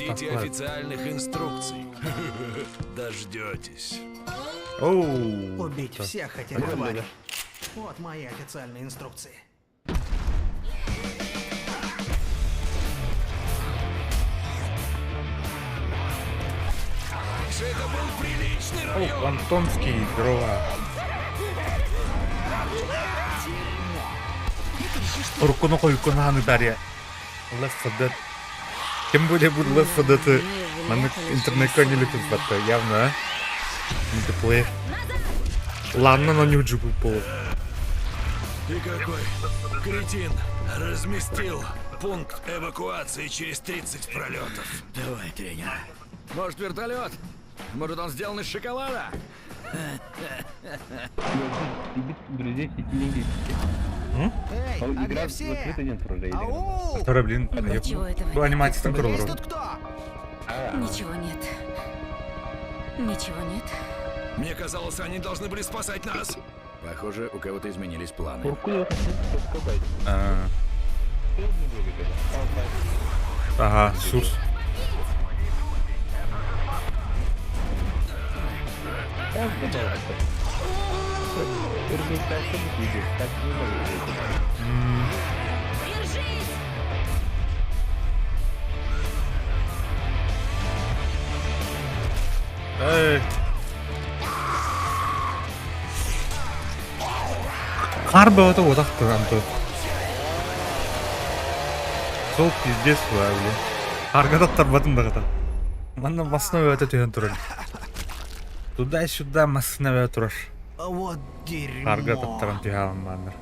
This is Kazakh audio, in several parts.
Ждите официальных инструкций. Дождетесь. Оу. Убить всех этих тварей. Вот мои официальные инструкции. Это был приличный район. Антонский дрова. Уркуну койкунааны дарья. Left 4 Dead. Кем будет Left 4 Dead? Маны интернетке не любит бата, явно, а? Мультиплеер. Ладно, но не уджу был. Ты какой кретин разместил пункт эвакуации через 30 пролетов. Давай, тренер. Может, вертолет? Может, он сделан из шоколада? Друзей сети не видите. Эй, а где Игра в все? открытый день прожили. Ау! Второй, блин, Ничего этого ну, нет. анимация там Есть кроллер. тут кто? Ничего нет. Ничего нет. Мне казалось, они должны были спасать нас. Похоже, у кого-то изменились планы. Ага, Сурс. Эй. Қар бауыты одақ тұранды. Сол пиздец ба, блин. Қарғадаттар батында қата. Мана масына өте түйен тұрар. Туда-сюда масына өте тұрар. Вот дерьмо. Қарғадаттарын түйалым бандар.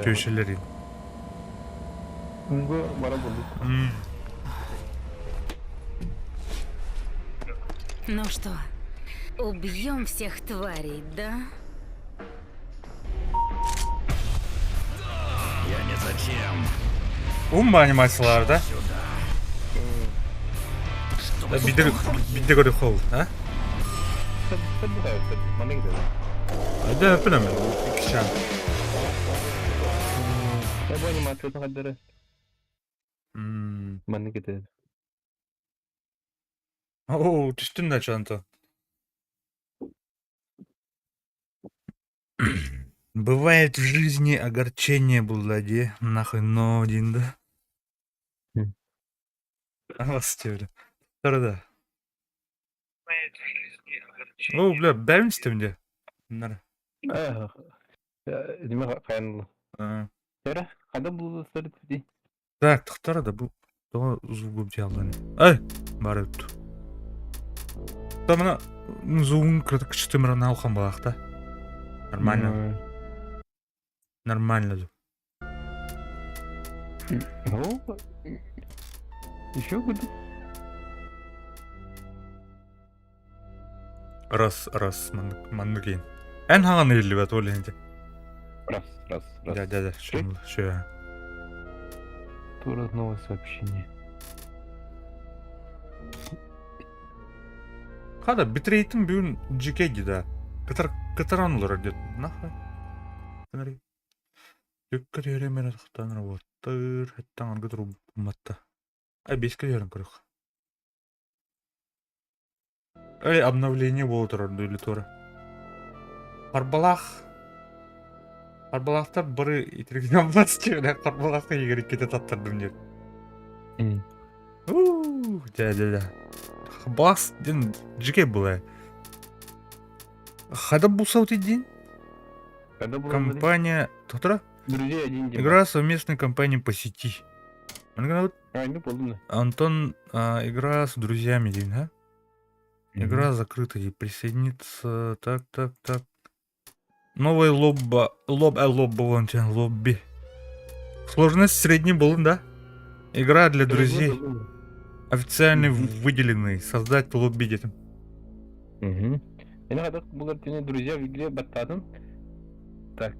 Көшелерін. Ну что, убьем всех тварей, да? Я не зачем. Умба анимациялар да? Бидде көріп қол, а? Да, білемін. Кішан. Бұл анимацияны қадыры. Маны кетеді. Оу, түштін да чанто. Бывает в жизни огорчение, Булладе, нахуй, но один, да? А вас бля. Тарада. Бывает в жизни огорчение. О, бля, бәрін істемде. Нара. Деме қайынлы. Тәрі, қада бұл сәрі түдей? Так, тұқтары да бұл. Доға ұзыл көп жалған. Ай, бары өтті. Да мына зуын кішітімірін алған балақта. Нормально. Нормально. Ну, еще буду. Раз, манды кейін. Ән хаған елі бәт ол енді. Раз. Да, шо. Тура новое сообщение. Қада, бітірейтін бүгін жекейді да. Катаран олар дед. Нахай. Смотри. Жүккір еремені тұқтан работыр. Әттен аңғы тұру бұматта. Ай, бескір ерін көрік. Эй, обновление болу тұрарды өлі торы. Қарбалақтар бірі итірген амбас кевіне қарбалаққа егері кете таттырдым дер. Да. Бас ден жеке бұлай. Қада бұлса өте дейін? Компания... Тұқтыра? Друзей один день. Игра совместной компании по сети. Антон, игра с друзьями день, а? Игра закрыта и присоединиться. Так. Новый лобби. Сложность средний был, да? Игра для друзей. Официально выделенный. Создать лобби детям. Я когда был друзья в игре баттадым. Так.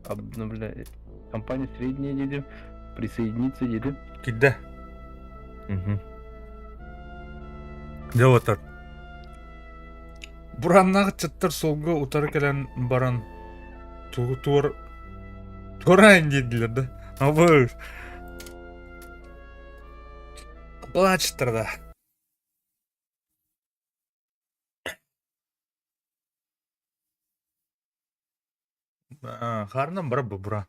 Обновляет. Компания средняя дедим. Присоединиться дедим. Кида. Да вот так. Бураннағы чаттар солғы ұтары кәлін баран турайын деділер да. Абы. Плачтырда. Харнам бара бубра.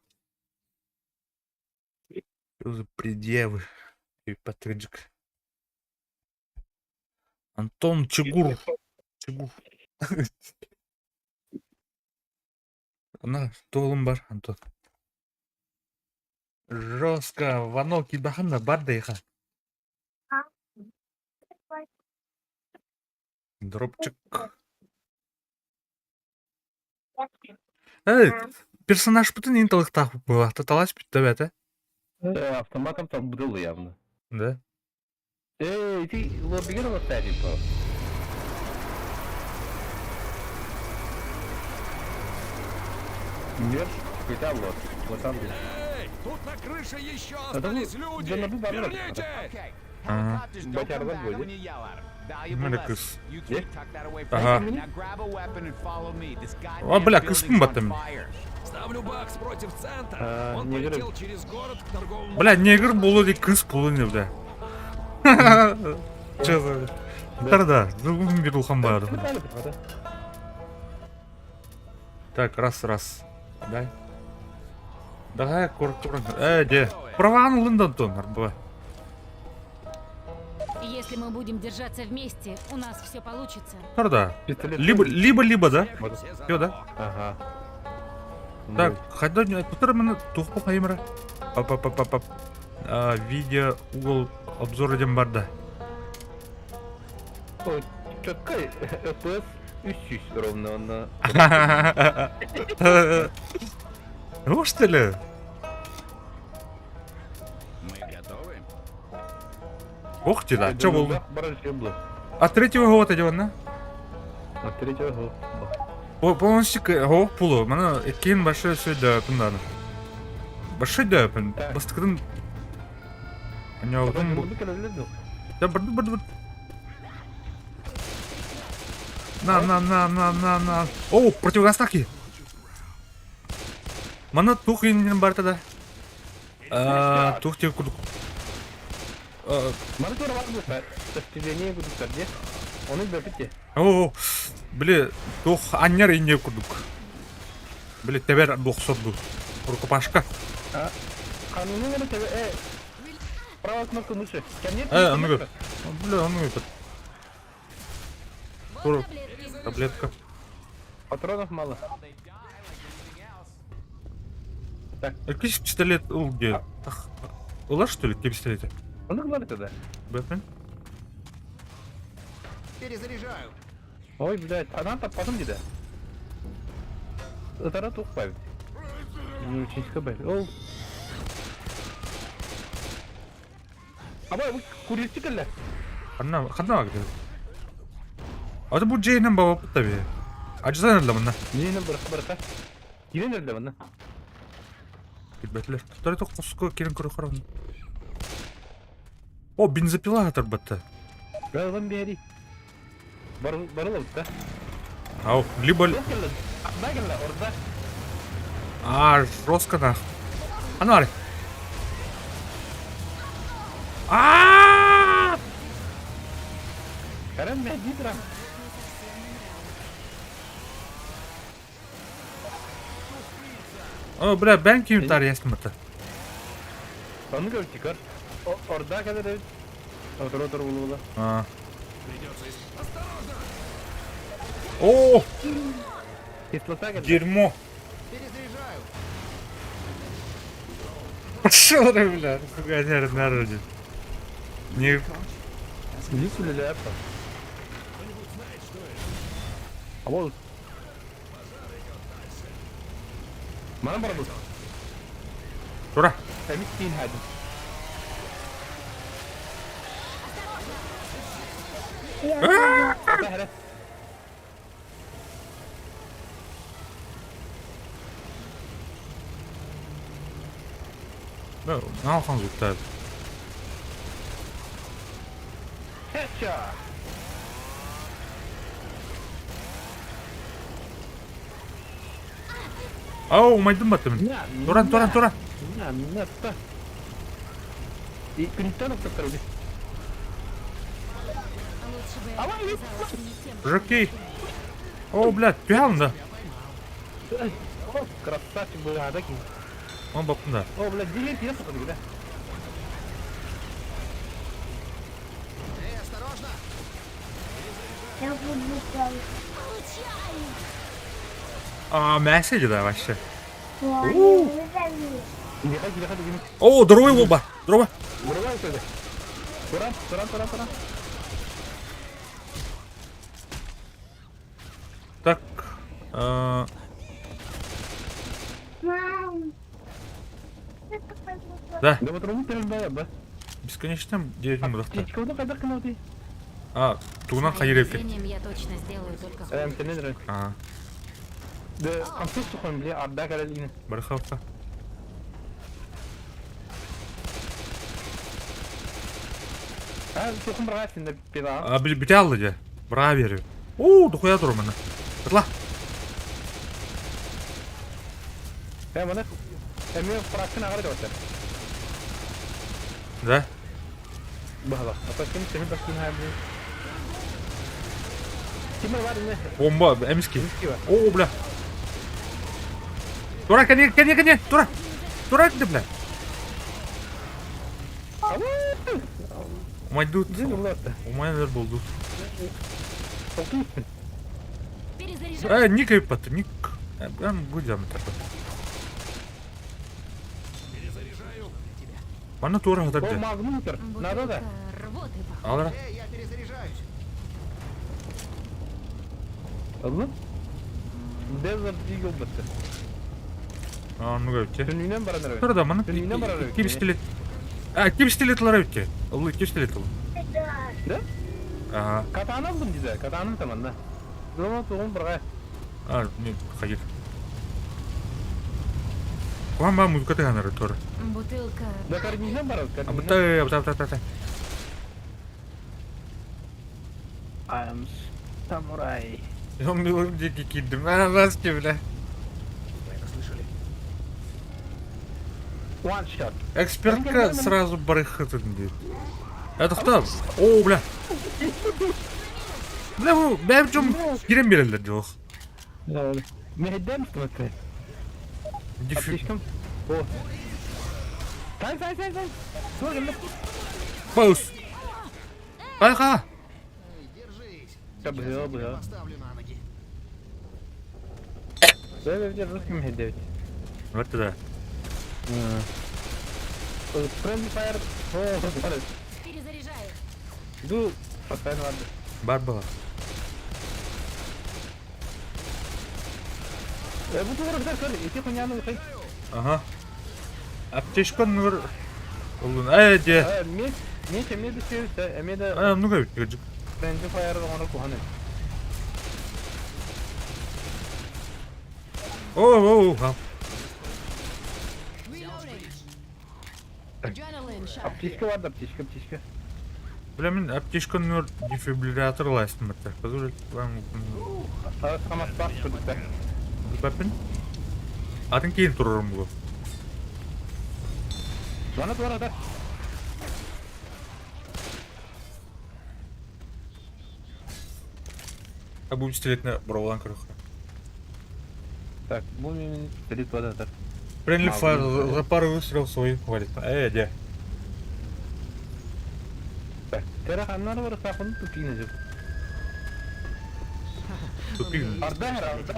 Что за предъявы? И Патрик. Антон Чигур. Чигур. Ана, толым бар, Антон. Жестко, ванок кидахана бар дейха. Дропчик. Персонаж бүтін интеллектах была. Таталась бит, Автоматом там был явно. да? Эй, ты лоббигер вот так, типа. Нет, какой-то вот там где. Эй, тут на крыше еще Это остались ну, люди! да, ну, да, Верните! Ага. Батяр возводит. Меликус. Есть? Ага. О, бля, кыскым батами. Ставлю бакс против центра. А, Он не полетел верю. через город к торговому... Бля, негр болу дей кыз болу не, бля. Че за... Тарда, другым беру хамбаду. Так, раз. Дай. Давай, коротко. Де. Праван Лондон, арба. Если мы будем держаться вместе, у нас все получится. Тарда. Пистолет. Либо, да? Все за Все, да? Ага. Так, хотя тут именно тухпу хайымра. Пап. Видео угол обзора дембарда. Ой, четко FPS ищись ровно на... Ну что ли? Мы готовы? Ух ты, да, чё было? Барашки был. А третьего года идёт, А третьего года. Полностью го пулу. Мана экин большой сюда пиндан. Большой да пин. Так. Бастыкдын. Анялдын бу. Да быр. На. О, противогаз таки. Мана тух иннен бар тада. Тух те кудук. Mana tuh orang besar, setidaknya gue besar dia. Onu berarti. О, бля, тух анняр инне кудук. Бля, тебер 200 бу. Рукопашка. Kanunnya kan cewek perawat mau nusa. Ну бля, ну это. Таблетка. Патронов мало. Какой пистолет? Где? Ула что ли? Где пистолеты? Он говорит тогда. Бэпмен? Перезаряжаю. Ой, блядь, она потом где-то. Это рад упавить. Не очень скобать. О. Абай, вы курите калля? Ханна где? А это будет Джейном баба путави. А что за на? Не барха. Кирен nerede bana? Ребятler. Который только куско кирен курухаран. О, бензопила оторбата. Galvan bir yeri. Barılı da. Ау, либо... Bagalla orada. Жестко нах. А ну, ари. Карен медитра. О, бля, ben kim tarayasın mı? Onu gör çıkar. Orada kadar evet. Otur ulu. О, Кислота kadar. дерьмо. Перезаряжаю. Пошел ты, бля, хугазер народе. Не... Не сюда это. А вот. Mana barabus. Тура. Temiz değil hadi. Hadi. Ne yapalım zıplar? Headshot. Ау, майдын баттым. Туран. Nah, apa? Di pintu nak terus. оказалась не тем, Жокей. О, блядь, түйәлін да. О, красавчик был, а такие. Он баптың да. О, блядь, дилет я сатан, да? Эй, осторожно! Мәселе да вообще. Гиреха, гиреха, гиреха. О, дровой ол бар. Дровой. Вырывай сюда. Туран. Так. Да, Да вот руму перебивай, ба. бесконечно 9 минут. Птичка, вот кайда кына ты. Туғынан своим қайыр екен. везением я точно сделаю только хуже. Сені дұры. Да, конфет сұқын біле, арда кәрәлігіне. Бір хавка. Сұқын бірға сенде педа. Біте алды де. Бұра беру. О, дұқоя тұру мені. Бұтла. Мұны, әме фракшын ағары да өтер. Да. Бағала. Апа сені сені басын haa біле. Кімір бар не? Бомба, әміске. Әміске бар. О, бля. Тура, кәне. Тура. Тура кәді, бля. Умайдут. Зін ұллатты. Умайдыр болды. Толтуйсын. Перезаряжаю. Ник айпатты, ник. Прям будем такой. Бана тура О, ғадап магнум тұр. Надо да. Бутылка рвоты пахнет. Алыра. Эй, я перезаряжаюсь! Алды? Desert Eagle бітті. Ну өтте. Түнінен бараныр өй. Тұрда, мана. Түнінен бараныр өй. Кебістелет. Кебістелетлар өтте. Ұлы кебістелет ұлы. Да? Ага. Катаны алдым дейді. Катаның таманда. Зома туғын бірға. Не, қайыр. Қуан ба музыка тығанары тұры. Бутылка. Да кардинен барады. Абытай. I am samurai. Он был дикий киддім. Баски, бля. Вы это слышали? One shot. Экспертка сразу барыхытын дейді. Это кто? О, бля. Бля, бұл бәбі жом керем берелер жоқ. Мехедден тұмытты. Аптешкім? О. Тай. Туа келді. Паус. Байқа. Эй, держись! Быға. Тебя поставлю на ноги. Бәбі русский мехедден. Вот да. Friendly fire. О, бар. Перезаряжаю. Ду. Постоянно vardı. Бар была. Bu tuğra güzel kör. İki kunyanı bakayım. Ага. Аптечкан нұр. Олын, де. Мен de sevse, eme de Ну ға өтті. friendly fire onu kuhanı. О, Adrenaline shot. Аптечка vardı, аптечка. бля, мен аптечкан нұр дефибриллятор лайстым бітті. Позор, вам... Самас бас çocuklar. Бәпін? Атын кейін тұрырым бұл. Bana doğru da. Бұл пистолетіне бұраудан кіріқ. Так, bu benim delik var da. Friendly fire, за пару выстрел свой хвалит. Де. Так, telefonlar var, sakın tutayım acaba. Тупик. Arda herhalde.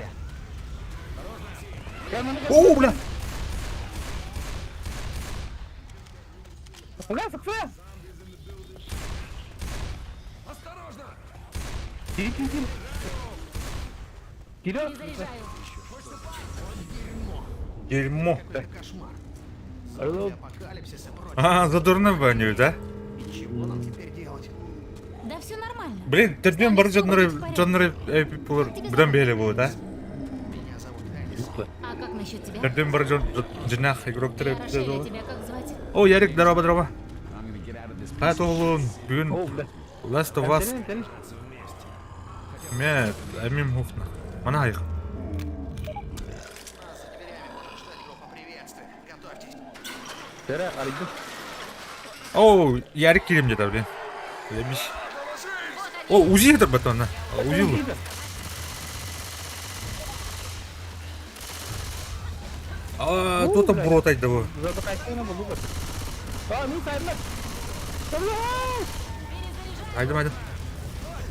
Gel bana. О, бля! Ulan sıksana. Осторожно! Gir. Giriyor. Перезаряжаю. Дерьмо. Какой кошмар! Алло. Зомби, апокалипсис и прочее. Задурны баню, да? И чего нам теперь делать? Да все нормально. Блин, терпен бар жанры бұдан бейлі болды, да? Меня зовут Элис. А как насчет тебя? Терпен бар жинақ игроктары Хорошо, я болды. тебя как звать? О, Ярик, здорово. I'm gonna get out of this Қайт оғылын, бүгін Oh, bля. Last of Us Senin. мен әмем хуфна. Мана айық. Нас за дверями может ждать группа приветствия. Готовьтесь. Tere araydım. О, Ярик келем деді, блин. Білемеш. О, УЗИ-дір батона. УЗИ бұл. Тут брод айтды бұл. Задақайсына бұл бұл. Ну, қайырлар. Айдым.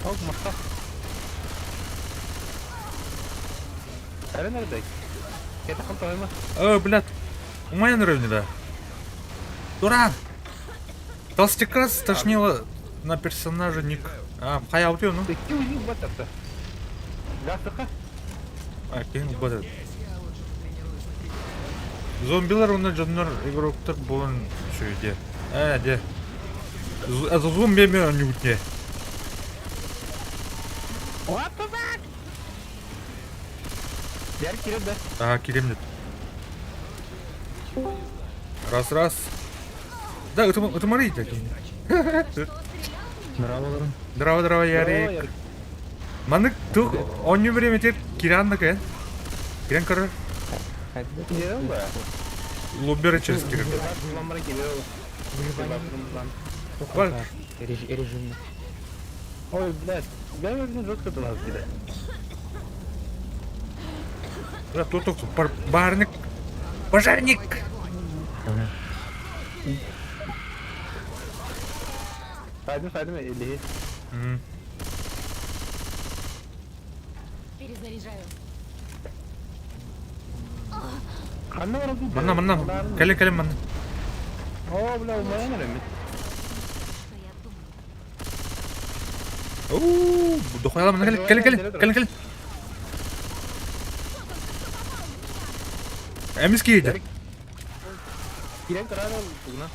Ал, мақта. Әрі нәрді? Кеті қымтағай ма? Блядь. Умайын рөвні да. Дуран! Толстяка стошнило на персонажа ник. Қай аутио, ну? Ты кеу ник батырды? Гасықа? Кейін батыр. Зомбилар оны жонлар игроктар болын шүйде. Де. Зомби ме они утне. What the fuck? Бәрі керем да? Керем дед. Раз. Да, ытымары ит әкейін. Здраво, Ярик. Манык тух, он не время тер кираннык, Киран кары. Керем ба? Лоббері через киран. Ламбара келеу. Бар. Режимный. Ой, блядь. Бәрі жестко дұраз келе. Тут барник. Пожарник. Сайдым, или... Перезаряжаю. Қанна бар oldu? Манна. Кәлем манна. О, бля, умаян әрі. Дохуяла манна. Кәлем. Әміске еді. Керем тұрар ол бұғына.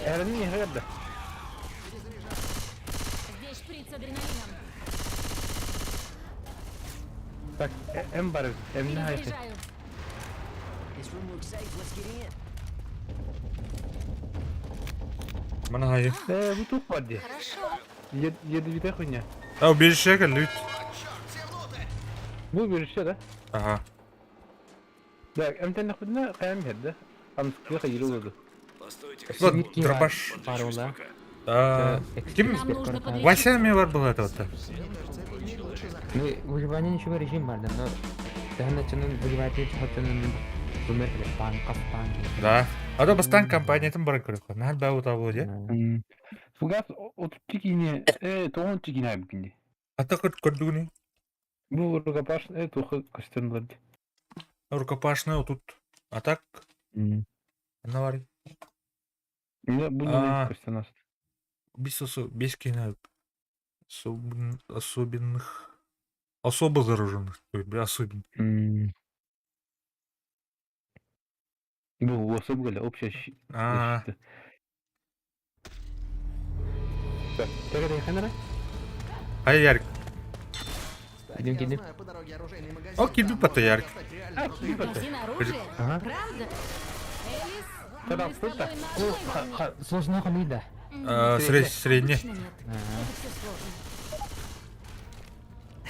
Әрінің не қағады? Здесь шприц с адреналином. Так, әм бар, әміне хайқы. Перезаряжаю. Мана хайы. Bu тоқ бар де. Еді біте құйня. Убежище кәлі. Bu görüşte de. Ага. Так, әмтәнне құдына қайам еді. Амсыққа қайыры oldu. Вот, дробаш. Парола. Ким? Нам нужно подвести. Васями бар был это вот. Ну, выживание ничего режим бар, но дәһәнәтченең выживание чахатының өмір банк. Да. Ада бастан компаниятын бар көріп қой. Нәл бәу табылы де. Фугас 30 кине, 9 кине бикинде. Ата көрдігіне. Bu рукопаш, тухы костюмларды. Рукопашный тут. А так? Навари. Не, bu ne костюмас. Без кино. Особенных. Особо зараженных. Особенно. Bu особо böyle общая. Так, тегеде ханара? Ай, Ярик. Идем. По дороге оружейный магазин. О, киду пота, Ярик. Магазин оружия? Ага. Правда? Элис, Тогда мы с тобой кто-то- нашли. Сложно хамида. Средний. Точно нет.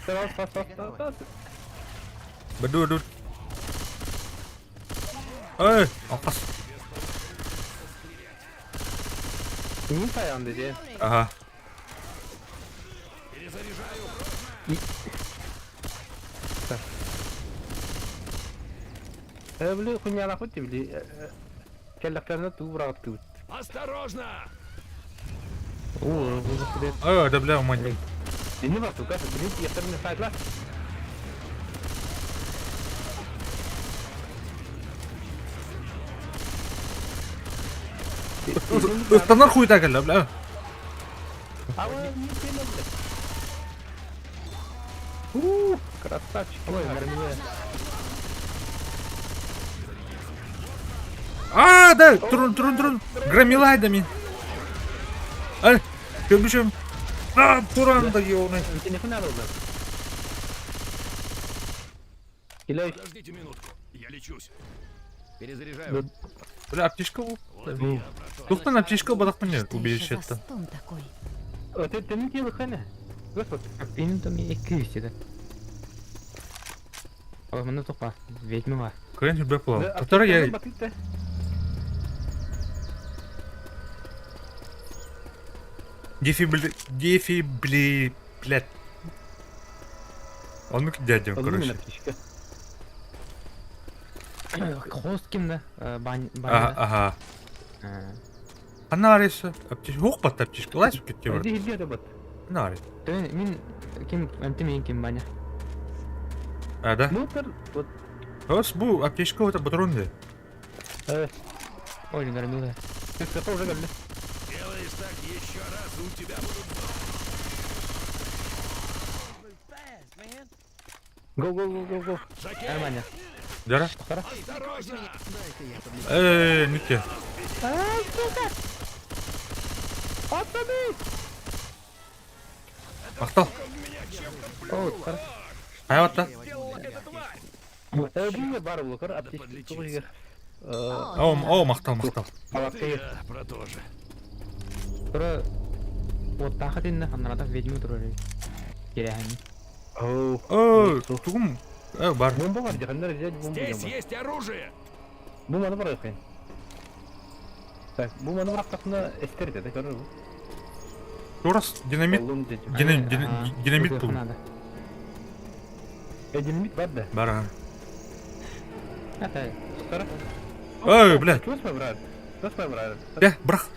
Это все сложно. Баду. Эй, алқас. Kimin sayağında diye. Ага. Öyle kunyala koydu bile. Kelleklerine tuğ bırakıp kıvıt. Осторожно! О, Да бля, умань. Dinle bak tuğ. Bilin yeterli sayıklar. Стандар хуйта кәлі, бля. Ama niye söyle bile. Красавчик. Ой, нормально. Да, турун. Громилайдами. Көбішім. Туран да ебаный. Телефон алды. Илай. Подождите минутку, я лечусь. Перезаряжаю. Бля, аптечка бұл. Тоқтан аптечка бадақ міне, убежище-то. Стон такой. Ötenin ki bakana. Bak. benim de 200 еді. Ой, мында тоқпа. Ведьма бар. Көйін жүрбек болам. Тоқтары я... Блядь. Он ну дядя, Подумай на короче. птичка. Хост кимді? Ага, Баня. ага. Анарысы. Аптечка. Оқ бат аптечка. Лайс кетте бар. Иди, иди, бат. Анарис. Мен ким, мен ким баня. Да? Ну, вот. Ос bu аптечка это патрон де. Ой, гармила. Ты сказал уже говорили. Делаешь так еще раз, и у тебя будут... Го. Жаке, Нормально. Дара? осторожно! Нике. Мақтал. Hayatта. Бинго бар был, кор, аптечка. подлечиться. О, мақтал. Палатка есть. Я про то же. Тура вот тахат инде, анарада ведьму тура. Керехани. О, тугум. Бар. Бомба бар, жақында взять бомбу. Здесь есть оружие! Бомбаны бар екен. Так, бомбаны бар қасында эстер деді, көрір бұл. Турас динамит. Қолын деді. Динамит бұл. Динамит бар да. Бар. Это Қара. Ой, блядь. Көз май брат. Брах.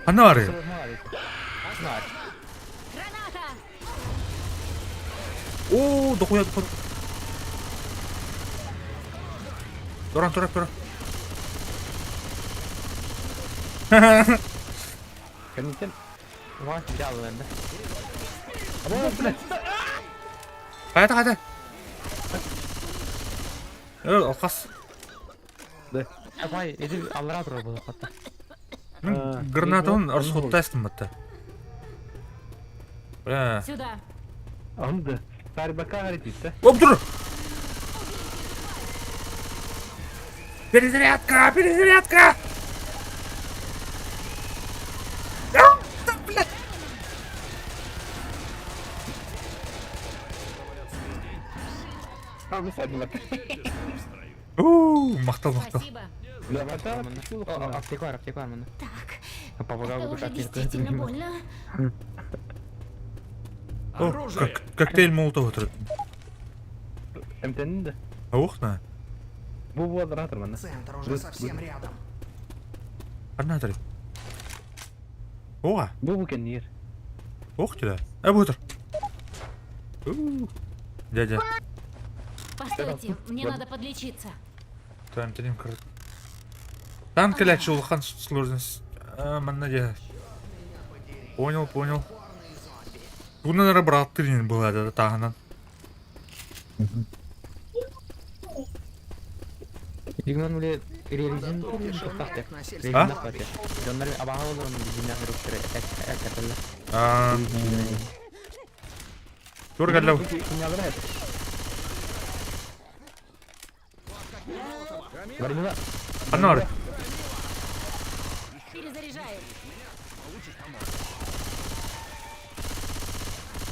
Анары. Граната! О, дохуя. Туран. Кәнеттен. var, взял енді. Қайда. Алқас. Апай, иди аллара тұрар бұл қатта. Мен гранатаны расходтайстым бітті. Бля. Сюда! Анды. Сарбака гаритті. Оп, тұр! Перезарядка! Блядь! А, мы садим. Мақтал. Спасибо. Аптекар мұны. Так, Попугай это буду уже как действительно больно. О, Оружие! коктейль молотов отыр. Эмтенді. Ауықна. Бұл адыратыр мана. Центр уже совсем рядом. Қанна атыр. Оға. Бұл бұкен ер. Оқ теді. Бұл отыр. Дядя. Постойте, мне надо подлечиться. Тәнтенем кірді. Танк лячу улхан сложность. Манна де. Понял. Тут, наверное, брат тренинг был это тағынан. Дигнан үле резин тоқтақ деп. Резин ақ бәте. Жондар абаға olur onun резиннақ үріктері әкәтілі. Көр кәлләу. Күнялыр әт. Гармила. Қанна бар. Перезаряжаю.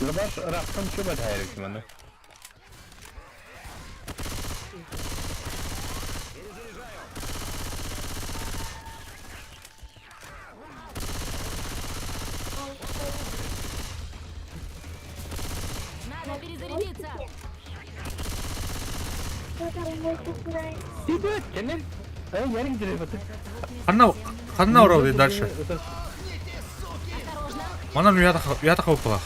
Лабаш раққан шөбәт хайрек мана. Надо перезарядиться. Тибет, кенер. Ярин жүрек баты. Қанна ұрау дейді дальше. Осторожно. Манан ұята қауып қалақ.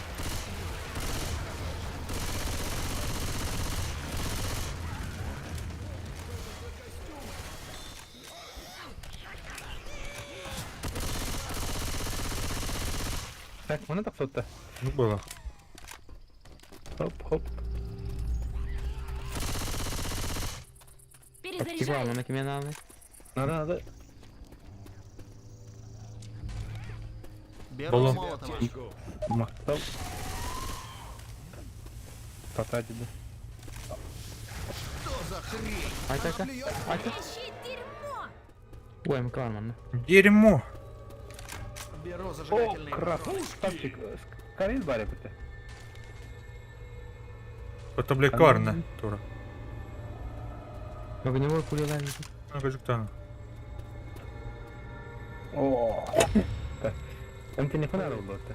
Так, мана так сотта. Ну было. Хоп. Аптекар Перезаряжаю. мұны кімен алды? Надо. Беру Болом. молотова. Мақтал. Тата деді. Айта. Ищи дерьмо. Ой, МК var мұны. Дерьмо. Беру О, зажигательный. крап. Тапчик. Скорее баре біті. Это, блядь, карна. Тура. Огневой пулелар. Ну, кажется, О. Так. Hem telefon ara oldu orada.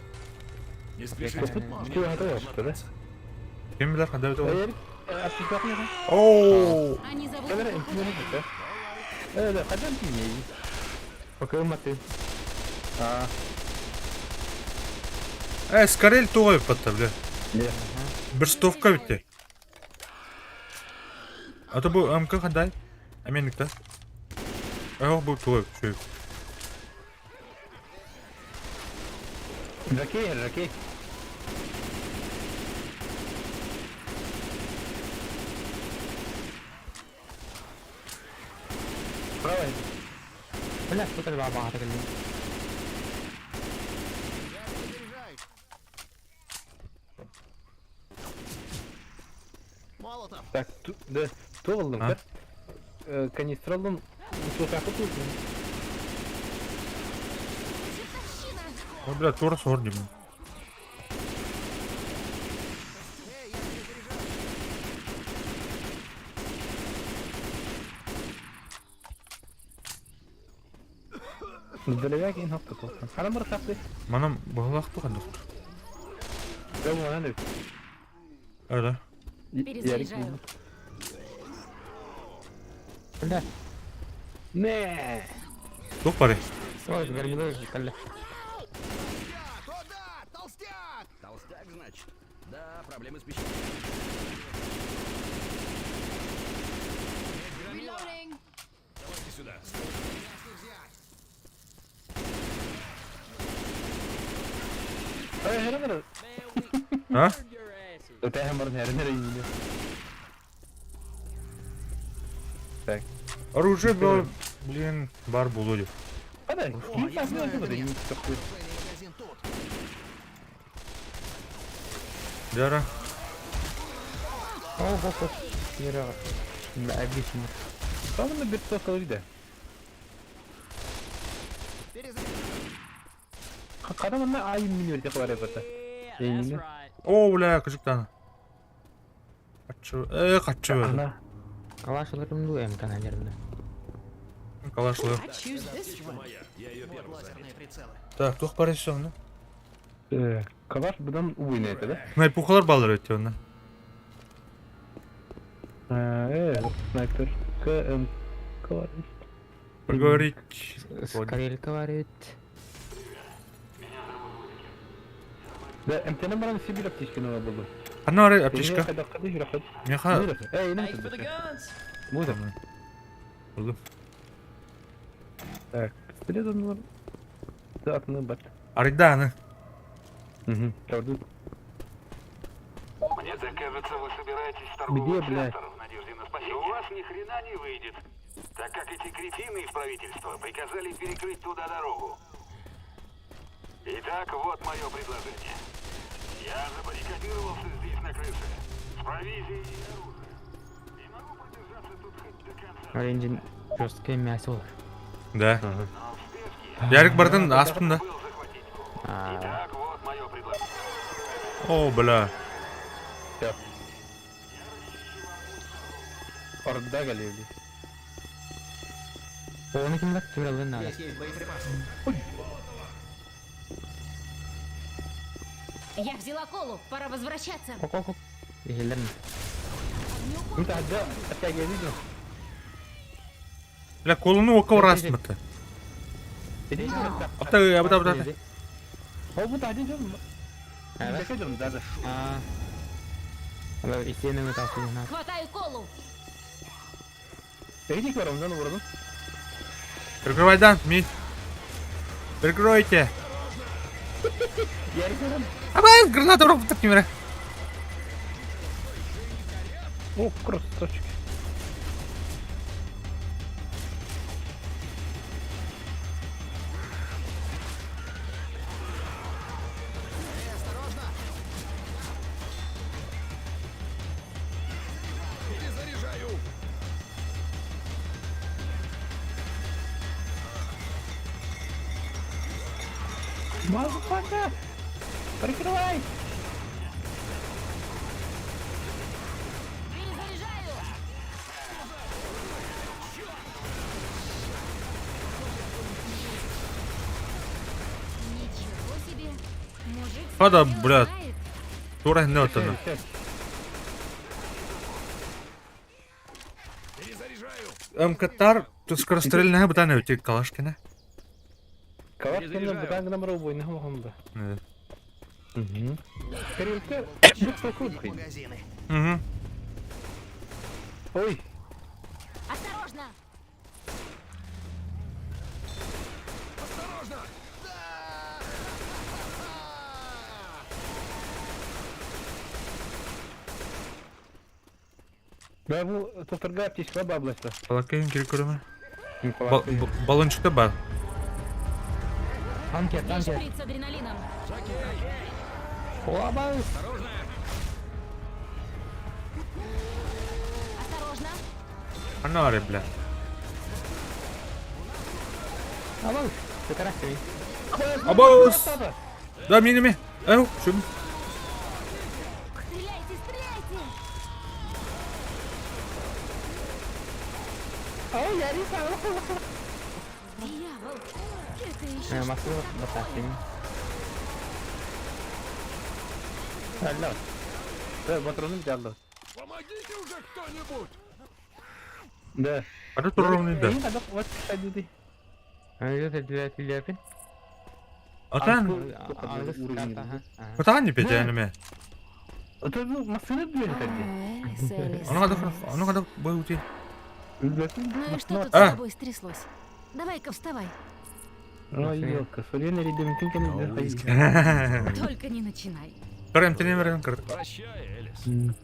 Не спешите. Çıkıyor hata yaptı da. Kim bilir kadar da olur. Hayır. Artık bakmıyor lan. Oo. Они зовут Kamera его imkanı gitti. Evet, kadar bilmeyi. Покажи ты. Скорель тугой пота, бля. Не. Bir stofka bitti. Ata bu amka kaday. Eminlikte. Yok bu tuğay şey. Раки. Право. Бля, кто тогда багато калли? Молотов. Так, да, что oldu? Ha? Канистр aldım. Çok hafif oldu. O bля tuğra sor gibi. Здоровяк и нахуй толкан. Хана бар хапты. Manam bağlaktı kadar. Я mu lan? Öyle. Перезаряжаю. Бля, Ne? Çok parayı. ой, горбилой же калли. Туда! Толстяк! Толстяк, значит? Да, проблемы с пищей. Давайте сюда. Ay her nere? Ha? Öte hem var her nere iniyor. Так. Оружие было, блин, бар булуди. Hadi. Kim я знаю takmıyor это da место. yine takıyor. Оружейный магазин тут. Дара. О, господи. Яра. Бля, объясни. Tamam bir tokalı bir de. Kadın ne ay milyon tek var yapata. Yine. О, бля, кыжыктан. Каччы böyle. Ana. Калашыларым ду МК, наверное. Калашлы. Вот лазерные прицелы. Так, тух парай все, ну. Kavaş buradan oynaydı da. Снайпухалар балдар ötüyor onda. Evet, снайпер. КМ. Kavaş. Поговорить. Скорелька варит. Да, МТН bana Sibir aптечки надо было. Одна аптечка. Когда ходишь, рахат. Меха. Эй, на это. Вот он. Buldum. Так, пистолетом var. Так, ну бат. Ариданы. Угу. Правда. Мне так кажется, вы собираетесь в Где, торговый блядь? центр в надежде на спасение. У вас ни хрена не выйдет, так как эти кретины из правительства приказали перекрыть туда дорогу. Итак, вот мое предложение. Я забаррикадировался здесь на крыше с провизией и оружием. И могу продержаться тут хоть до конца. Оранжин жесткое мясо. Да. Но в спешке Ярик бардын астында. был захватить кого. Итак, вот мое предложение. О, бля. Все. Орда галевли. Onu kim bak tümralın nada. Здесь есть боеприпасы. Я взяла колу, пора возвращаться. Kok. Yeşillerin. انت هدا حتى جديد. Bля, kolunu oka uğraşmadı. Dedi mi? Apta, apta. O bu tadi canım. Evet. Ne kadar da. Aa. Ama isteyene mi tavsiye edin? Хватаю колу. Tehlik var ondan vurdum. Прикрывайдан, ми. Прикройте. Yer görün. Абай, граната в так не мре. О, красавчик. Перезаряжаю. Мазафака! Прикрывай! Перезаряжаю. Ничего Хада, блядь. Тура не отана. Перезаряжаю. МКТар, тут скорострельная бутана у тебя Калашкина. Калашкин'le bırakın ama oyunu hamda. Evet. Тарелка, будь покрупкой. Магазины. Угу. Ой, Осторожно! Осторожно! ben bu toturga aptişka bablaştı. Балакаем киркурами. Николай. Баллончик-то бар. Танки, Здесь танки. шприц с адреналином. Оба! Осторожно! Анари, бля. Оба! Фотографии. Абаус! Да, миними. Эу, шум. Стреляйте, стреляйте! Дьявол! Это еще Массовый фотографии. Allah. Да, патроны взял. Помогите уже кто-нибудь! Да. Ada turun ini dah. Ini ada kuat tadi. Ayo terlihat. Atan, Angus kata. kata ni pece anime. Это ну машина двигает тadi. Ano kada boy uti. Ну и что тут А. с тобой стряслось? Давай-ка вставай. Ой, елка, солена ребятин kan Только не начинай. Karem tini mereka kerja. Прощай, Элис.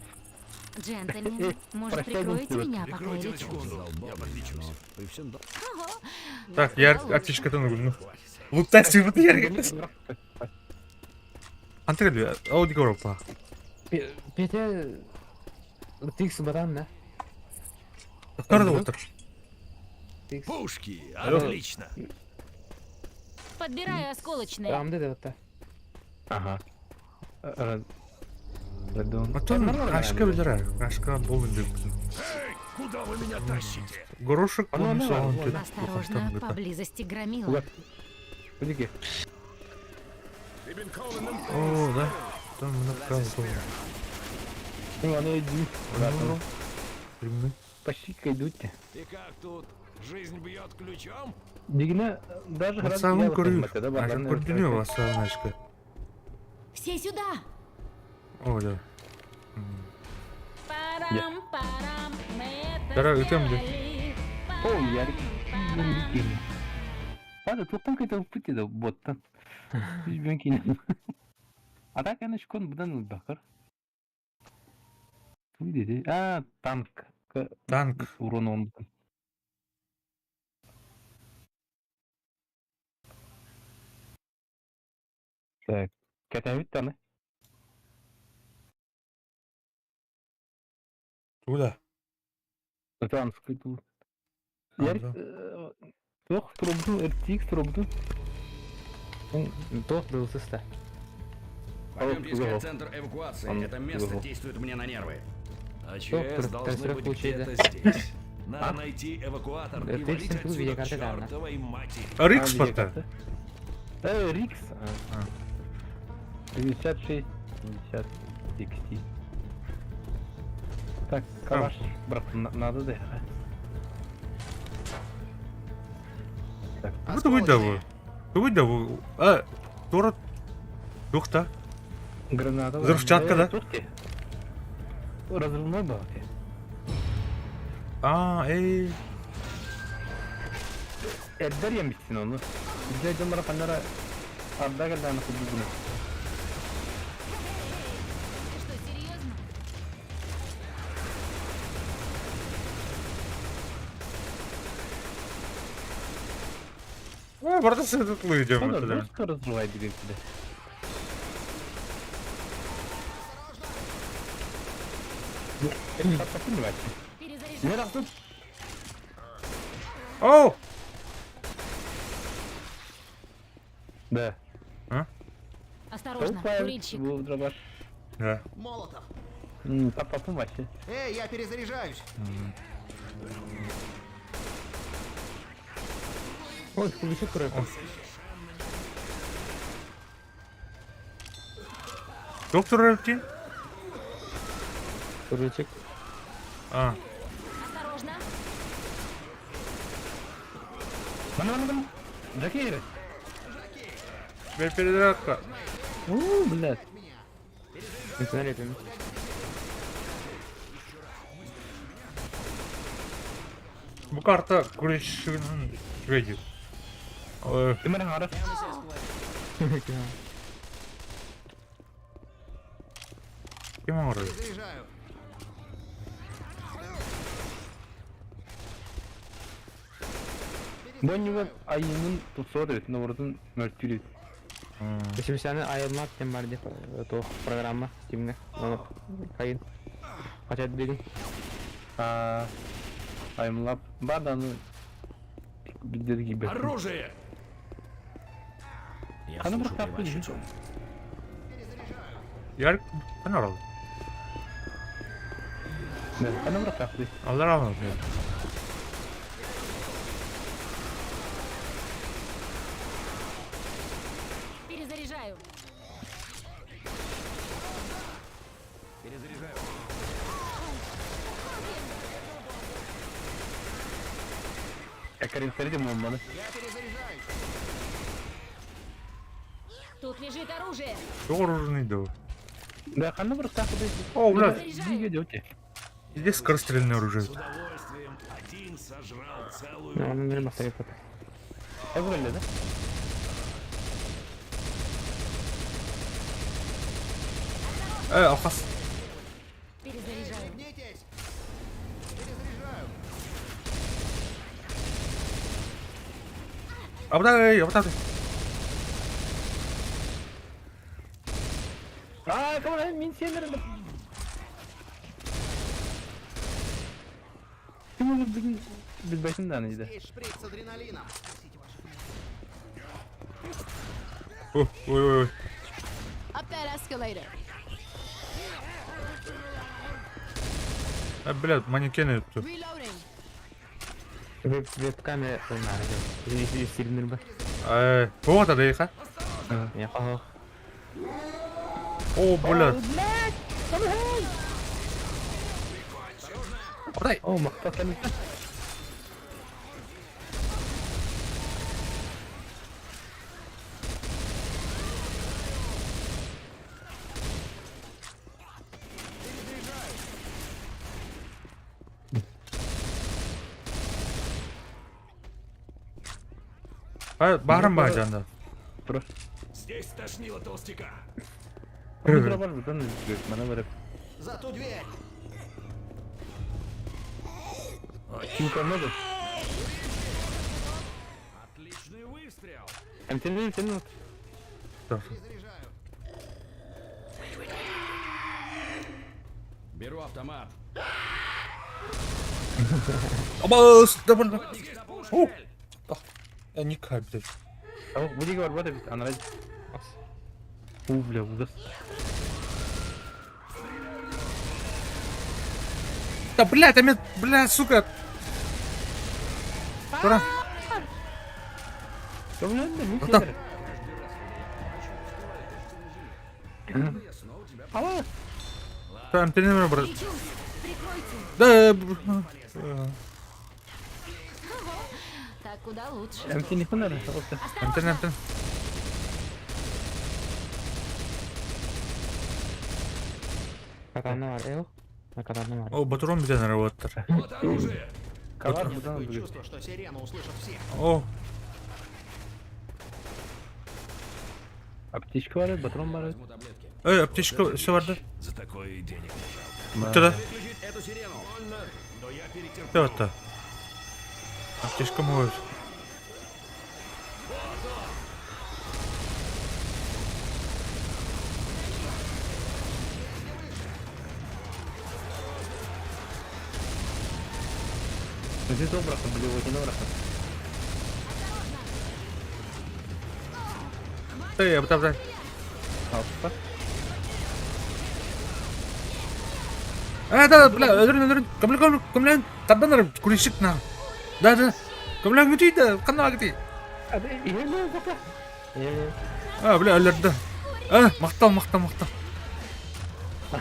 Джентльмен, может, Прощай, прикроете Мустафа. меня, пока я лечу? Я подвечусь. Ого! Tak, yer ateşka tonu gülüm. Luttan sürüldü yer gelmez. Antara diyor. Audi Europa. Петя, Тикс баран, да? Nerede otur? Тикс. Пушки! Отлично! Подбираю осколочные. Рамды да вот. Ага. Pardon. Atan aşka bilir ha. Aşka bolun diyor. Эй, куда вы меня тащите? Горошек bunu soğan Осторожно, поблизости громила. Вот. Пойди. Oo da. Там накал. Ну, оно иди. Bilmem. Почти-ка идут. И как тут? Жизнь бьет ключом? Дигна даже Вот самым курю. Aşk koordiniyor vasal aşkı. Все сюда! O da. Парам-парам, мы Дара, ötem de. это Ой, Ярик. Ладно, топтан кайта пути да боттан. Ben kiyim. Atak yana şükon budan bakar. Bu dedi. Aa, tank. Tank. Урон он. Так, катавит там. Туда. Танк тут. Ярик. Anda. Тох трубду, RTX трубду. Тох был сыста. Олимпийский центр эвакуации. Он Это место его. действует мне на нервы. АЧС должны трансфер быть получить, да? где-то здесь. Надо найти эвакуатор Да и ты валить всем тут отсюда к видеокарты дал, да? чертовой матери. Рикс пота. Рикс. 56, 50, XT. Так, калаш, брат, надо да. Так, Bu видаву. Bu видаву. Торот. Духта. граната. Взрывчатка, да? Разрывной был. Ey. Эддер yemişsin onu. Bize canlara fanlara arda geldi anasını bunu. Ты что, серьезно? Burada sıkıntılı idem Onlar mesela. просто разрывает двигатели. Понимаете? Перезаряжаю. Не раз тут. Oh. Да. Осторожно, курильщик. Был дробаш. Да. Молотов. Папа, помочь. Эй, я перезаряжаюсь. Ой, куличок кроет. Доктор Рэптин? Турельчик. А, Осторожно. Мана. Жаки. теперь перезарядка. Блядь. Пистолетами. Bu karta güreşinin sürekli. Ты меня арас. Kim orada? Заряжаю. Боннива айынын тусорит, но вроде мертвый. Специальный айырмат тем бар деп то программа Steam'de. Onu kayın. Kaçat dedi. Аймлап. Баданы. Бидер gibi. Оружие! Я А ну, слышу брат, переводчицу. Yarık ben aradım. Да, она братахли. Allah rahmet eylesin. Перезаряжаю. Я Карин среди мамманы. Тут лежит оружие. Çok oruzunuydu o. Да, она братахли. О, блядь, Где идете? здесь скорострельное оружие. С удовольствием. Один сожрал целую... Onu benim masaya koy. Я говорю, да? Alkas. Перезаряжаю. Гнитесь. Перезаряжаю. Abday, abday. Кому мен сендірдім. Кім ол бүгін білбайсың да нейді. Есть шприц с адреналином. Спасите ваших Ой, ой, ой. Up that escalator. Блядь, манекены тут. Reloading. Webkamera oynar. Silinir bak. Вот это их, а? Ya oh. О, блядь. Abday. О, мақта кәмі. Bağırın bana canda. Про. Здесь тошнило толстяка. Про бар бұдан үзгір. Мана барып. За ту дверь. Кім көрмеді? Отличный выстрел. Әмтен. Перезаряжаю. Беру автомат. Абас, да блядь. О, я не кайф, блядь. Ау, будеге бар бада бит. Анрай. Бля, ужас. Да блядь, а меня, блядь, сука. Тура. Көрмеді, мен Ата. сендірі. Ала. Там перенемем, брат. Лечу. Прикройте. Да. Так куда лучше. Әмтен не қонады? Интернет. Katana var. Eyo. Katana var. О, Батурон bize ne работает. Вот оружие. Калар Такое бұдан бүгір. чувство, что сирену услышат все. О, Аптечка бар, батрон бар. Возьму таблетки. аптечка все vardı. За такое денег не жалко. Что-то. Выключить эту сирену. Но я перетерплю. Что это? Аптечка может. Здесь обратно, были вот обратно. Эй, обтабдай. Алпа. Да, бля, öldürün. Gömleğin. Kadınlar kulişik na. Da. Gömleğin götüydü de. Kanına gitti. Hadi, iyi mi oldu? Eyo. Bля, öldürdü. Maqtal. Да,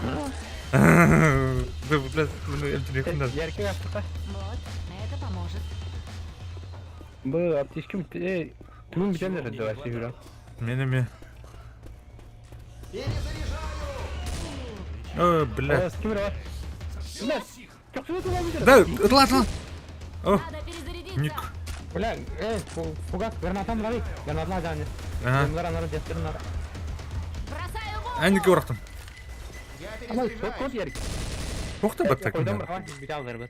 блядь, телефонда. Яркий автока. Вот, это поможет. Бұл аптечке ей, түн бітендер еді вообще жүрек. Менеме. О, бля. С кем бар? Блядь, как же это вам Да, ладно. О, Надо перезарядиться. ник. Бля, фугас, гранатам лови. Гранатла жаны. Ага. Нара, дестерін нара. Бросаю в А, ник орақтым. Ама, код ярик. Тоқта баттак. Койдам бар, бите алдар бат.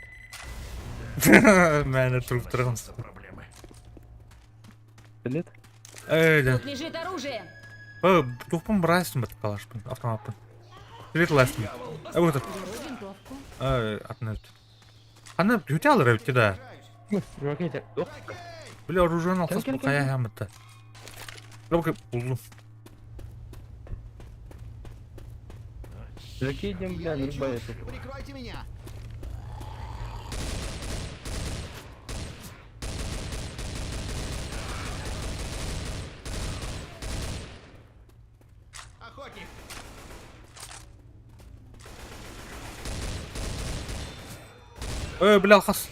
Мәні тұрып тұрған. Проблемы. Білет? Да. Тут лежит оружие. Тухпын бұрайсын бәт қалашпын, автоматпын. Келет лайсын. Вот это. Беру винтовку. Атына өт. Қаны өте алыр өтті да. Жоқ етер. Бля, оружиені алсас бұл қая ямытты. Бля, бұлдым. Закидем, бля, не боец. Прикройте меня! Охотник! Бля, алқас.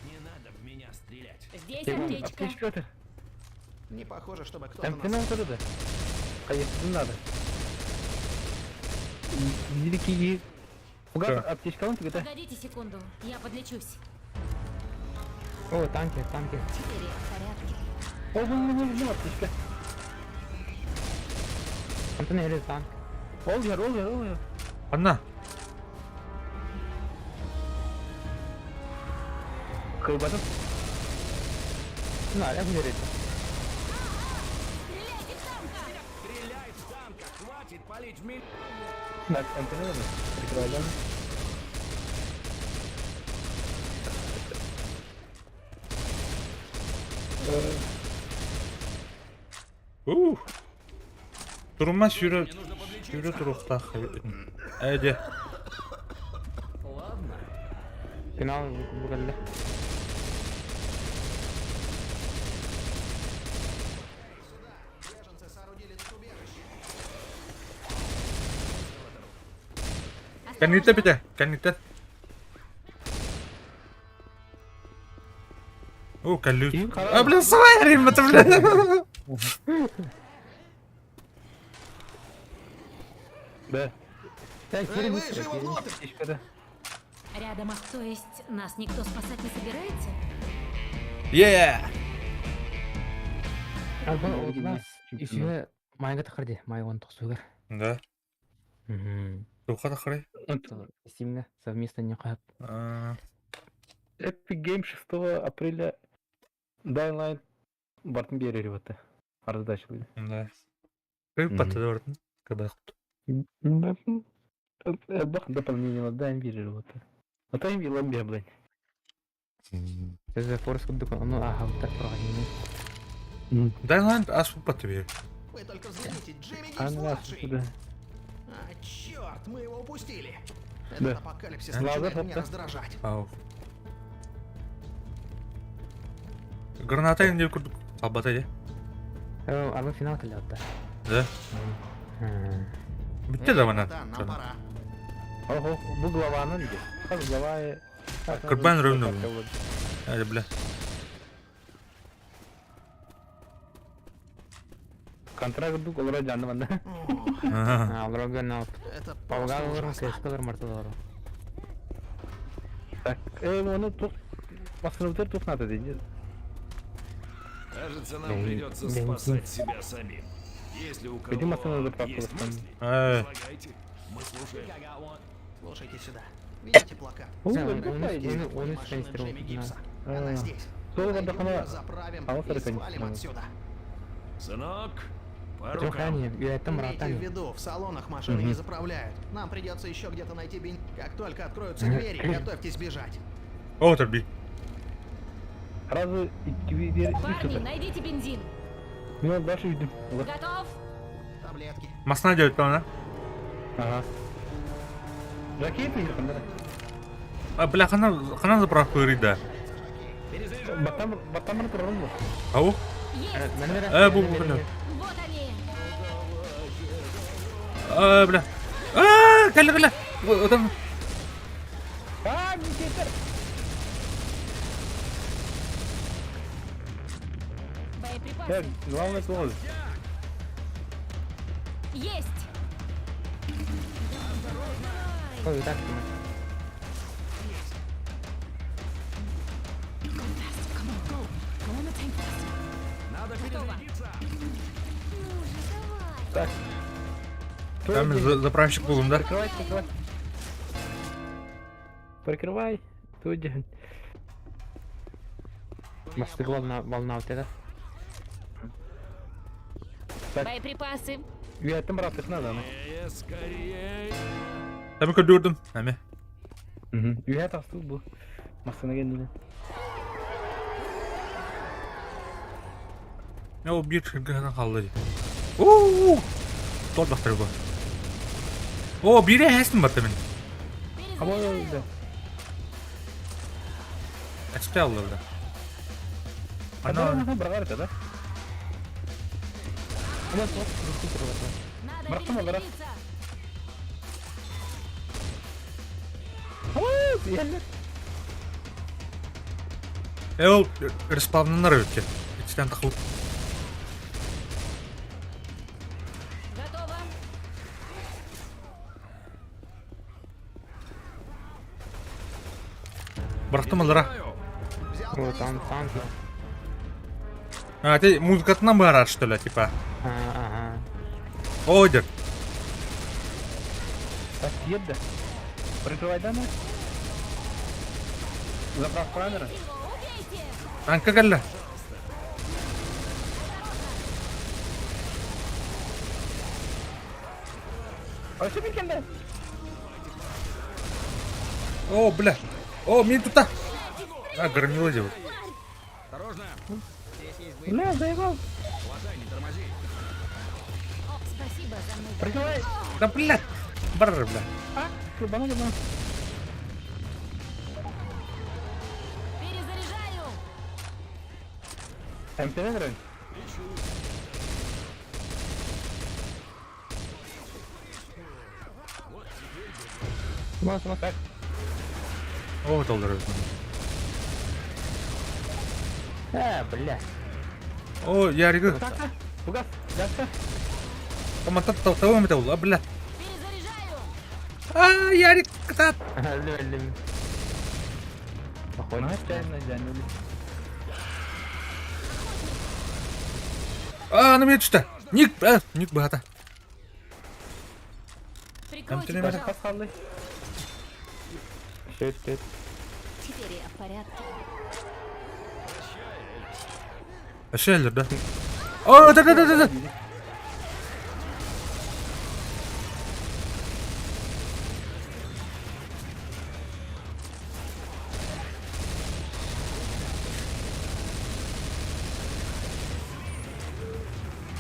Не надо в меня стрелять. Здесь аптечка. Аптечка это. Не похоже, чтобы кто-то Там нас... финал вот это. Конечно, не надо. Великий. Фугас, Что? аптечка вон тебе, да? Погодите секунду, я подлечусь. О, танки. Теперь я в порядке. О, вон мне аптечка. Антон елі танк. Ол жер. Қана. Кайбатып. Ну, аля бұлер еді. Стреляй в танка! Хватит палить в меня! Так, антенна надо. Прикрываем. Тұрма сүйрі тұрықта. Әйде. Финал бұғалды. Беженцы соорудили тут убежище. Кәнниті біте, кәнниті. О, кәллют. Бля, свайрим это, бля. Да. Так, Эй, вы, живоглоты! Аптечка, да. Рядом, то есть нас никто спасать не собирается? Албан олдына үйсіге майға тақырды. Май оны тұқсуғыр. Да. Тұқа тақырай. Стимді совместно не қап. Epic Games 6 апреля Dying Light бартын берері баты. Арзда ашылды. Да. Kaip patı gördün? Kadar. Бақ дополнение на Dying берері баты. Атайым елам бе, блин. Сөзі форс күдік оны ағалықтар тұрған. Дайланд асыл patı bir. Вы только взгляните, Джимми А Геймс ну вас младший! сюда. А, черт, мы его упустили! Да. Этот апокалипсис Ладно, начинает меня хопта. раздражать. Ау. Granatayı ne kurduk? Abatayı. Албан финал тілі отты. Да. Bitti de bana. Да, нам пора. Ого, bu главаны где? Как глава? Курбан ровно. Hadi bля. Контракт дук олара жанды банда. Ага. Албан гөн алып. Это Паугал просто оларын ужасно. кескалар мартылары. Так, оны тук басыныбытыр тук надо дейді. Кажется, нам придется спасать себя самим. Если у Видимо, кого надо заправку есть восстановить. мысли, Эй. излагайте. Мы слушаем. Слушайте сюда. Видите плакат? Он Машина сканистрировал. Джимми Гибса. А, Она здесь. Соло Найдем отдохнула. ее, заправим А вот и это свалим сканистрировал. отсюда. Сынок, по Потім рукам. храні, юреттім Имейте в ратані. виду, в салонах машины не заправляют. Нам придется еще где-то найти бензин. Как только откроются двери, готовьтесь бежать. O tabii. Сразу идти вверх и Парни, сюда. найдите бензин. Ну, дальше идем. Вот. Готов? Таблетки. Masna diyor bana. Ага. Ракеты или там, Bля, kana zapravku rida. Батамыр тұрған ба? Ау? Есть! Bu bu. Вот они! Bля. Келе. Одан. Боеприпасы. Главное слово. Есть. Ой, так. Надо перезарядиться. Так. Там заправщик булым, да? Прикрывай. Прикрывай. Тут где? Может, волна вот это? Боеприпасы. Я там раз их надо. Скорее. Там көдүрдүм. Эме. Я так тут был. Машина geldi. Ya o bir çırgına kaldı. Oo! Tol baktır bu. O biri hestim baktı ben. Ama öyle. XP aldı orada. Ana Ana. ana bırakar da. Ama çok Надо Братан, брат. перезарядиться. yerler. O respawnlanır öyle. İçten takılıp. Готово. Bıraktım onlara. Вот там танки. А, ты музыкатынан бара что ли, типа. Ага. Ойдер. Так, едда. Прикрывай дана. Заправ камера. Убейте. Tanka geldi. А что geldi? О, бля. О, меня тут. А, громила дело. Осторожно. Бля, заебал. Глаза, не тормози. О, спасибо за мной. Прикрывай. Да, бля. Бар, бля. Клубана. Перезаряжаю. МТВ дрон. Вот. Так, О, доллар. Бля. О, ярик. Фугас, дальше. Tamam tamam mı oldu? Bля. Перезаряжаю. А, ярик. Катат. Öldüm. Походу, отчаянно заняли. А, на меня что? Ник, ник бата. Прикройте, не пожалуйста. Пасхалый. Все это. Теперь я в порядке. Aşağı da. О, да.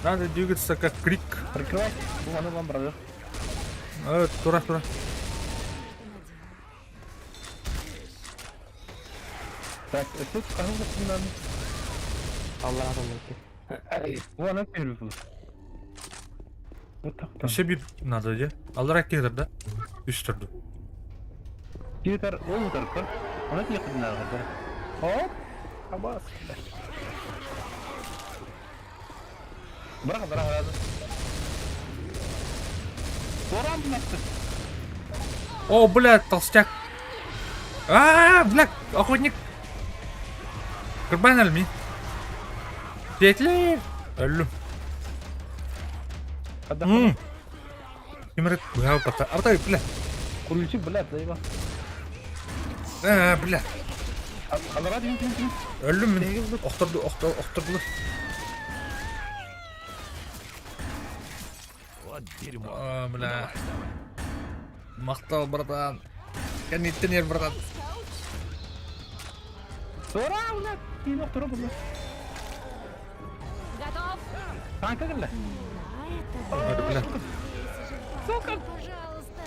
Надо двигаться как крик. Прикрывай. Вон вам брат. Тура. Так, тут кого-то надо. Allah razı Вон он первый был. Вот так. Еще bir надо ya. Alarak gelir de. Üstürdü. Титр, он только. Он это ехать надо, да. Оп. Абас. Брат. Торам, блядь. О, блядь, толстяк. А, блядь, охотник. Kurban mi? Bekle. Öldüm. Отдохни. Kimere bu pata. Ata блядь. Куличи, блядь, заебал. Блядь. А ради не. Öldüm mü? Okturdu. Вот дерьмо. Aa, блядь. Мақтал, братан. Кәнеттен ер, братан. Торам, блядь. Кино второй, блядь. Готов. Танка, блядь. Hadi блядь. Пожалуйста.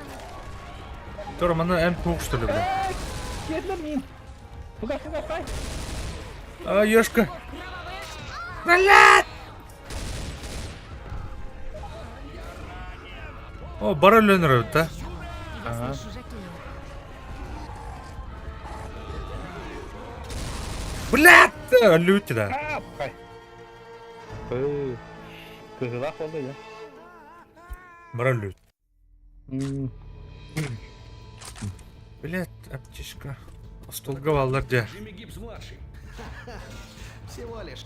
Dur, bana en soğuk что ли, блядь. Едно мин. Фугас, стай. А, ёшка. Блядь. О, барölönür да? Опасны шижаки. Блядь! Лютida. Пускай. Кызылах oldu ya. Бара лют. М, Блядь, аптечка. Остолговалар де. Джимми Гибс-младший. Всего лишь.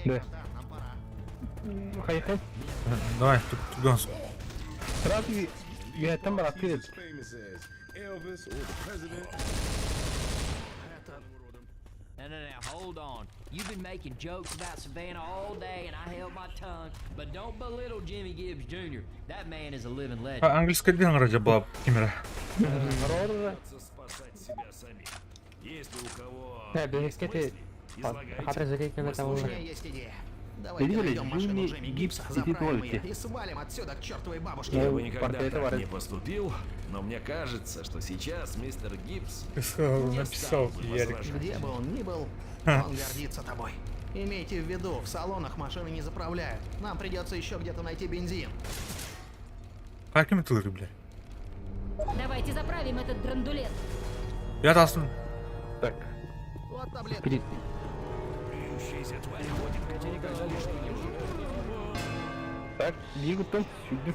Эй, Да. братан, нам пора. Hayır. Давай, тут Сразу üyetten bırakıyor. No, hold on. You've been making jokes about Savannah all day, and I held my tongue. But don't belittle Jimmy Gibbs Jr. That man is a living legend. Английская день acaba Кимера. Придется спасать себя самим. Если у кого Да, бенескеты. излагайте. Хатра залейка на У того. меня есть идея. Давайте Видели, найдем машину Джимми Джимми Гибс Гибса, сидит в заправим лодке. ее и свалим отсюда к чертовой бабушке. Я Ну, бы никогда портрет так товара. не поступил, но мне кажется, что сейчас мистер Гибс Написал Ярик. Где бы он ни был, Ха. он гордится тобой. Имейте в виду, в салонах машины не заправляют. Нам придется еще где-то найти бензин. Какими ты бля? Давайте заправим этот драндулет. Я тасну. Так. Вот таблетки. Перед... Бьющаяся тварь ходит, где никогда лишний не был. Так, двигатель сюда.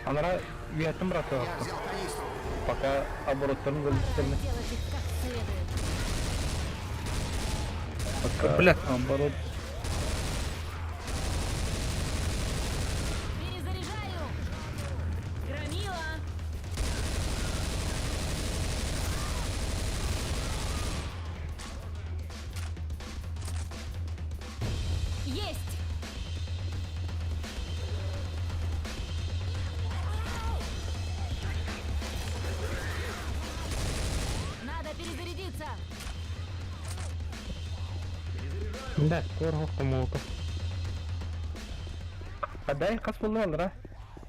Анара üyetten bırakıyor. Я взял канистру. Пока оборотlarını Делать bölüşlerine. их как следует. Пока Блядь. оборот. Перезаряжаю. Громила. Есть. Надо перезарядиться. Да, скоро помолка. Отдай касполу alır ha.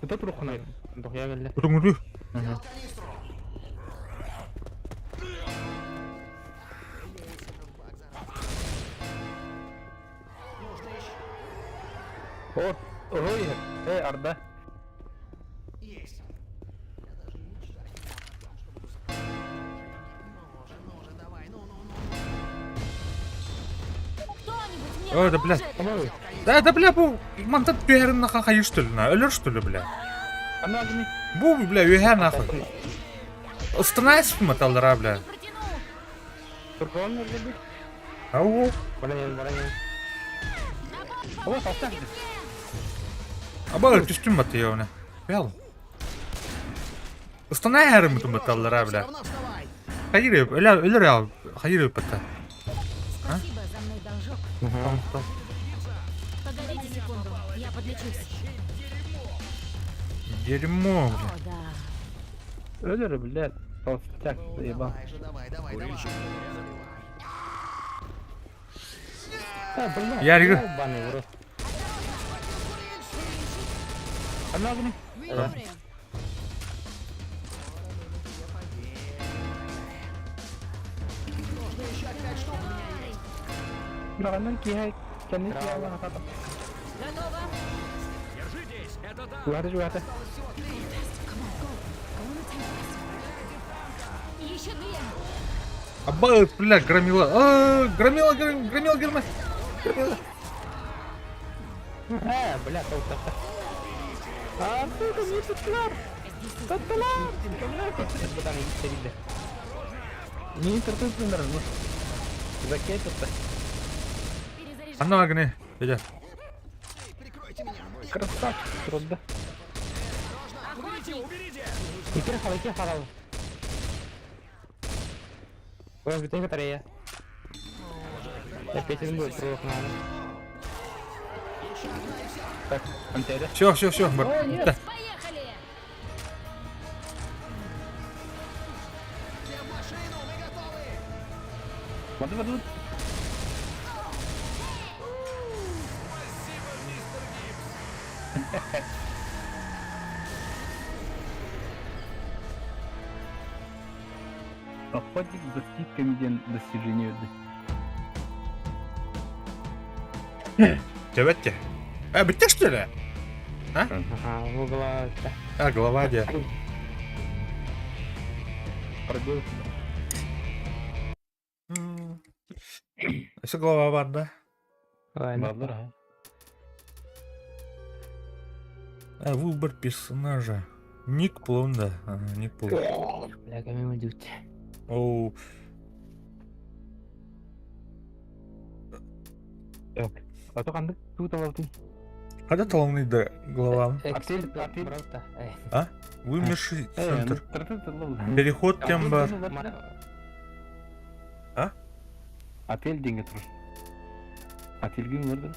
Kutu turukunu. Дохуя geldi. Урумуру. Взял канистру. Нужно еще. O, Roy. Arda. Есть. Я даже мечтать не мог о том, чтобы запустить. Ну же, давай, ну. Кто-нибудь мне Ой, да, блядь. поможет? Да, бля, бу. Манда түйәрін нақа қайы штүлі, өлір штүлі, бля. Ana gini. Бу, бля, үйәр нахуй. Останайсың мı талдыра, бля? Не протяну. Turkuan nerede bir? Ау. Баранин. Ama kalkacak. Аба, түстім баты еуіне. Бәл. Останайсың мı талдыра, Все бля? равно вставай. Қайыр еп, өлір ел, қайыр еп баты. Спасибо за мной должок. Ага. Погодите секунду, я подлечусь. Дерьмо, О, бля. да. Ölür bile. Kalkacak. Eyvah. Давай же, давай. Да, блядь. Ярик. Ебаный в рот. Ana gini. Вовремя. Нужно еще 5 штук. Bırakanlar ki hay. Kendini ki Allah'a kadar. Готово. Держитесь, это там. Juhate juhate. Еще две. Аба, бля, громила. Громила. Громила. Бля, толстовка. А, сука, не tuttular. Tuttular. Buradan gitti. Niye tırtırsınlar mı? Zakiye tuttu. Перезаряжаю. Анна агне. Бля. Прикройте меня. Красавчик трудда. Охотник. İki haralı. Oğlum bir tek atar ya. Peşin bu troluk надо. Так, антиаре. Все. Да. Поехали. Все в машину, мы готовы. Воды. Охотник достиг достижению. Тәбәтте. Бітті что ли? Ага, в угла. А, голова де. Пробил. Все голова бар, да? Ладно. Баблар, ага. А, выбор персонажа. Ник Плум, да. Ага, Ник Плум. Бля, мимо идут. Оу. Так. А то қандай тут алатын? Когда талонный глава? Отель. Брата. А? Вымерший центр. Центр. Переход тем бар. Отель деньги тұр. Отельге көрді.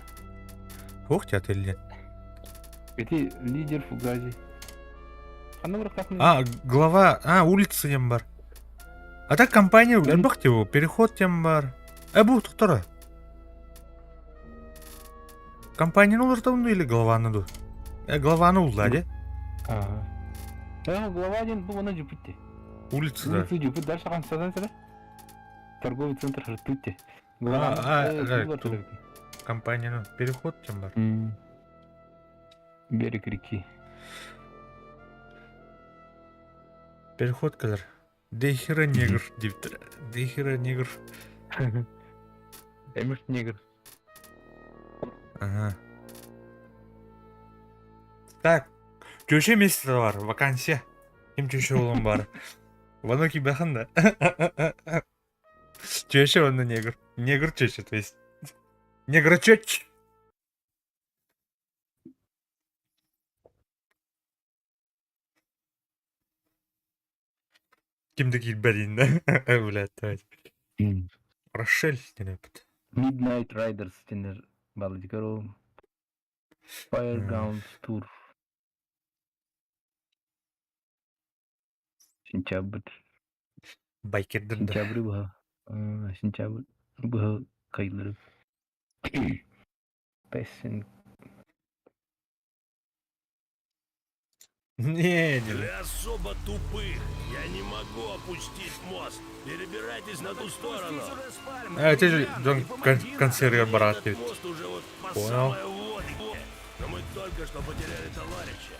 Ух ты, отель. Эти лидер Фугази. Қандай бір қасында? А, глава. А, улица тем бар. А так компания бахте его. Переход тем бар. Бұл тұқтыры. Компанияны олыртауынды или главаны ду? Главаны улдаде. Ага. Глава один бұл оны жүпітте. Улица, да. Улица жүпіт дальше қансадан сәлі. Торговый центр жұртытте. Компанияны переход тем бар. Берег реки. Переход кадр. Дейхера негр дейптір. Дейхера негр. Эмиш негр. Ага. Так. Köşe mesleği var. Vakansiya. Kim köşe olan var. Bana ki bakın da. Köşe onda негр. Негр köşe, то есть. Негрочёч. Kimdeki berinde. Блядь, давайте. Рошель денепт. Midnight Riders денер балдикаро. Fireground Tour. Сентябрь. Байкерден да. Сентябрь бұға. Сентябрь бұға қайылыры. Песен. Не. Для особо тупых я не могу опустить мост. Перебирайтесь на ту сторону. Это же консервер брат. Мост уже вот по Понял. самой воде. Но мы только что потеряли товарища.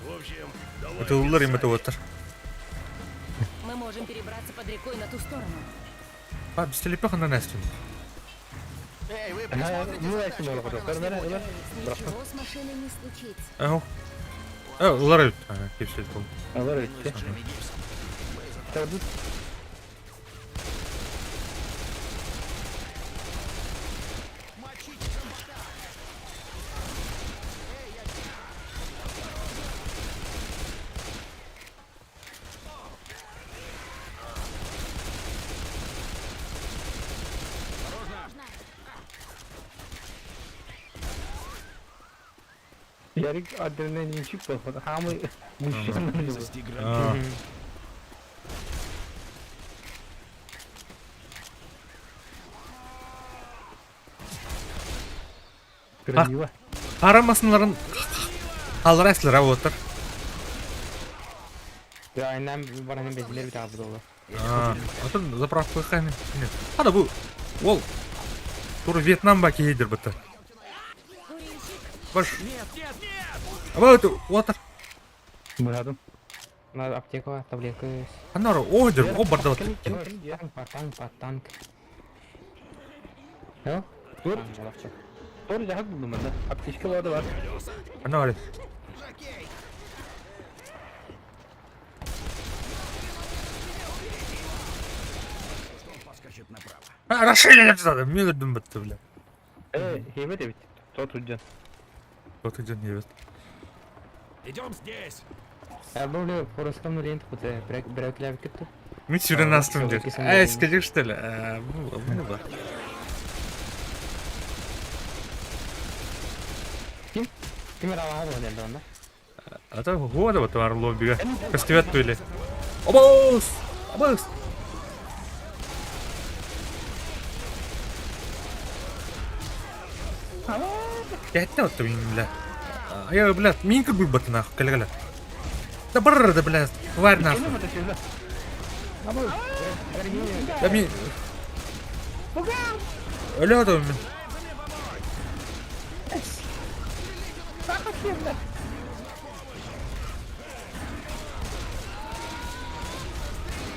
В общем, давай. Это уларим, это вот. Мы можем перебраться под рекой на ту сторону. А, без телепеха на Настю. Эй, вы Ну, присмотрите я сюда, Ничего с машиной не случится. Ау. Уларим. Ага, кепсет был. Алар өтте. Тәудіт. Ярик адреналинчик болғанда хамы мужчина. А, Красиво. Арамасынларын алырайсылар отыр. Я айнам баранын безилер бит абы долы. Отыр заправка қайны. Ада бұл. Ол. Тур Вьетнамға кейдер бұты. Баш. Аба өті отыр. Мұрадым. Надо аптека, таблетка есть. Анары ойдыр. О барда отыр. Танк. Yo? Dur. Doğru cahak buldum ben de. Apteşke vardı var. Анары. Рошель yapsana. Мен өдім бұтты, бля. Heybet evet. Tot hüccen. Вот идет невест. Идем здесь. Я был фореском лент, вот брекля выкату. Мен сюрен астым дед. Скажи, что ли? Было. Ким рава был дед onda? А то года вот var лоббиге. Костювет туйли. Обос! Обос! Я это вот бля. Я, блядь, минка гульбата нахуй, каля-каля. Да бррр, да, блядь, тварь нахуй. Да ми... Алло, там...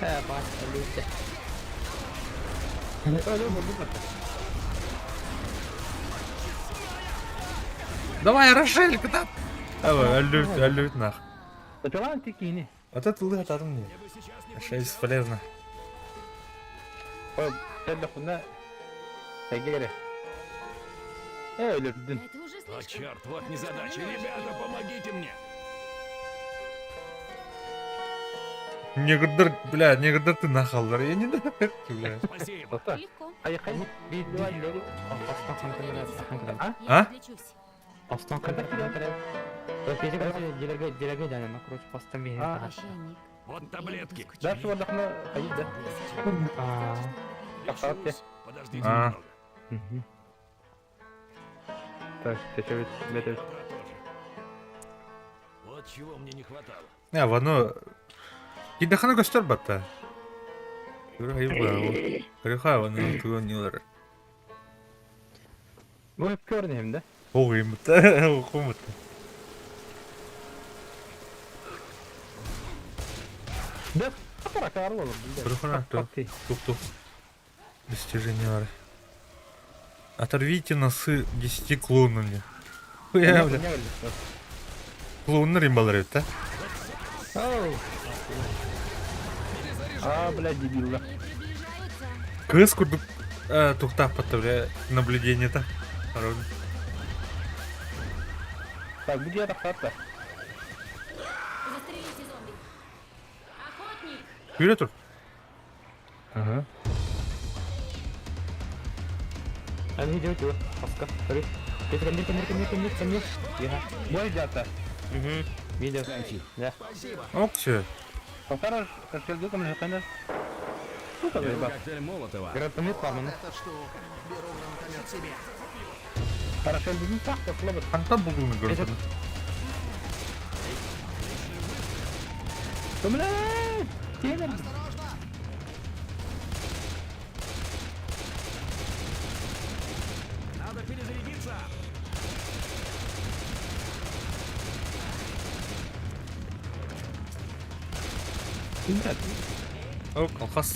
Баш, өлді. Давай, Рошель, куда? Давай, өллүт нах. Тапелан тикини. Вот это лыга татым не. Рошель бесполезно. Ой, телефонда. Тегере. Өлүрдүн. Это уже О, слишком. черт, вот незадача. Ребята, помогите мне. Негрдер, бля, негрдер ты нахалдар. Я не знаю, бля. Спасибо. Тоста. Легко. Аяқай. Астан қантырады. А? Лечусь. Астан қантырады. Пети короче, делеге жанына, короче, постан бейін. Священник. Вот таблетки. Дальше вадахна қайып да. Тақсат те. Подождите А. немного. Так, течевит, бетевит. Вот чего мне не хватало. Я вано. Кидахана көстөр батта. Юра айба. Кырыха вано тугонилар. Bu hep görüneyim de. Оғим та, оқумыт. Да, аппарат арылы olur. Кырыхана тук. Достижения. Оторвите носы 10 клоунами. Хуя, бля. Клоуннар им балар та? А, блядь, дебил, да. Приближаются. Кыз курдук туктап батта, бля, наблюдение та. Так, где тақсат? Застрелите зомби. Охотник. Юрий тур. Ага. Они идет, паска, смотри. Ко мне. Бой идет-то. Видео. Да. Оксе. Повторяешь, как ты там летаешь? Что там, Беру ребят? коктейль Молотова. Гранатомет пламен. Это что? Беру гранатомет себе. Хорошо, не так, как лобот. Ханта бугуны görüntü. Блядь! Север! Надо перезарядиться. Блядь, О, колхоз.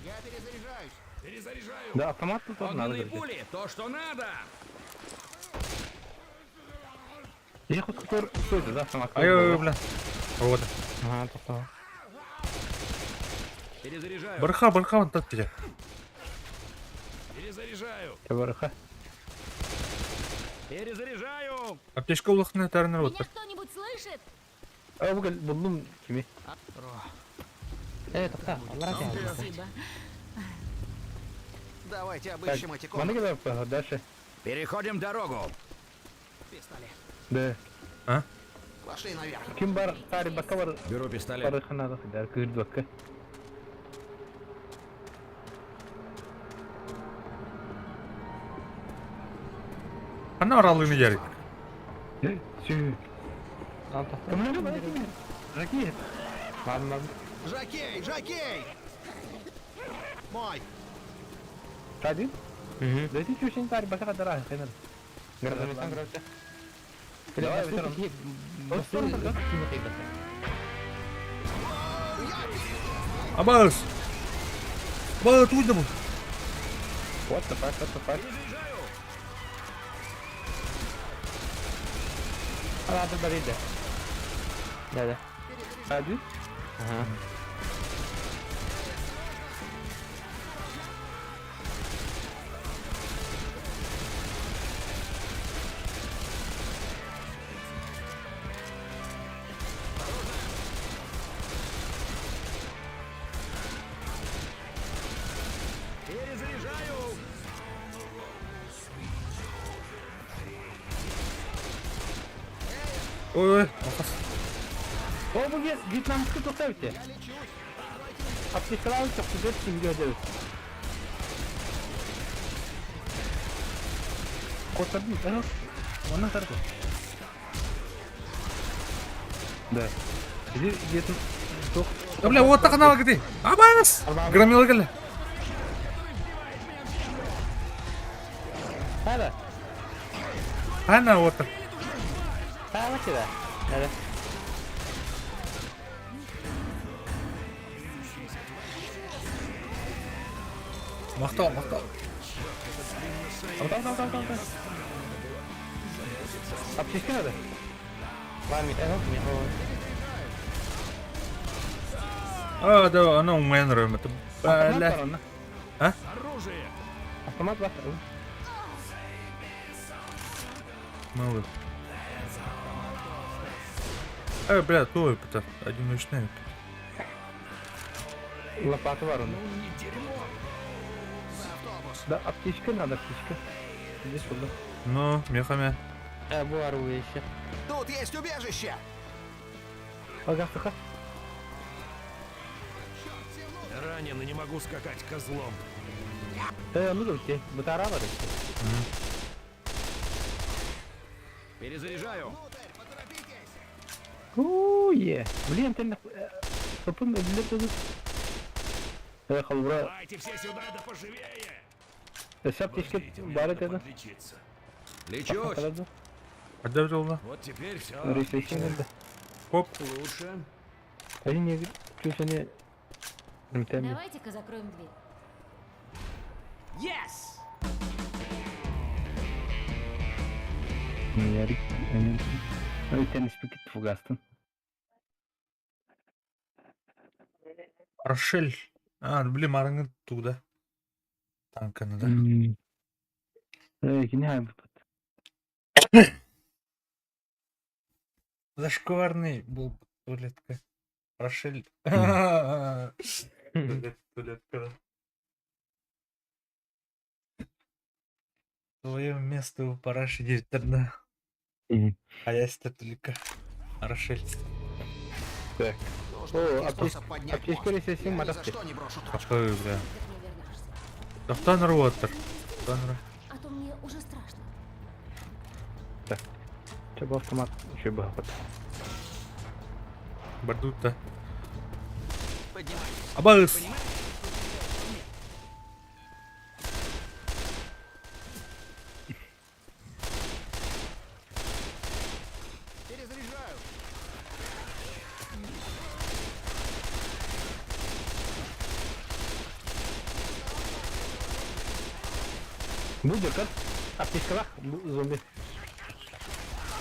Я перезаряжаюсь. Перезаряжаю. да, автомат тут тоже надо Огненные держать. пули. То, что надо. Я хоть который... Что это за автомат? Ай, бля. Вот. Ага, тоқтау. Перезаряжаю. Барха, он так тебе. Перезаряжаю. Табараха. Перезаряжаю. Аптечка улахны тарнер вот. Меня кто-нибудь слышит? А, buldum kimi? Тоқта, Аллах я. Спасибо. Давайте Так, обыщем эти mana комнаты. kadar dальше? Переходим дорогу. Пистолет. Да. Пошли наверх. Kim var? Tari baka var. Беру пистолет. Barıkhana da der kırdı bakka. Хана аралыгын ярик. Sü. Al тоқта. Kımına bak. Raket. Мам. Жокей, Жокей! Мой. Tadi. Дайте чуть-чуть tari baka kadar ah kenar. Гранатометтен көріпті. Давай, ветеран. Абас! Абас, туйда бұл. What the fuck, what the fuck? Ала, тут бариды. Да. Tadi. Ага. Перезаряжаю. Ой, О, bu git namuslu to'xtaydi. Aptekalar to'xtatib kimgadir. Qo'rqdim, ana. Mana qarqo. Да. Иди где-то тоқ. Да, бля, вот так она где? Абас! Громила гля. Hadi. Ана отыр. Вот сюда. Да. Мақтау, мақтау. Ал. Аптечка надо? Ладно, А, да, она у меня нравится. Автомат Бля. бар онда. Оружие! Автомат бар. Мало. Бля, твой это одиночный. Лопата бар онда. Да, аптечка надо, аптечка. Здесь сюда. Ну, мехами. Bu оружие еще. Тут есть убежище! Ага, ага. Ранен и не могу скакать козлом. Ну да, батара бар. Перезаряжаю. Е. Блин, ты Сапун, блин, тут. Халбра. Давайте все сюда, да поживее! Сейчас аптечка Подождите, мне бар надо это. подлечиться. Лечусь. Одобрил. Вот теперь все. Ресейский надо. Хоп. Лучше. Они не чувствовали. Давайте-ка закроем дверь. Yes! Ярик. Ну, ты не спикит фугастон. Рошель. А, блин, маранган туда. Танканы да. Не знаю. Зашкварный был туалетка. Рошель. Туалетка. Твое место у параши директорна. А я только Рошель. Так. Нужно О, найти аптечка. способ поднять Аптечка мост. ресейский Я ни за мотоцикл. что не брошу точку. Какой, бля. Как не вернешься. Тоқтан отыр. Тоқтан А то мне уже страшно. Что был автомат? Еще был вот. Бардут-то. Абас! Перезаряжаю. Будет как? Аптечка лах, зомби.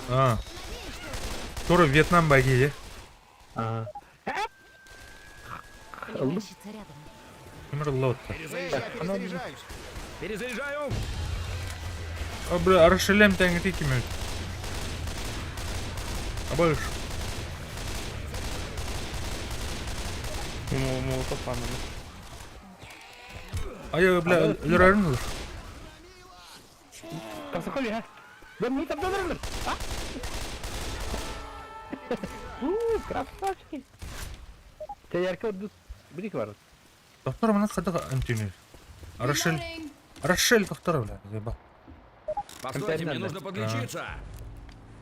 А. Тура Вьетнам баги, Ага. Перевозчица рядом. Умерло-то. Я перезаряжаюсь. Перезаряжаю. А, бля, Рошелем тәңгіт екемен. Абаш. Молотов ладно. А я, бля, өлірәрін ұлыр. Косоходи, а? Да мы там добрали. А? Красавчики. Тебя ярко вот брик варит. Тоқтар мына қадық антинер. Рошель. Рошель тоқтар, бля. Зеба. Постойте, мне надо. нужно подлечиться.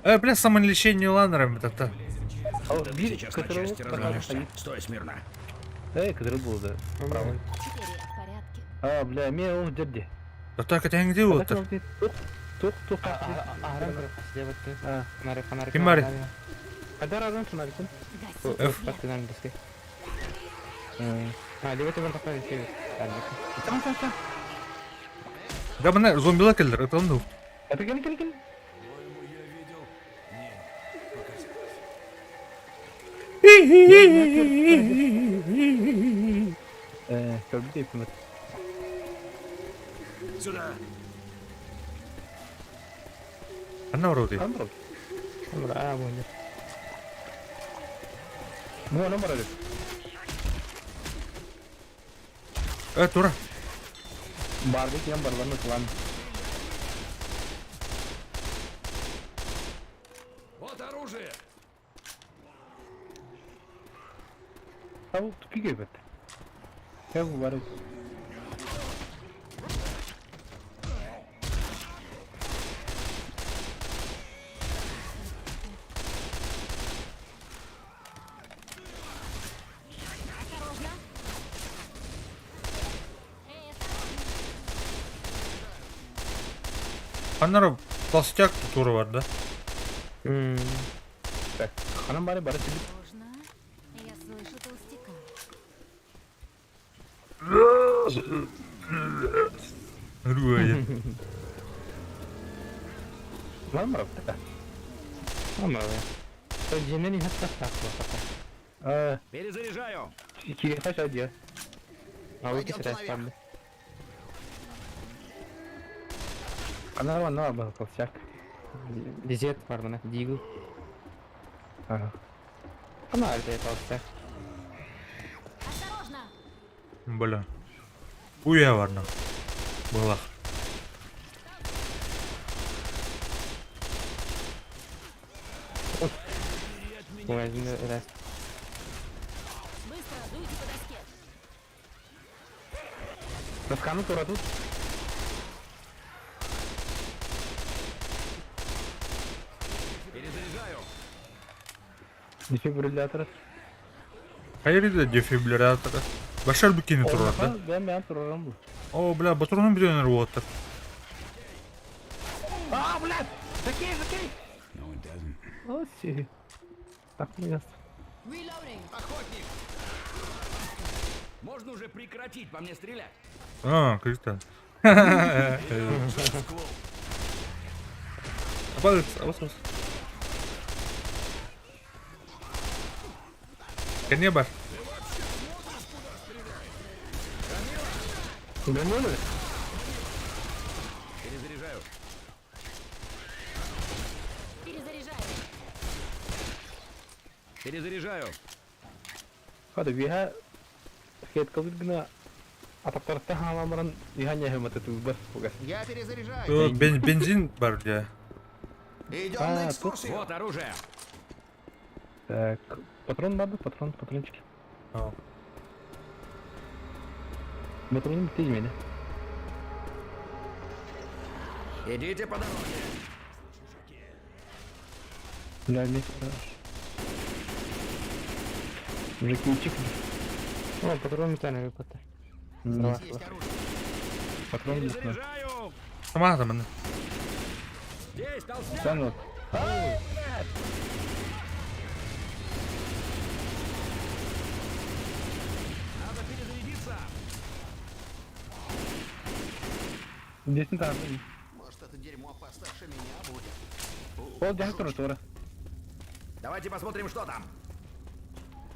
Бля, самолечение ланером это-то. Сейчас на части развалишься. Стой смирно. Который был, да. Правый. 4 в порядке. А, бля, меня он дядя. Тоқтар кәтәңде отыр. Тух. Арам слева ты. Фонарик. Кемари. Когда разом фонарик? Гаси F. свет. Как ты нам доски? Лево ты вон такой север. Там. Да, мына зомбилар келдір, это он. Это кел. По-моему, я видел. Не, показалось. Как бы ты Сюда. Она вроде. Андроид. А, вот. Ну, номер один. Тура. Бардик, я барбарный план. Вот оружие. А вот тупик это. Как говорю. Осторожно. Эй, осторожно. Аннары Толстяк тура var da. Так, hanım bari barış edip Осторожно. Я слышу толстяка. Rüya. var mı orada? Ama ya. То Джимени hatta saklı saklı. Перезаряжаю. İki kaç hadi ya. Abi ki stres vardı. Ana var ne var bana kalacak. Дезет var bana. Дигл. Ага. Ama harita yapalım. Осторожно! Бля. Уя var lan. Была. Возьми раз. Быстро, дуйте по доске. Раскану тура тут. Перезаряжаю. Дефибриллятор. Hayır da defibrilatör. Başar bir kini tur orada. Ben turarım bu. O bля, батарея bir döner water. Aa блядь! Закей, закей! О, си. Так не ясно. Охотник! Можно уже прекратить по мне стрелять? А, кристалл. Абалык, абалык. Кене бар. Гранёны? Перезаряжаю. Перезаряжаю. Перезаряжаю. Hadi biha хет калдык гына атактарта халамаран иханя хемата тубар бугас. Я перезаряжаю. Benzin var ya. Идем А, на тут- экскурсию. Вот оружие. Так, патрон надо, патрончики. Tamam. Патроны bitti yine. Идите по дороге. Güzellik. Мужики чикли. О, патрон метальный выпад. Здесь есть оружие. Патрон bitti. Перезаряжаю. Tamam adamın. Здесь толстяк. Sen вот. Надо перезарядиться. Здесь не так. Может, это дерьмо постарше меня будет. Пол диаметра тура. Давайте посмотрим, что там.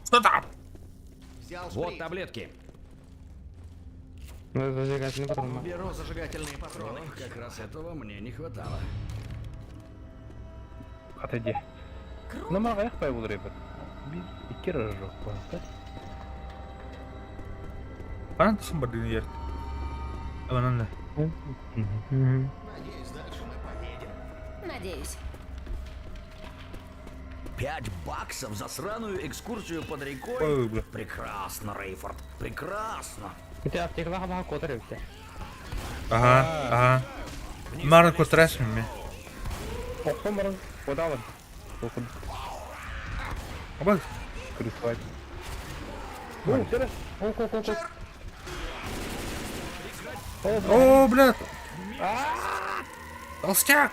Что там? Взял Вот шприц. таблетки. Ну, зажигательный патрон. Беру зажигательные патроны. Ох, как раз этого мне не хватало. Отойди. Ну, мага яқпай бұл ребят. Biz iki rajok var. Bana da var din yer. Aman anne. Надеюсь, дальше мы поедем. Надеюсь. 5 баксов за сраную экскурсию под рекой? Ой, бля. Прекрасно, Рейфорд, прекрасно. Хотя аптекла хабага котары все. Aha. Marco resmi mi? Оқсамарың, одалын. Оқын, Абалык. күрісвайт. О, сері. О, блядь. Толстяк.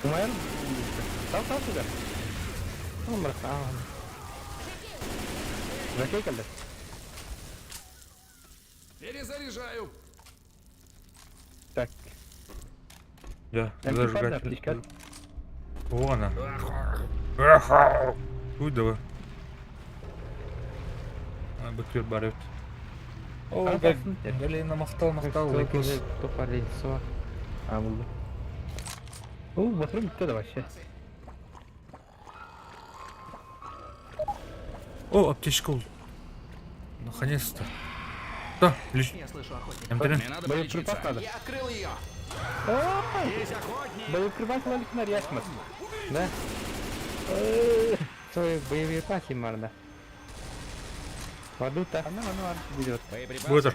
Умайын? Сал сюда. Ну, братан. Закей кәлді. Перезаряжаю. Так, Да, MP5 зажигать. аптечка. О, она. Уй, давай. Бөтер барет. О, Галина мақтал. Столько же тупо лицо. А, болды. О, батырым бітті вообще. О, аптечка ол. Наконец-то. Да, лишь Я слышу охотника. М3. Мне надо Боеприпас полечиться. надо. Я открыл ее. Есть охотник. Боеприпас лалик на рясмас. Да? Свои боевые паси, морда. Воду-то. Она берет. Боеприпасы. Бөтер.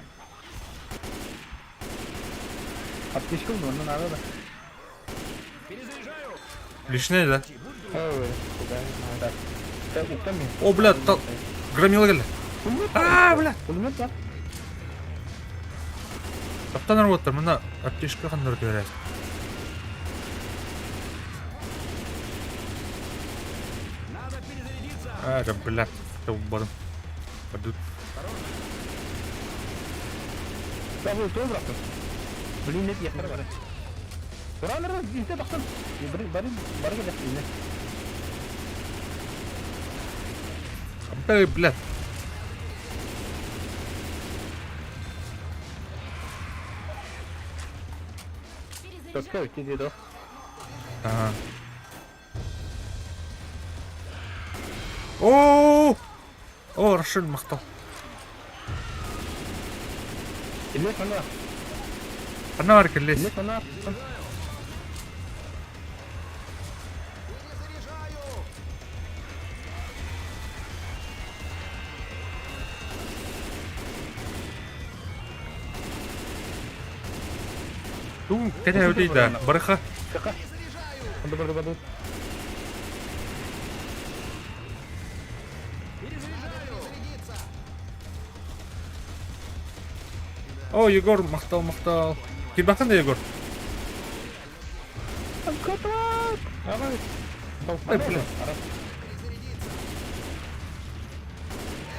Аптечку нужно надо, да? Перезаряжаю. Лишнее, да? Ой, куда? Так, уками. О, блядь, Громила келді. Бля. Пулемет бар. Таптанар отыр, мына аптешка қандыр көрәсің. Да, блядь, это упадом. Падут. Да, бұл тоз рақтың. Блин, нет, ехтар бары. Ұран, бізде бақтан. Бары келесі үйіне. Да, блядь. Төске өтті деді о. Ага. О, Рашид мақтал. Келес, ана. Ана бар келес. Келес, ана. Кәне өтейді, барыға. Бады. О, Егор, мақтал. Келбаққан да, Егор. Ай, блядь.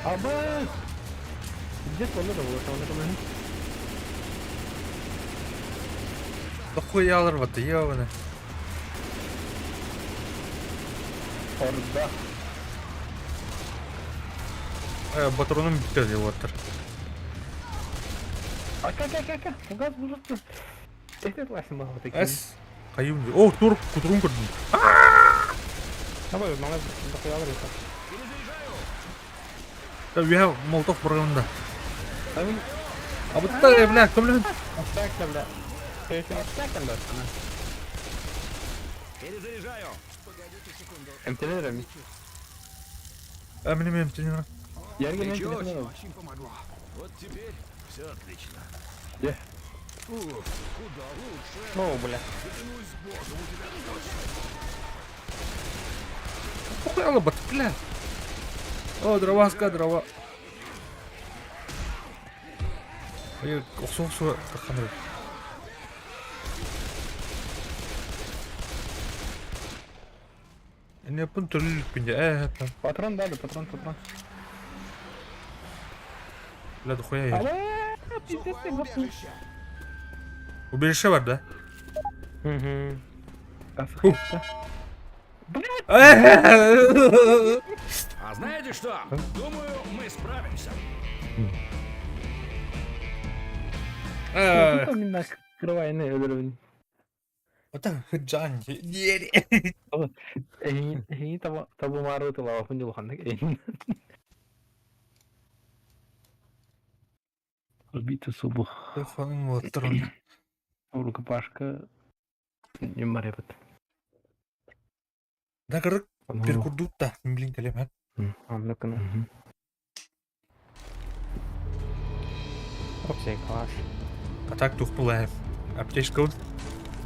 Абай! Где солы да болады? Дохуя алыр баты, ебаны. Орда. Батыруным бітті деп отыр. Ака. Газ бұжықты. Эстет лайсың ба вот такие. Әс, қайым де. О, тұрып, құтырым көрдім. Давай, малай, дохуя алыр это. Да, я молотов бұрғымда. Амин. Абытта, бля, көмлігін. Абстрактно, бля. Ты еще не абстрактно, да? Перезаряжаю. МТЛ-рами. Әмінем емтенің. Ярген мен Ничего, телефон очень помогло. Вот теперь все отлично. О, бля. Похуй алыр баты, бля. О, дрова. Ой, оқсы қаныр. Не пun түрлілік пенде, Патрон дады, патрон. Бля, дохуя ер. Алай, пиздец, ты баптың. Убежище бар, да? Асықта. А знаете что? Думаю, мы справимся. Мен скрывайны өлірін. Ота, жан, ері. Эйин табу мары тылава күнде бұқандық эйин. Убиты субух. Телефоным отырын. Рукопашка. Не марепет. Да, кырык, перкурдут та, блин, калем, а? Анлыкына. Общий класс. А так тух пулаем. Аптечка вот.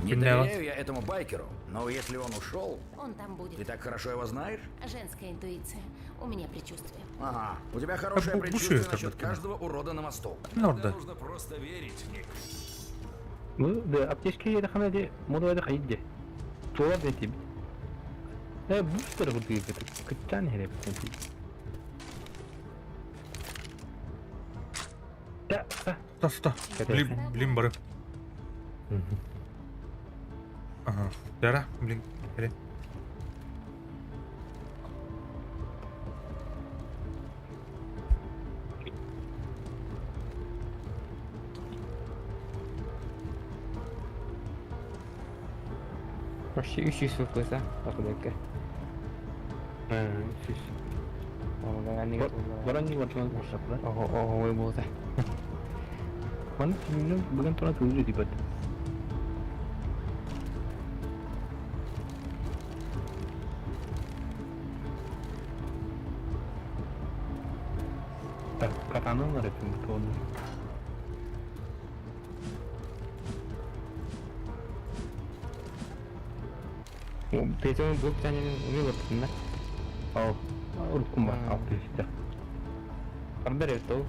Не Поняла. доверяю я этому байкеру, но если он ушел, Он там будет. ты так хорошо его знаешь? Женская интуиция. У меня предчувствие. Ага, у тебя хорошее бушует предчувствие как насчет будто. каждого урода на мосту. Норда. Нужно просто верить, Ник. Bu da apteşke yedi xana de modu da xayde. Tola de tib. Bu üstleri kurdu gibi. Kıttan hele bir tane. Ya, Та. Блин, бары. Ага. Дара, блин, калем. Почти 300 выплыса. Покуда-ка. süs. О, они готовы. Баран не ватан шапла. Ого, вы болды. Ман фильмнің бүгін тура төгілі деп еді. Так, катаның бар екен бұл тоғын. Ты это был питание не вот, да? Ау, ұрыққым бар, алты есті. Кырдар өтті ол,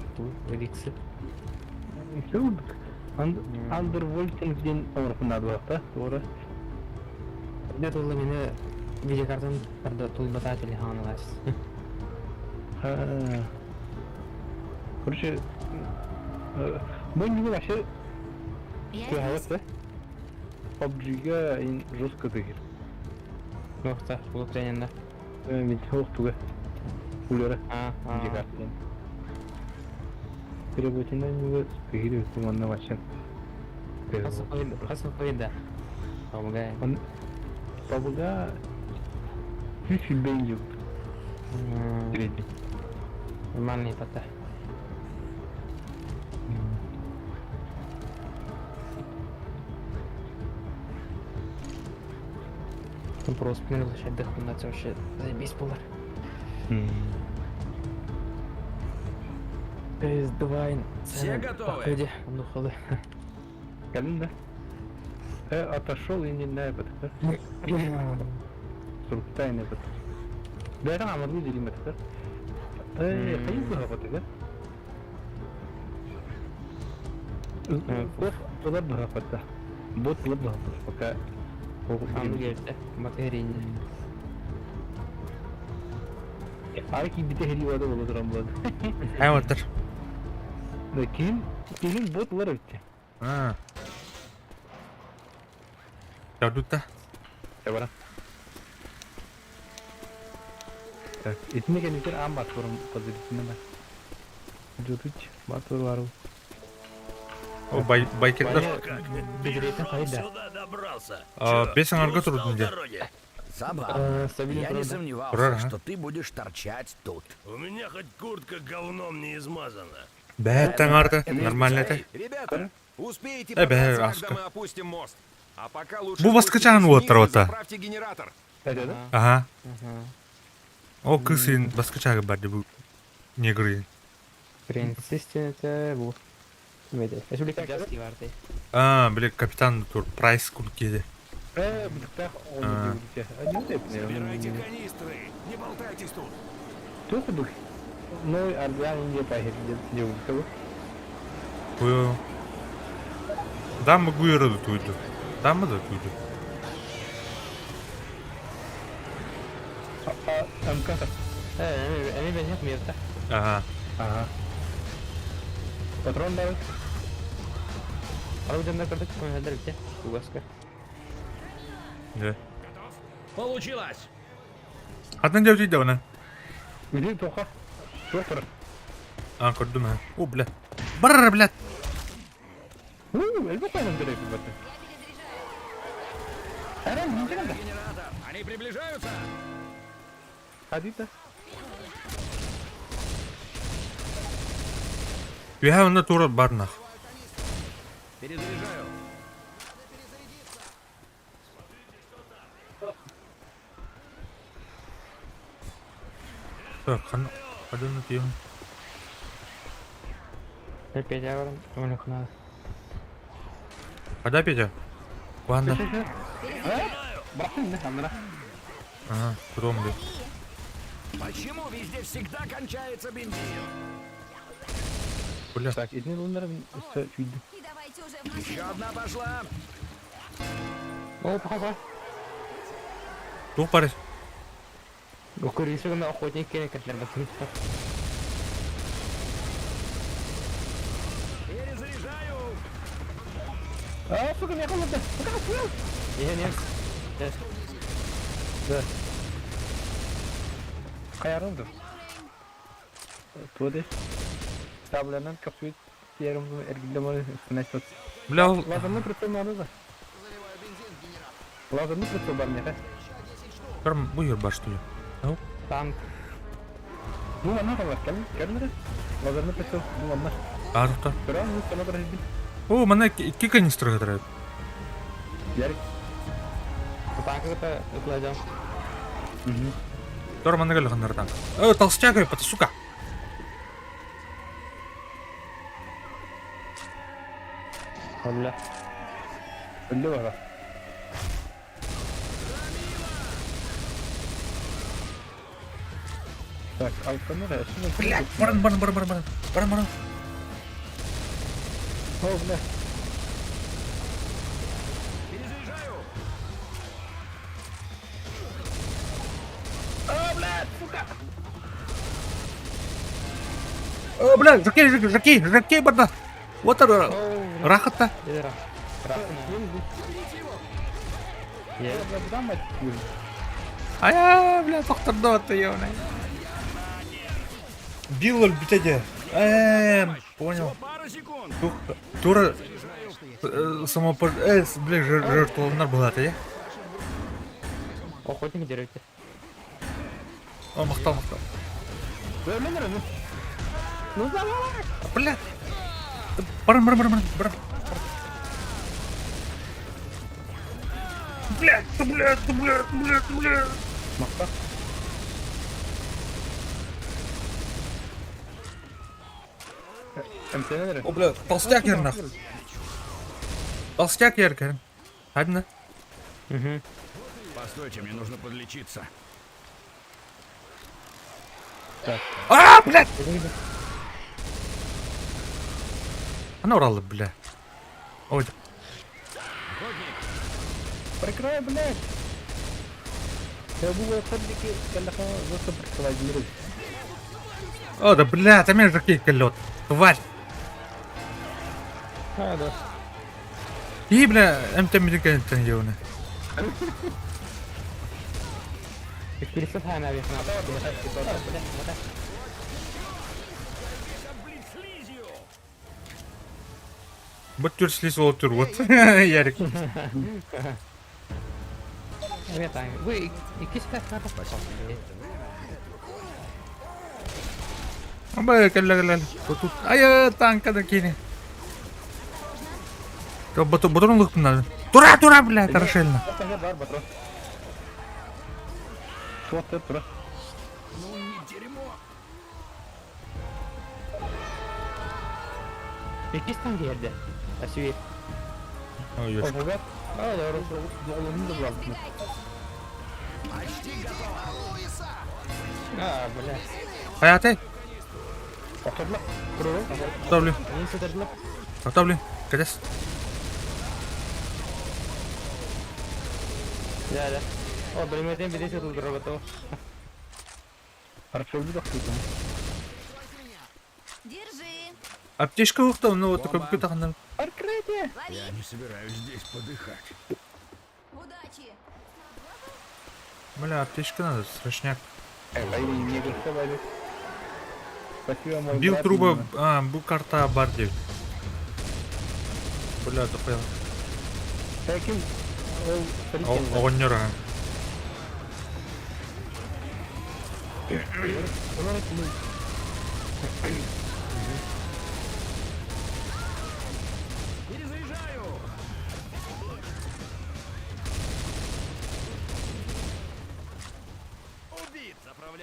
Эликсі. Все болды. Андервольтингден орқынады бақта, doğru. Де толы мені видеокартын кырды тулбата телефоны лас. Короче, мы не вообще Я кыгават, здесь. да? PUBG-га ин жестко тыгыр. Жоқта, бұл тренинда. Мен хоқтуга. Улера. А, Видеокартын. Требовательно не тыгыр, команда вообще. Қасым қойды. Қабылға. Он PUBG-га чуть-чуть бензил. Третий. Нормальный пота. Просто приглашать дыху на это вообще заебись полар. PS2 Все готовы? Где? Ну ходы. Gelin de. Отошел и не на этот. Суртай на этот. Да я там могу делить это. Ходил бы работать, да? Туда бы работать. Бот туда бы работать, пока. Анду geldi. Materyini. Арки бите хели вода было драмбад. Ай отыр. Да ким бот ларықты. Жаудутта. Табара. Так, итне кенитер ам батурум позитивно да. Жутуч батур вару. О, байкерлер. Бедрейтен Как қайда? сюда добрался? Бесің арғы Устал тұрдың де. дороги? Забавно. Стабильно Я не правда. сомневался, Ура, ага. что ты будешь торчать тут. У меня хоть куртка говном не измазана. Бәттің арды. Нормально это. Ребята, успеете Бе, подняться, Аска. когда мы опустим мост. А пока лучше Бұл басқычағын спуститесь отыр вниз и ота. заправьте генератор. Это да? Ага. О, кысың басқычағы барды бұл негры. Принцестен бұл. Кімеді? Республика Джаски варды. Біле капитан тұр. Прайс күл кеді. Так, он не делает. Один тэп, Собирайте наверное. канистры, не болтайтесь тут. Только дух. Ну, арбиан не поехали, делать того. Бұл... Дамы гүйірді туйды. Дамы да туйды. МК-то. Әне бән жоқ мерді. Ага. Ага. Патрон давай. Алып жамда кірдік, көңілдер бітте. Угаска. Да. Получилось! Қатын жау дейді оны. Иди, тоха. Тоқтыр. Көрдім ә. О, бля. Барр, блядь. Әлбет қайным керек бәтті. Әрәм, не деген да? Генератор! Они приближаются! Хадита. Үйә онда туры барнақ. Перезаряжаю. Қадын өтейін. Петя барым, көңілі құнады. Қада Петя? Қуанда? Брахын, да, амыра. Ага, тұром де. Почему везде всегда кончается бензин? Бля. Так, едни лундарым чүйді. Еще одна пошла. О, паха. Туқ барыз. Көргісі күнде охотник керек кәтлер бәтін. Перезаряжаю. Сука, мен қалады. Не. Да. Қайарымды. Туады. Таблянан капсует. Ярымды әргілдемары үстіне айтпады. Бля, ол... Лазерный прицел надо да? Лазерный прицел бар меха. Көрім бұйыр бар, что ли? Ау? Танк. Ну, ана қалар, кәлмеді? Лазерный прицел, ну, ана. Арықта. Тұра, ну, сана бір әжбей. О, мана 2 канистр қатырады. Ярик. Танкы кіті үкіләдем. Тұр мана кәлі қандар танк. Толстяк өйпаты, сука! Бля. Өлі бара. Так, автонера, Блядь, баран. О, бля. О, блядь, жаки, барда. Вот это, рахата. Ера. Я Дам отсюда. Ая, бля, тоқтырды отты, ебаный. Биллер бітеде. Понял. Пару секунд. Тура бля, жертваланар болады, иә? охотник деревья. О, мақтал. Ну давай! Бля. Баран. Блядь. МТНР. О, бля, толстяк ер нахуй. Толстяк ер, Кәрім. Хадина. Угу. Постойте, мне нужно подлечиться. А, блядь! Она урала, бля. Ой. Прикрой, блядь. Я был охотники, когда просто прикрывать миры. О, да, бля, там меня жаки колет. Тварь. А, да. И, бля, МТ-медикаментен ебаный. Их пересыпай наверх, надо. Вот тюр слез ол тюр, вот. Ярик. Вы, iki sefer надо спасать. Бля, калля. Вот тут. Ай, танка кини. То батон лык надо. Тура, бля, тарашельно. Это бар, батрон. Что ты, тура? İki tane geldi. Asvi. Ой, ёшка. Помогать? А, да, не добрал. А, бля. Hayati. Походла. Ставлю. Не сюда. Ставлю. Кадес. Да. О, блин, bir de şey tuttu robotu. Арчевый дохлый. Держи. Аптечка ухта, ну вот такой какой-то ханал. Открытие! Я не собираюсь здесь подыхать. Удачи. Бля, аптечка надо, страшняк. Не доставали. Спасибо, мой Бил брат, труба, именно. бу карта бар 9. Бля, тупая. Таким... Прикинь, Огоннера.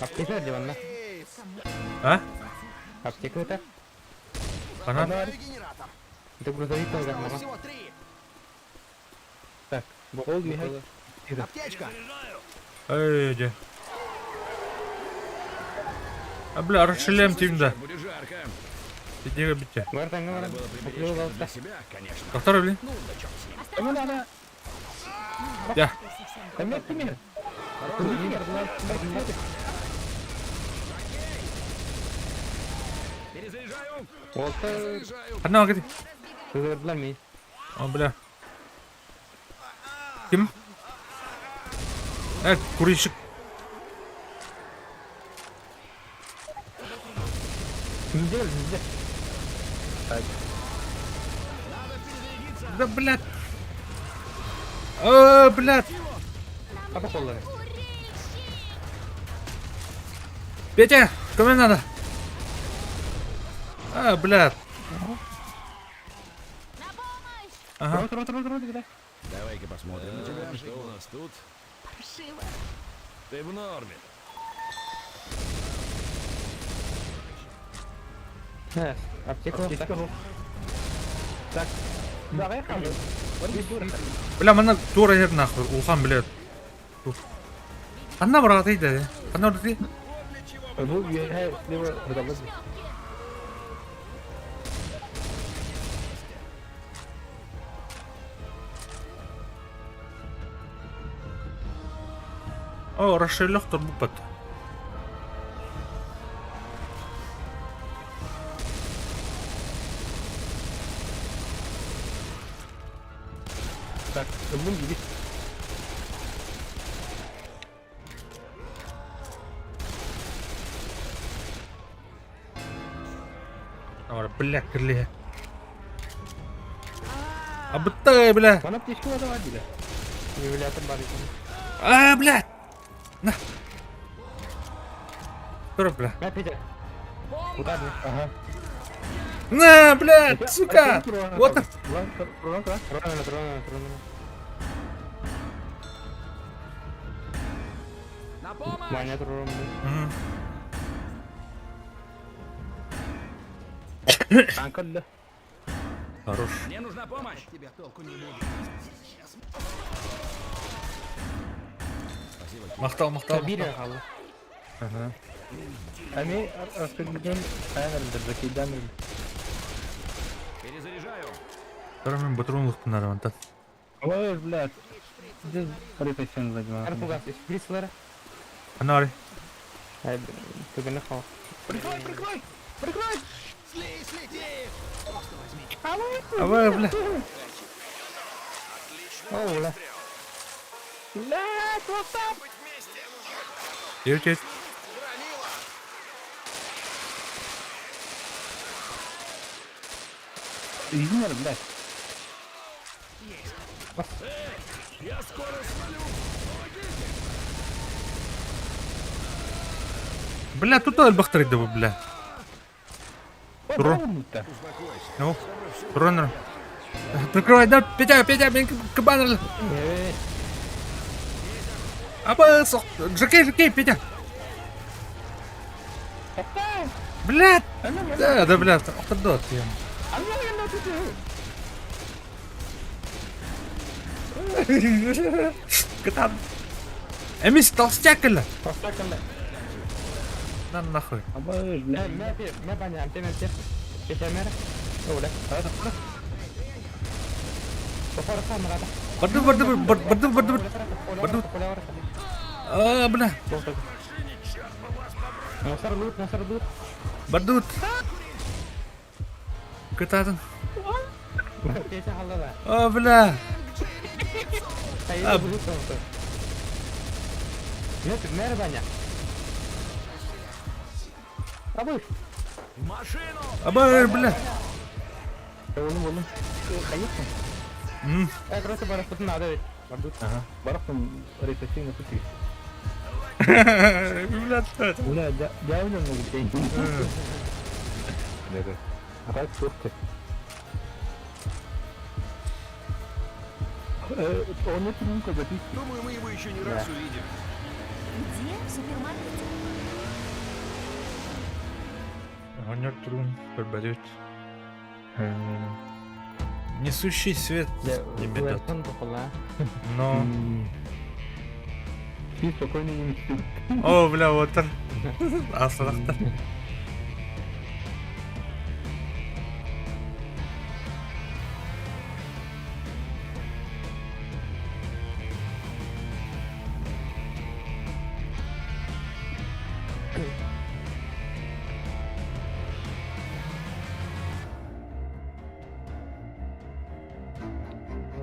Аптека где он? А? Аптека это? Она? Это грузовик тоже, мама. Всего 3. Так, пол двигай. Аптечка. Эй, где? А, бля, расшелем тимда. Будет жарко. Иди, битя. Говорит, Было приберечь для себя, конечно. Повторяй, блин. Кому надо? Я. Да нет, ты мир. Перезаряжаю. Вот Перезаряжаю. Одного, где? ты говорит, для меня. О, бля. Ким? Курильщик. Где? Да, блядь. О, блядь. А походу. Петя, кому надо? А, блядь. Ага. Давай-ка посмотрим на тебя. Что у нас тут? Паршиво. Ты в норме. Аптека. Так, давай, хабы. Бля, мана тура ер нахуй. Улхан, блядь. Анна брат иди. Анна брат иди. Вот для чего Bu ya слева разобрать. О, расширёхтор бупат. Так, bunun gibi. Ora, бля, кирле. Абыттай, бля. Bana ateşli var var bile. Симулятор бар екен. А, блядь! На! Что, бля? Мә, Петя. Куда ты? Aha. На, блядь, сука! Вот так. Ulan ulan ulan. Трона. На помощь! Маня трона. Мгм. Kanka da. Хорош. Мне нужна помощь. Тебя толку не будет. Мақтал, мақтал. Биря қалды. Aha. Hani arkadan ayarladı. Rakiden Перезаряжаю. Мен патронлық пынар вантан. Ой, блядь. Здесь репрессион задевал. Арпугас, прислары. Анари. Түгіні қал. Прикрой! Слети! Просто возьми. Авай, бля. О, бля. Девчать. Извини, блядь. Я скоро свалю. Бля, тут албахтар иде бу, бля. Туро. Ну, Ронер. Прикрывай, да, Петя, мен кабанер. Аба, сок. Жакей, Петя. Блядь. Да, блядь, отдот я. Катан. Эмис толстяк или? На нахуй. Абай, блядь. Мә баня, мә. Петя мәрі. О, бля. Попар камерада. Баду. А, бля. Насар лут. Бадут. Катан. Петя қалды да. А, бля. Қайда бұзып соңғы. Мәрі баня. Абы. Машину! Абай, бля. Oğlum. Kayıp mı? Короче, барах тут надо ведь. Ага. Barakım repression yapıyor. Бля, что это? Ulan devam mı bu şey? Evet. Araç çok. Он это не как бы. Думаю, мы его еще не раз увидим. Где? В супермаркете? Гонер трун, подборет. Несущий свет не бедот. Сон бұқыла. Но... Ты спокойно не мечтай. О, бля, вот он. Асырақта.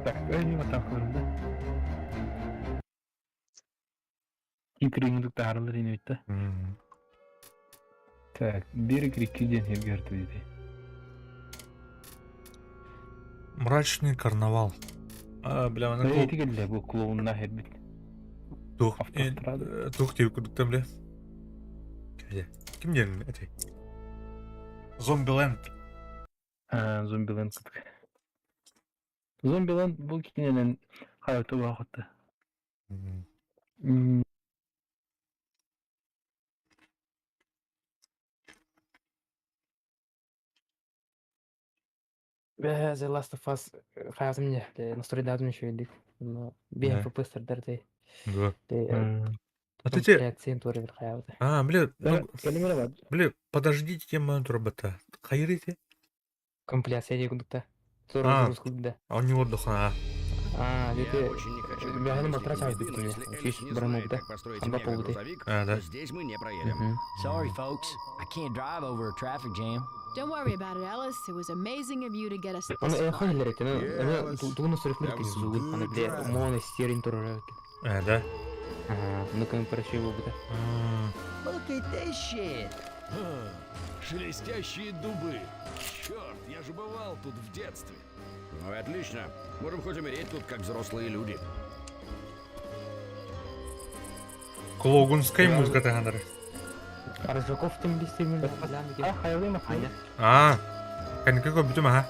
Так, вот так вот, да? Итрингдік тағырылыр ені өйтті. Так, берег реки ден ергерді дейді. Мрачный карнавал. А, бля, она Эти келді бұл клоун нахер бит. тух. автострада. Тух тип күдіктен, бля. Кім делін, әтей? Зомбиленд. Зомбиленд кітік. Зомбиленд бұл китенен хайоты уақытты. The Last of Us hayatım ne? Nasıl lazım şu yedik. Bir Ne? FPS derdi. Да. А ты те... Комплектсен туре бир каябыта. А, Келиңер бар. подождите, тем ман турбата. Хайыр ете? Комплектсия дегендикта. А. Сорун рускулда. А у него отдыха. Я Дети очень не хочу. бяганы быть матрац айдык но кине. если Чиш Элис не браму знает, да. как построить Анда мега-грузовик, полбуты. А, да. то здесь мы не проедем. Sorry, folks. I can't drive over a traffic jam. Don't worry about it, Alice. It was amazing of you to get us Аны this far. эхо элерет. Аны тугуну сөрөкмөр кин зугун. Аны бле моны стерин туры. А, да. Ага, ну кем парашют бута. Look at this shit. Шелестящие дубы. Черт, я же бывал тут в детстве. Ну и отлично. Можем хоть умереть тут, как взрослые люди. Клогунская музыка тагандыр. Аржаков тем бистемин. А, хайрыма. Аня. А, кәнеке көп бітім, а?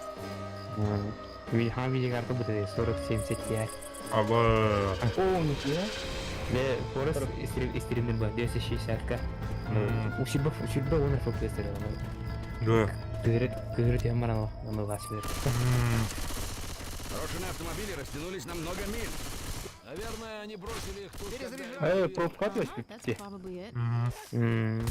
Вильхам видеокарта бута 40-70 Ti. Аба. О, нихуя. Ле Форест истеримден ба 260-ка. Ушибба он FPS дер. Да. Кырыт я марано, он вас вер. Брошенные автомобили растянулись на много миль. Наверное, они бросили их тут. Эй, попкатывай, That's пипти. probably it.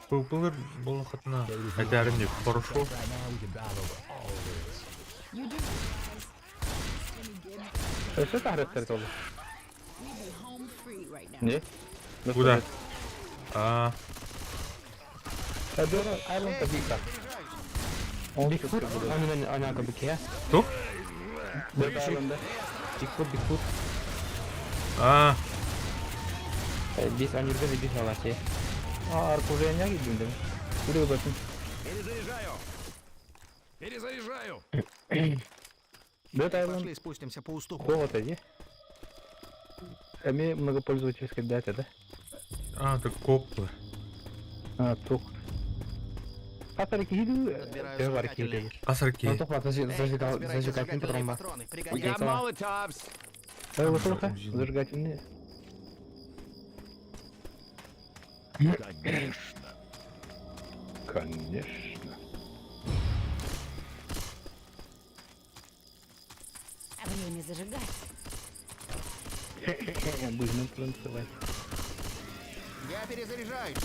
Пылыр бұл қатына. Әдәрін деп, хорошо. You do Что тахреттер толы? we be home free right now. Не? Куда? А, Адора, айлон табика. Он Бигфут, ана кабике. тук? Дөрт айлонда. Бигфут. А, Бис анирга бис алаче. А, аркужения гидим. Куда басын? Перезаряжаю. Дөрт айлон. Пошли спустимся по уступу. Холод иди. Эми многопользовательская дата, да? а, так коплы. А, тух. Пасарики иду. Подбираю Пиварики зажигательные. иду. Асарки. Он тохла Собирайте зажигательный зажигательные патронба. патроны. We Пригодятся. got Molotovs. Вот только зажигательные. Конечно. Время зажигать. Будем танцевать. Я перезаряжаюсь.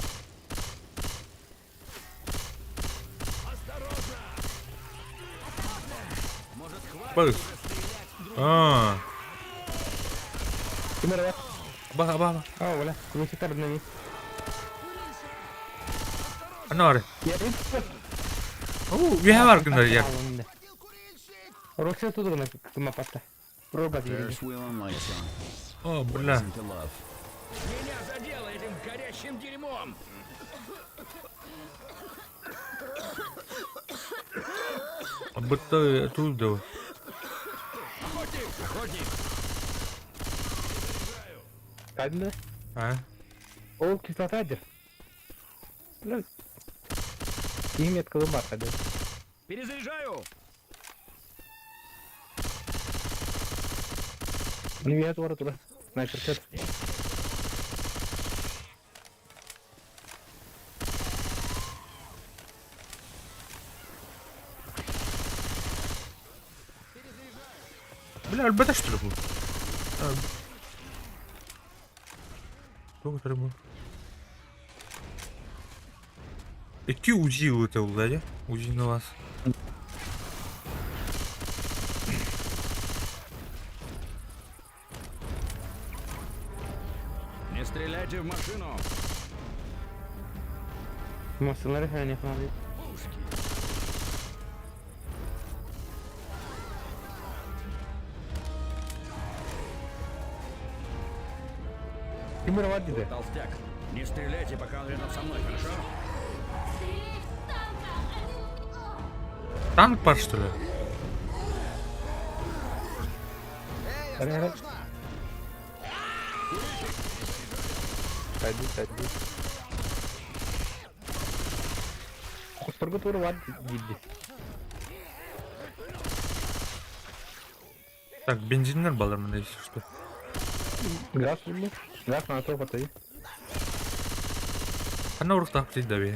Пыль. А, Тимур, баба. А, воля, крутикар на них. Анары. Виха бар күндер, я. Рокса тудугна кыма патта. Рога дири. О, бля. Меня задело этим горящим дерьмом. Будто тут, да. Охотник. Кадна. А? О, кислота дер. Ну. Имет колымака, да. Перезаряжаю. Ну, я тура тура. Снайпер чет. Бля, альбата что ли был? Сколько треба? Які УЗІ летел, да? УЗІ на вас. Не стреляйте в машину. Мосылары хәне хәне. Тимур, вот где? Толстяк, не стреляйте, пока он рядом со мной, хорошо? Танк пар, что ли? Осторожно. Сади. Сторгу тура вот где? Так, бензинler балар мында, если что. Газ или? Газ на то потом. Қана ұрықтап дейді да бе.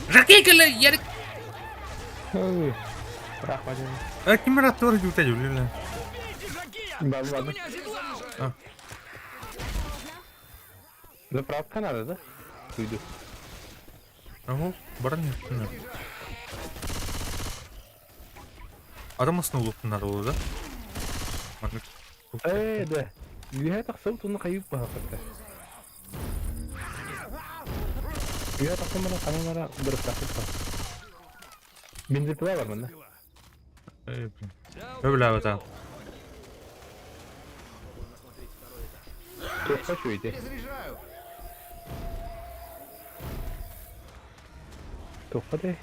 Ракекele ярик. Ой. Рахмат. Kim rattı oraya juta juli lan. Ладно. Заправка надо, да? Уйду. Ого, баран yaptın. Adam aslında ulutun oldu da. Bakın. Да. Я так сылту на кайып бахакта. Я так мана канара бирсакта. Бензопила бар мында. Öyle abi tamam. Тут хочу идти. Перезаряжаю. Тоқады.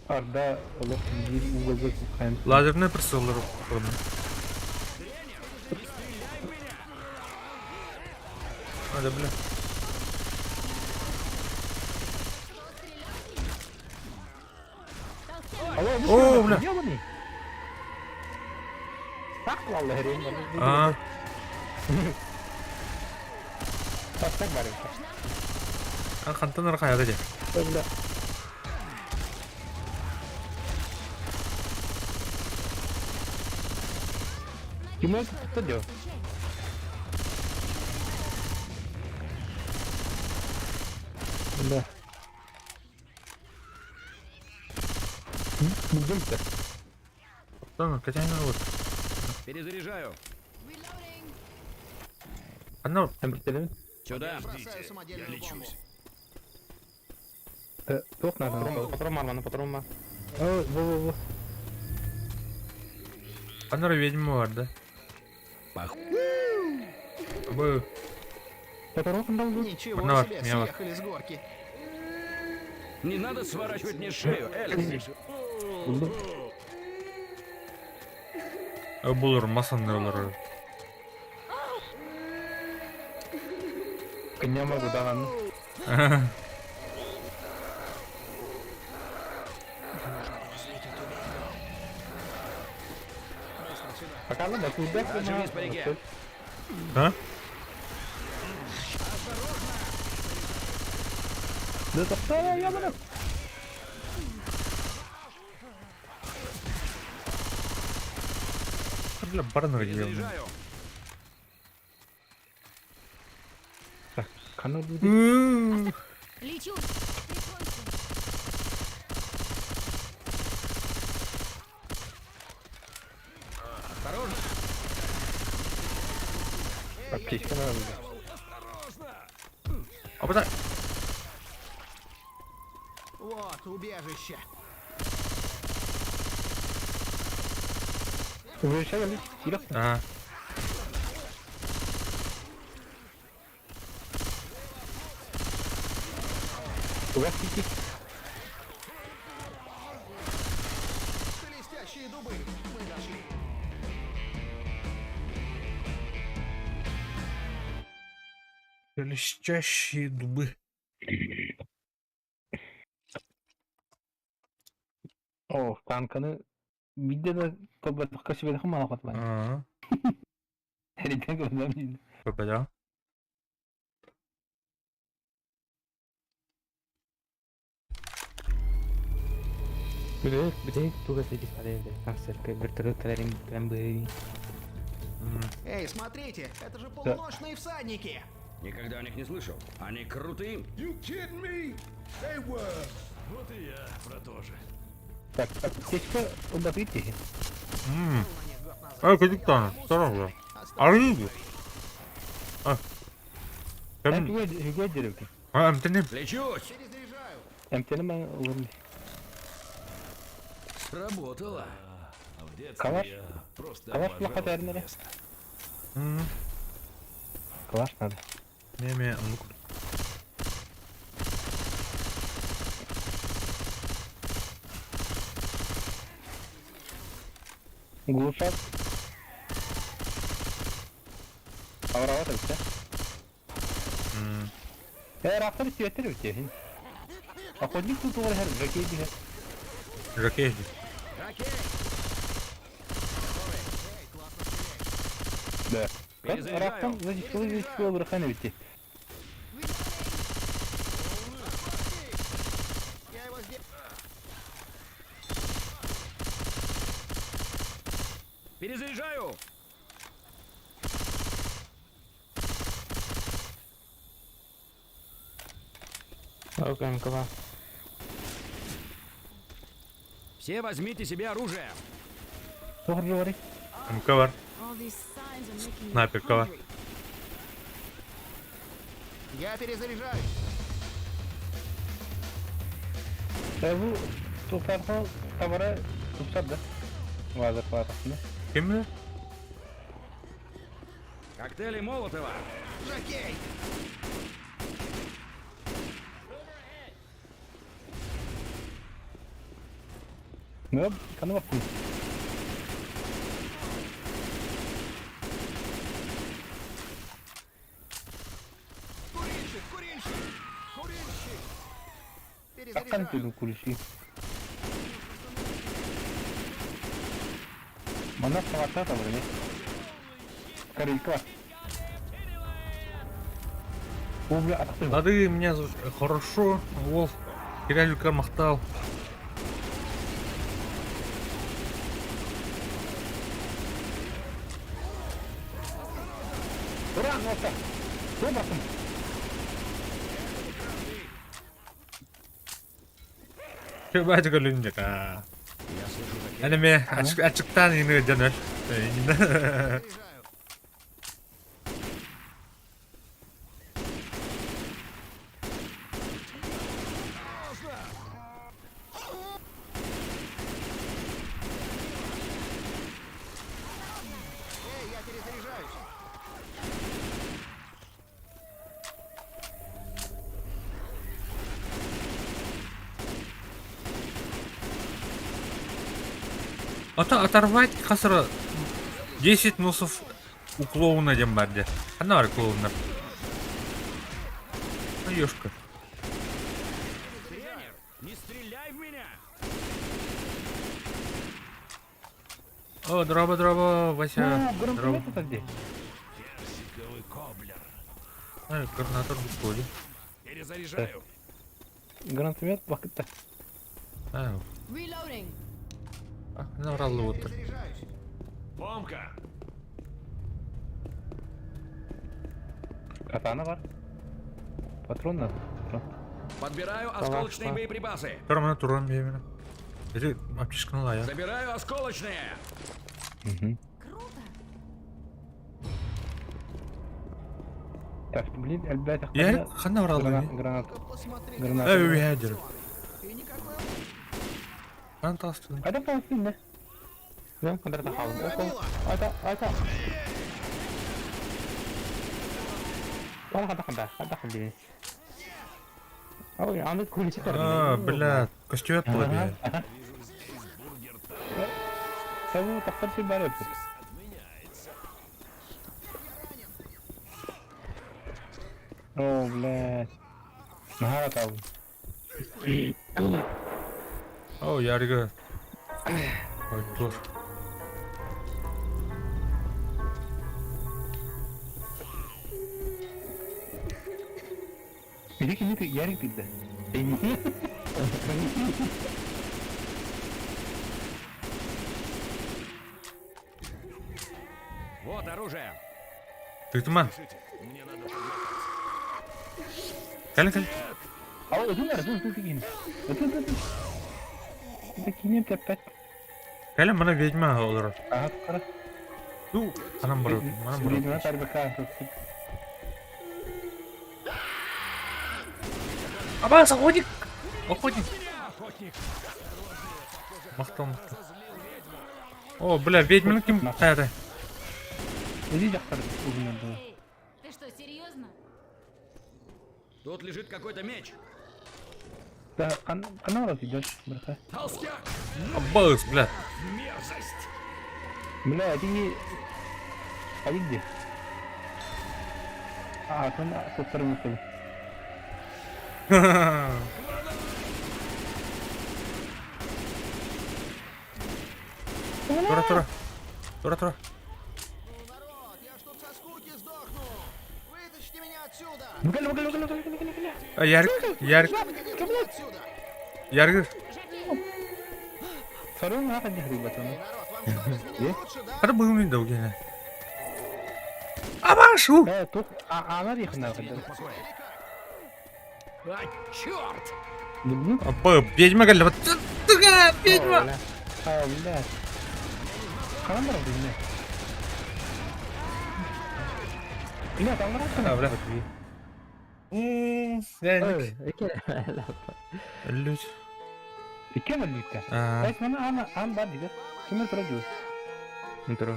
Арда олох дил угылды кайын. Lazerine bir sıvıları bakalım. Hadi bile. Алло, О, бля. ёбаный. Так, валла хрен. Aa, Так бар. kantanlar kayada aja. Бля. Ким это кто делал? Да. Будем-то. Tamam, kaçan yana vur. Перезаряжаю. Anna Там бертелем. Сюда. Бросаю самодельную бомбу. Тоқ надо. Патрон мана, патрон мана. Во. Anlara ведьма var da. Пох- Bu Патрон там был. Ничего Ну, себе, мелко. съехали с горки. Не надо сворачивать мне шею, Элис. bulur masanın olur. Княма гудан. Пока надо туда. Развернись по реке. Ha? Да тоқтала, ябанып. Bile barınır gibi. Перезаряжаю. Канал будет. Лечу. Осторожно. Аптечка надо. Ama da Вот, убежище. Вы сейчас силах. ha. У вас кики. Шелестящие дубы. Мы дошли. Шелестящие дубы. О, танканы видеода тобатыкка шибедик мана катлай. Aa, Heriden gözlemleyin. böyle. Bilek туга сидит подожди. Так, церковь, вертолет, крем. Эй, смотрите, это же полуночные всадники. Никогда о них не слышал. Они крутые. Вот и я про то же. Так, аптечка удобрите. Küçük tane. Tamam ya. Arayayım mı? Ah. Ben Hem, hüge diyorum ki. ha, emtenim. Лечусь. Перезаряжаю. Emtiyeni ben olurum. Сработало. А в детстве Калаш? я просто Калаш обожал плохо это термине. место. Kalaş надо. Ne anlık. Глушак. Аврава так все. Рафтар светер у тебя. Охотник тут у вас ракети. Ракети. Да. Перезаряжаю. Рафтан, значит, что здесь было брахана ведь. Я Окей, МК. Все возьмите себе оружие. Тоже говори. МК бар. All these signs are making me Снайперка бар. hungry. Я перезаряжаюсь. Bu to'plarni tavara to'psardi. Vazir palatasini. Kim bilan? Коктейли Молотова. Жокей! Ne? Kanı bak. Курильщик! Курильщик! Курильщик! Akkan Перезаряжаю. dedim kulişi. Bana savaşta da böyle. Karıyka var. Bu bile atakta yok. Лады, меня зовут хорошо. Волф. Кириллюка махтал. Ulan nokta. Dur bakın. Coba aja kalau injek. Anime acıktan ini jangan. Заряжаю. Эй, я перезаряжаюсь. Оторвать қазір 10 носов у клоуна дем барде. Қана бар клоундар. Ёшка. Тренер, не стреляй в меня. О, дроба, Вася. Ha, Дроба. granatmet atar diye. Персиковый коблер. Ай, координатор в школе. Перезаряжаю. Granatmet vakitte. Reloading. Наврал вот. Перезаряжаюсь. Помка! Katana var. Patron da. Patron. Подбираю осколочные боеприпасы. Тұрмын, тұрмын, беймін. Еді, аптешканы лая. Забираю осколочные. Круто. Так, блин, әлбәт Я қана наврал беймін. Гранат. Посмотри. Гранат. Әуедер. Ты никакой. Фантастик. Ada palestin ne? Ben kadar da kaldım. Громила. Ada. Вон хада хали. Ой, аны kulisi Бля, костюм твой, бля. Sen takdir şey bari yapıyorsun. О, блядь. Нахара табу. О, ярыга. Ой, тур. Biriki yarık bildi. Вот оружие. Ты туман. Мне надо Кәлі. Aa ödün var, dur giyin. Ödün. Bir de giyineyim tepet. Кәлі, мұна ведьма olur. Aha kara. Ду, анам бар. Анам бар. Bildiğine tarbeka. Абас, охотник! Охотник! Мақтал. О, бля, ведьманы кім қаяды? Ödü jaktırdı uzun oldu. Эй, ты что, серьезно? Тут лежит какой-то меч. Da kan orası gidiyor. Bırak. Толстяк. Абас, бля. Мерзость. Bile hadi. Hadi gidiyor. Aa sonra tutturun tabii. Тура. Народ, я ж тут со скуки сдохну. Вытащите меня отсюда. Gel. Ярик. Отсюда. Ярик. Sorun mu? Hadi hadi bakalım. Народ, вам что, без меня лучше, да? Hadi buyurun indi o gene. Абашу! Evet, tut. Ağlar yakınlar kadar. А, черт! Ну, Опа, ведьма geldi. Вот туга, ведьма. Оля. А, блядь. Камера, блядь. Блядь, там раз Добре. Yani Ой, ölüş. İki mi lütfen? Aa. Evet, ana bak diyor. Kimi soruyor? Intro.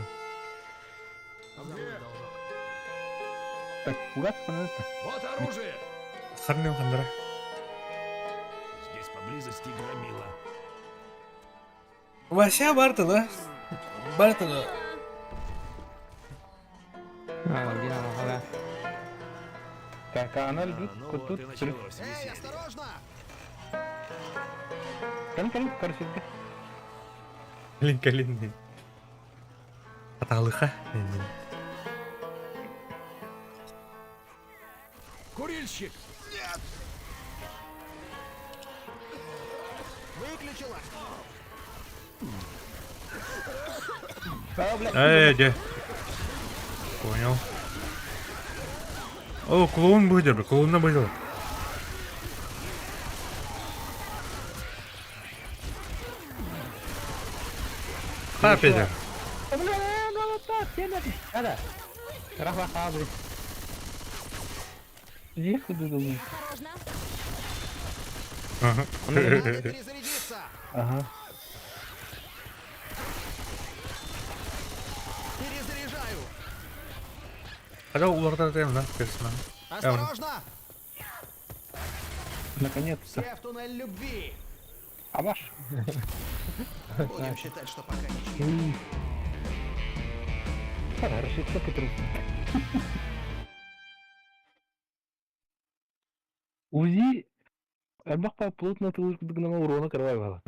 Так, угад, пожалуйста. Вот оружие! Харны хандра. Здесь поблизости громила. Вася Бартона. Бартона. Динамо, hala. Так, а она лежит, Ну вот вот тут. и началось Эй, веселье. осторожно! Калин, короче. Калин. Аталыха. Курильщик! Выключила! А, блядь. Где? Понял. О, клоун будет, клоун будет. Папе. Ada. Rafa abre. Ехать думаю. Осторожно. Ага. Надо перезарядиться! Ага. Перезаряжаю! Хотя уларда тем, да, персонаж. Осторожно! Наконец-то. Все в туннель любви! А ваш? Будем считать, что пока ничего. Хорошо, что Петрус. УЗИ Альбаха плотно тылышкыдыгына урона кырбай бала.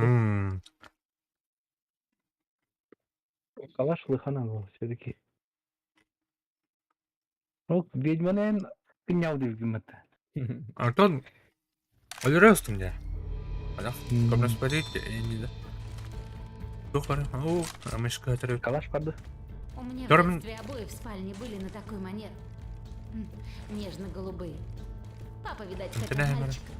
Калаш лыхана был все-таки. Ну, ведьманен пенял дивгимата. Антон, ölürüyorsun ya. Hadi, kabına спорить, не да. Тухар, мышка отрыв. Калаш парды. У меня в Дорм- детстве обои в спальне были на такой манер. Нежно-голубые. Папа, видать, хотел Да, мальчика.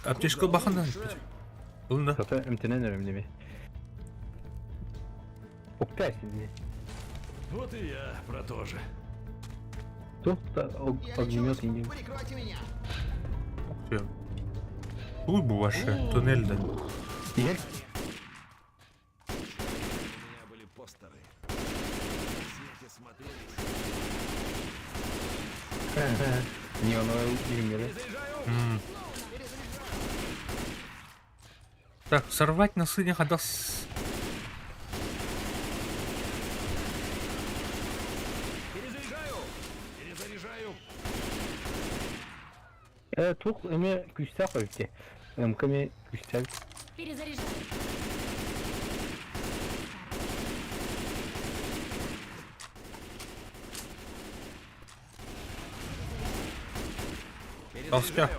Аптечка бахана. Бunda. Зато МТН önemli. Октай сиди. Вот и я про то же. Тут-то Я огнемет лечусь! не. Прикройте меня! Все. Uy bu vaše, tunelde. Есть? У меня были постеры. Все эти смотрелись. Не, оно имели. Так, сорвать на сынях отдаст. Перезаряжаю! Тух эме күчтә койды. Эмкеме күчтә. Перезаряжаю. Толстя.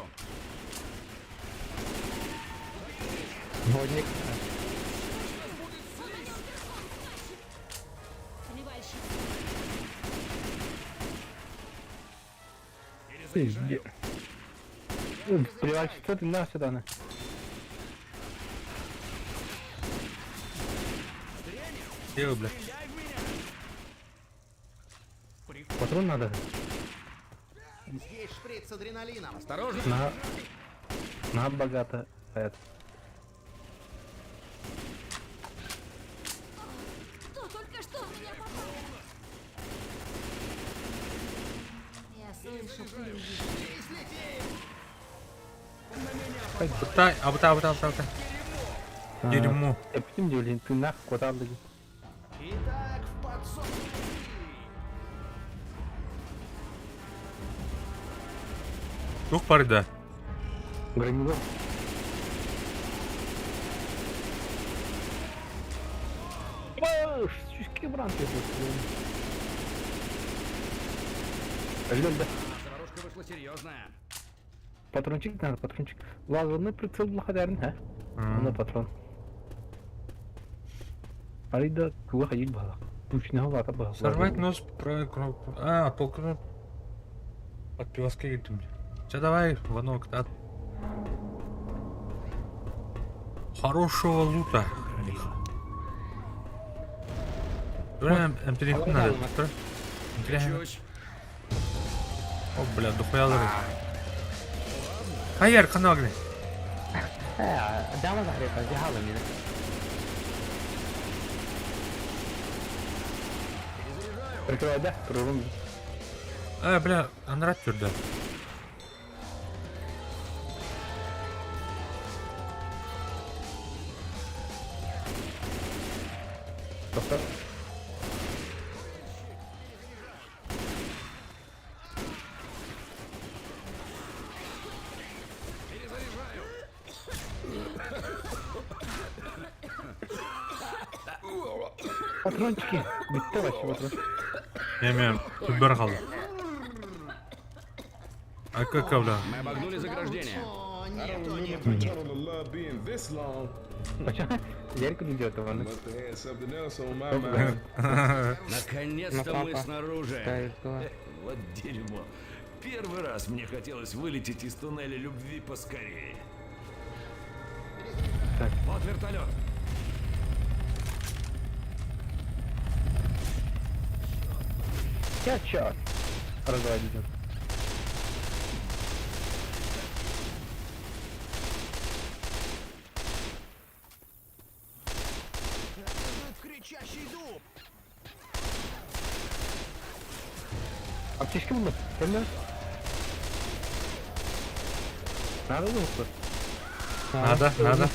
Водник. Сомневающий. Приваль, что ты на сюда на? Где, бля? Патрон надо. Здесь шприц с адреналином! Осторожно! На богато. Это. Кто только что в меня попал? Я слышу пыль. Пытай, абыта. Дерьмо. Эптим делин, ты нах коталды. Итак, в подсобке! Тух парда. Громило. Шишки бранки. Öldü. Заварушка вышла серьезная. Патрончик надо, патрончик. Лазерный прицел благодарен, а? На патрон. Алида куга ходить бала. Тучного вата бала. Сорвать нос, правая кнопка. А, только Под пивоска кетtim. Че, давай, Ванок, да. Хорошего лута. Блин, телефон надо. Чуть. О, бля, дохуя лыры. Хайер, канагли. Дама захрепа, дихала меня. Прикрывай, да? Прорум. Бля, анрат жүрді. Тоқта. Патрончики. Бітті ваші патрон. Мен түбір қалды. Как, бля? Мы обогнули заграждение. О, нет, о, нет. Почему? Ярко не делает его, Наконец-то мы снаружи. Вот дерьмо. Первый раз мне хотелось вылететь из туннеля любви поскорее. Так. Вот вертолет. Я чё? Разводить. Лежит кричащий дуб. Аптечка bunlar. Gelme. Надо думать. Надо.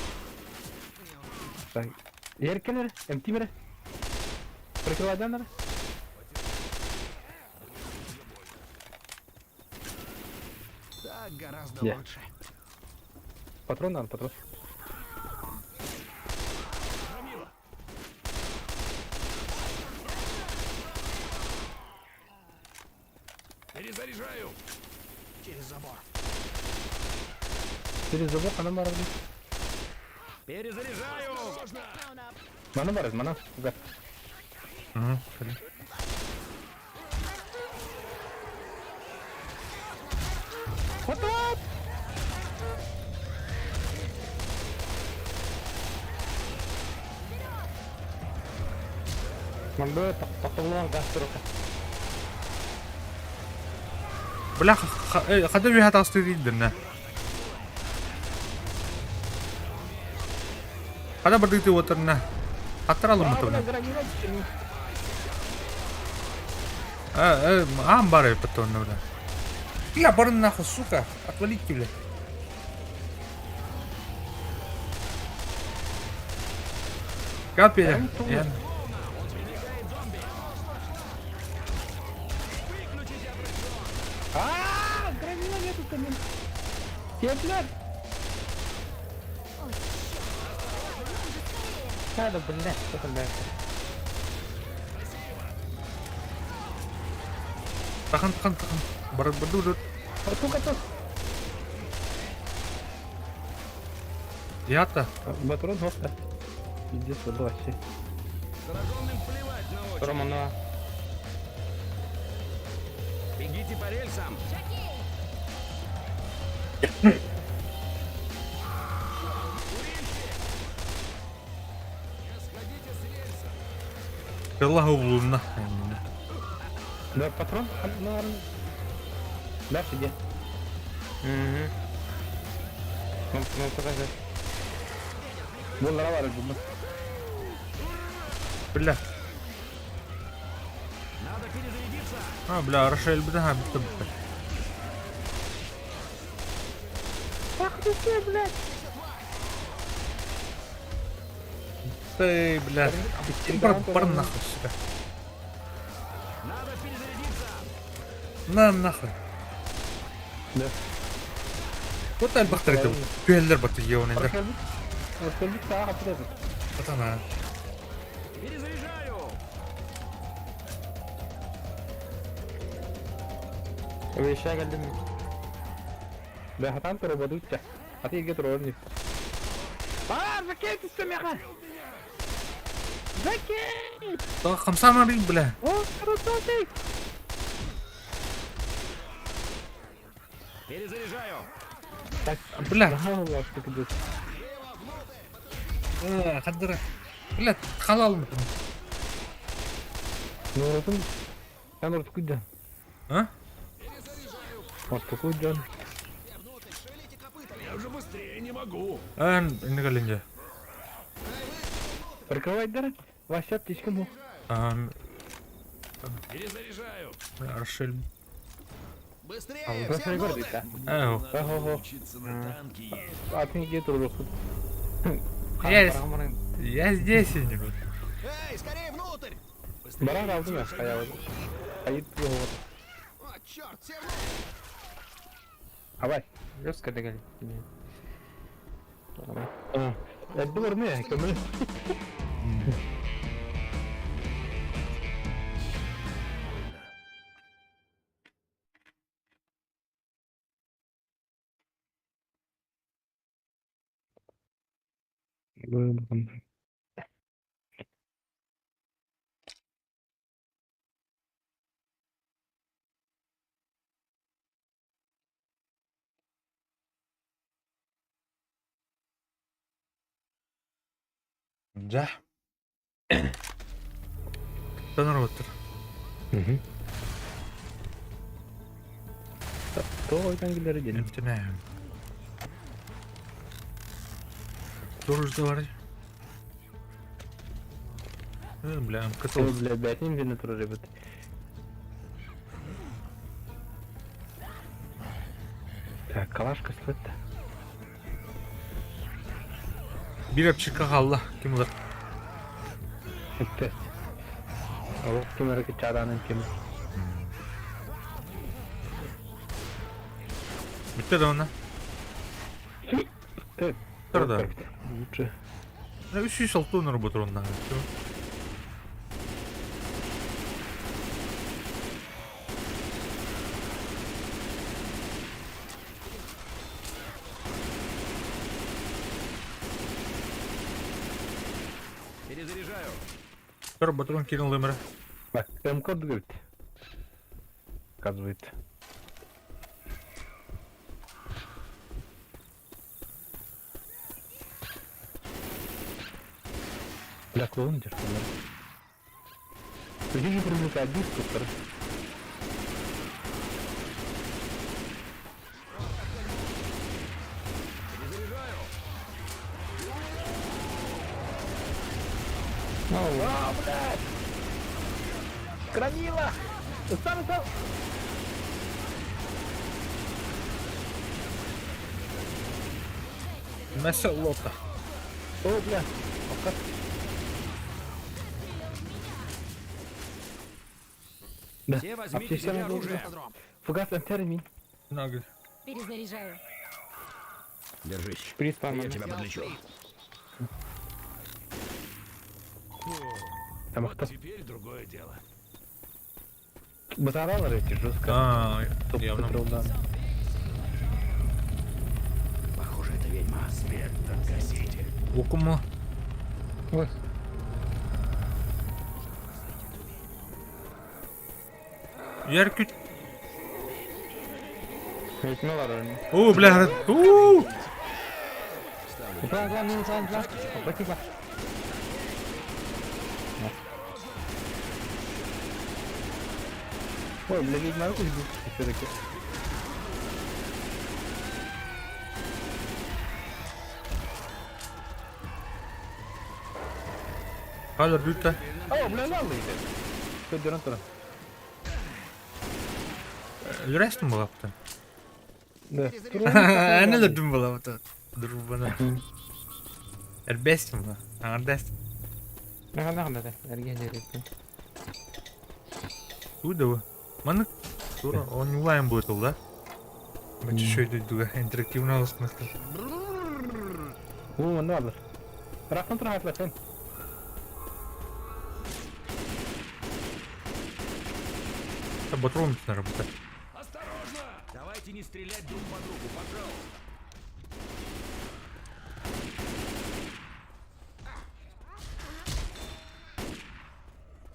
Так. Yer kenara. Empty mere. Прикрывай, да, надо? Так гораздо Где? лучше. Патрон надо, патрон. Перезаряжаю. Через забор. Через забор, mana var? Перезаряжаю. Mana var? Mana? Gel. What up? Мандо, топливаем газ рука. Бля, ходи виха тасты видно. Хада бардыты отырна. Хаттыралым мытыбына. Бары патронны, бля. Я барын нахуй, сука. Отвалите, бля. Капеля. Гранила нету камин. Блядь. Надо, блядь, что там, блядь? Тахан. Барды. Сука, Я-то. Патрон, госта. Пиздец, вот вообще. Зараженным плевать на очередь. Романова. Бегите по рельсам. Пилага улунна. Да, патрон, наверное. Дальше где? Ну, покажи. Вон лава разжума. Бля. Надо перезарядиться. Бля, Рошель, бля, Ах ты что, блядь? Ты, бля. Бар нахуй, сука. Надо перезарядиться. На нахуй. Да. Вот так бахтарите. Пюэллер бахты ебаный. Расскажи, саха, подожди. Вот она. Перезаряжаю. Веща geldim. Да, хатан то работают. А ты где тролль? Закейт истемеха! Закейт! То 5 марин, бля. О, крутой! Перезаряжаю. Так, Бля. Allah что идет. Қадыр. Блядь, халал. Ну, ротом. Я норт куда? А? Вот такой Джон. Я уже быстрее не могу. Не калинже. Прикрывай дыры. Ваша аптечка мог. Перезаряжаю. Аршель. Быстрее! Просто не гордый, да. Ого-го. Учиться на танке ездить. А ты где тут? Я здесь, Иннигут. Эй, скорее внутрь! Баран aldım ya. Ayağı. Kayıt yok. О, черт, все внутрь! Havay. Жестко догони. Это var ne? Kömür. Böyle bakalım. Да. Кто народ? Toydan gider gelin. Нефтяная. Тоже говори. Бля, Кто, котов. бля, бәтин бені тұрар ебет. Так, калашка слетті. Bir apçıka kaldı. Kim ular? Тест. Ал кем әрекет чаданын кем. Bitti de ona. Evet. Тұрда. Лучше. 306 он работал онда. Перезаряжаю. Бір батрон кинул өмірі. Бak, М-код говорит. Оказывается. Бля, клоун держит. Где же привлекать диспутер? А, блядь! Громила! Сам! Нася лота. О, бля! Пока. Да, Все возьмите аптечка себе на голову. оружие. Фугас термин. Нагль. Перезаряжаю. Держись. Шприц, Я по-моему. тебя подлечу. Там Вот кто? теперь другое дело. Батаралар эти жестко. Топ Явно. патрол, да. Похоже, это ведьма. Свет гасите. Окуmu. Ой. Yer küt. Öğretmen var önünde. Oo bля. Oo. Plan, minus, plan. Bakayım bak. Ой, бля, ведьма руку ждут. Все-таки. Kalır lütfen. О, бля, ладно иди. Что, дуран, дуран. Yürüyorsun bu hafta. Да. Ne de dün bu hafta. Dur bana. Erbestim bu. Anladın. Ne kadar da ergenleri. Куда вы? Манık. Sonra онлайн будет да? Бачы şöyle duga интерактивно алысмак. О, не алыр. Рахман тұрған атласын. Батрон на работа. Осторожно! Давайте не стрелять друг по другу, пожалуйста.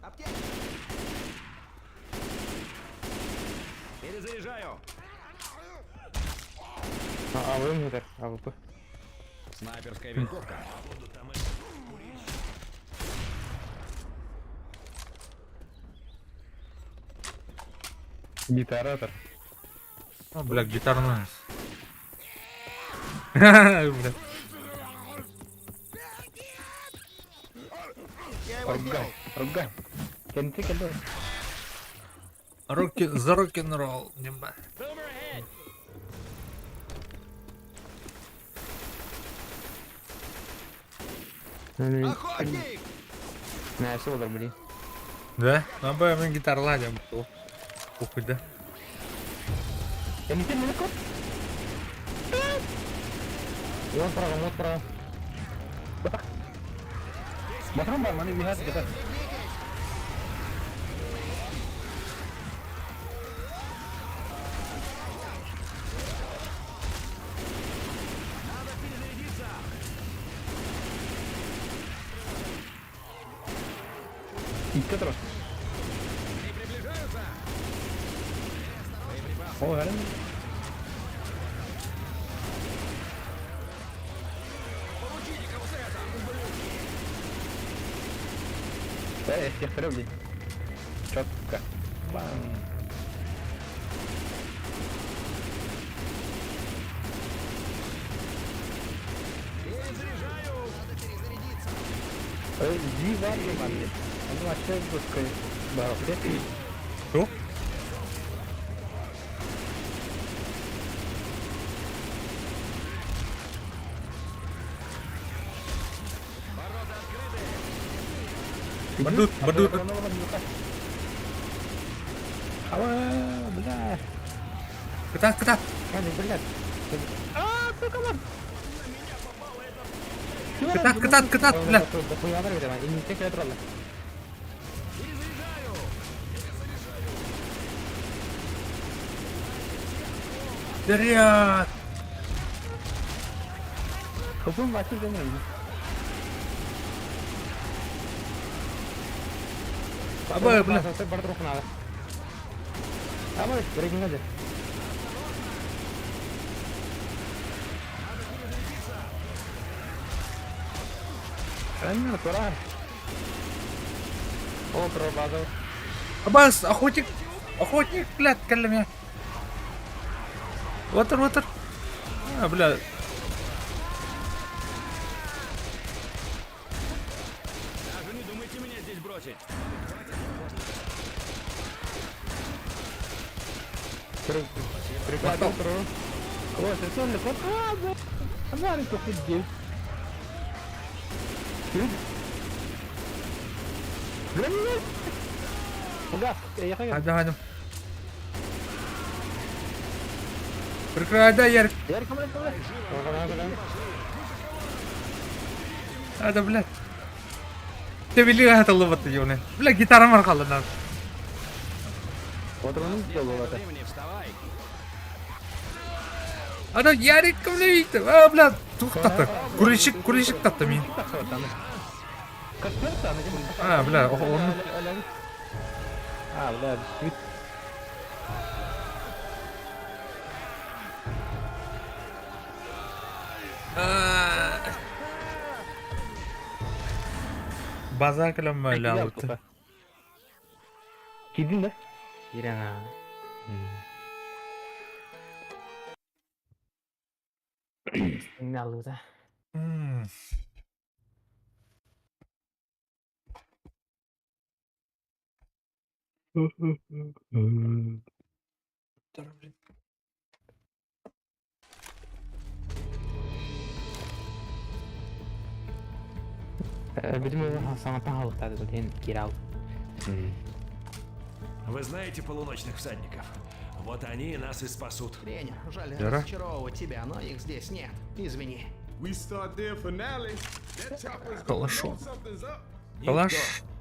Аптечка! Перезаряжаю. А вы мутер, АВП. Снайперская винтовка. Гитаратор. О, бля, гитарная. Бля. Ругай. Кенты кенты. Руки за рок-н-ролл, нимба. Охотник! На, все удар, блин. Да? Ну, мы гитар ладим. Похуй, да? Кенты далеко. И он право. Смотрим, mana lihat kita. Ika terus. Oh, ada. Я всех блин. Четко. Бам. Диван, блин. Он вообще жесткая. Да, блин. Что? Бадут. Бля. Катат. Блядь. Катат, бля. Да хуя давай, и не те контролы. Вперед! Купим мастер денег. Абай, бля. Ты бардрук надо. Абай, перед ним. Натурально. О, пробазал. Абас, охотник, блядь, калями. Ватер. А, бля. Даже не думайте меня здесь бросить. Прикладывай тру. Вот, это он легко. А, да, кто ходил. Угас, я хочу. Хадим. Прикрой, да, Ярик. Ярик, камрай. Ада, блядь. Ты вели гаталы вот юны. Бля, гитара мархала нам. Вот он сделал это. Времени, вставай. Ада, Ярик, камлевит. А, бля, тухтаты. Куличик татты мен. А, бля, он... А, бля, База калам лауты. Кидин да? Ирана. Не алуда. Видимо, самое похоже, это Кирау. Вы знаете полуночных всадников? Вот они нас и спасут. Тренер, жаль Яра? разочаровывать тебя, но их здесь нет. Извини. Калашом. Никто, Калаш.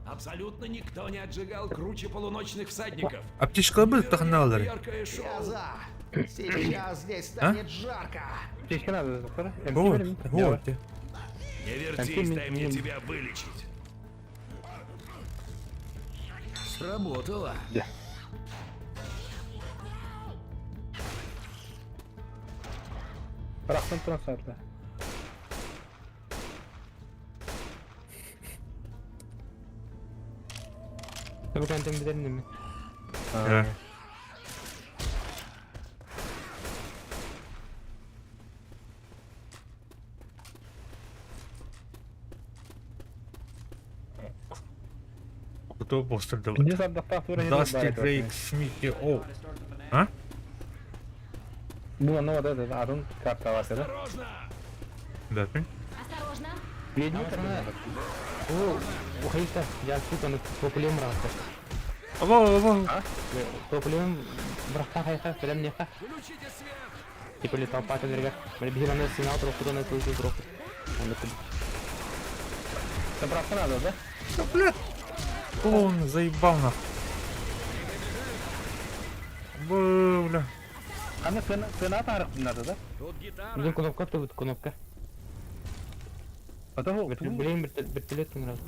абсолютно никто не отжигал круче полуночных всадников. Аптечка был тахналдары. Яркое шоу. Я за. Сейчас здесь станет жарко. Птичка надо, хорошо? Вот. Не вертись, дай мне тебя вылечить. Сработало. Bıraktım transferle. Tabii kendim bilelim mi? Evet. Кто пострадал? İkinci sandıktan sonra Dusty Drake, Smithy, O. А? Bu anlamadı dedi. Adın kartta var dedi. Да, ты? Осторожно! Ведьми O hayta ya tut onu topluyum rahatı. Ого. Topluyum bıraktan hayta falan ne ka? Типа летал по энергии. Мы бежим на сигнал, троху на эту троху. Забраться надо, да? Да, блядь. Он заебал нахуй. Бля. Ana fena tarih bunlarda da. Тут гитара. Bizim knopka tut knopka. Ata o Блин, бертолет не раз.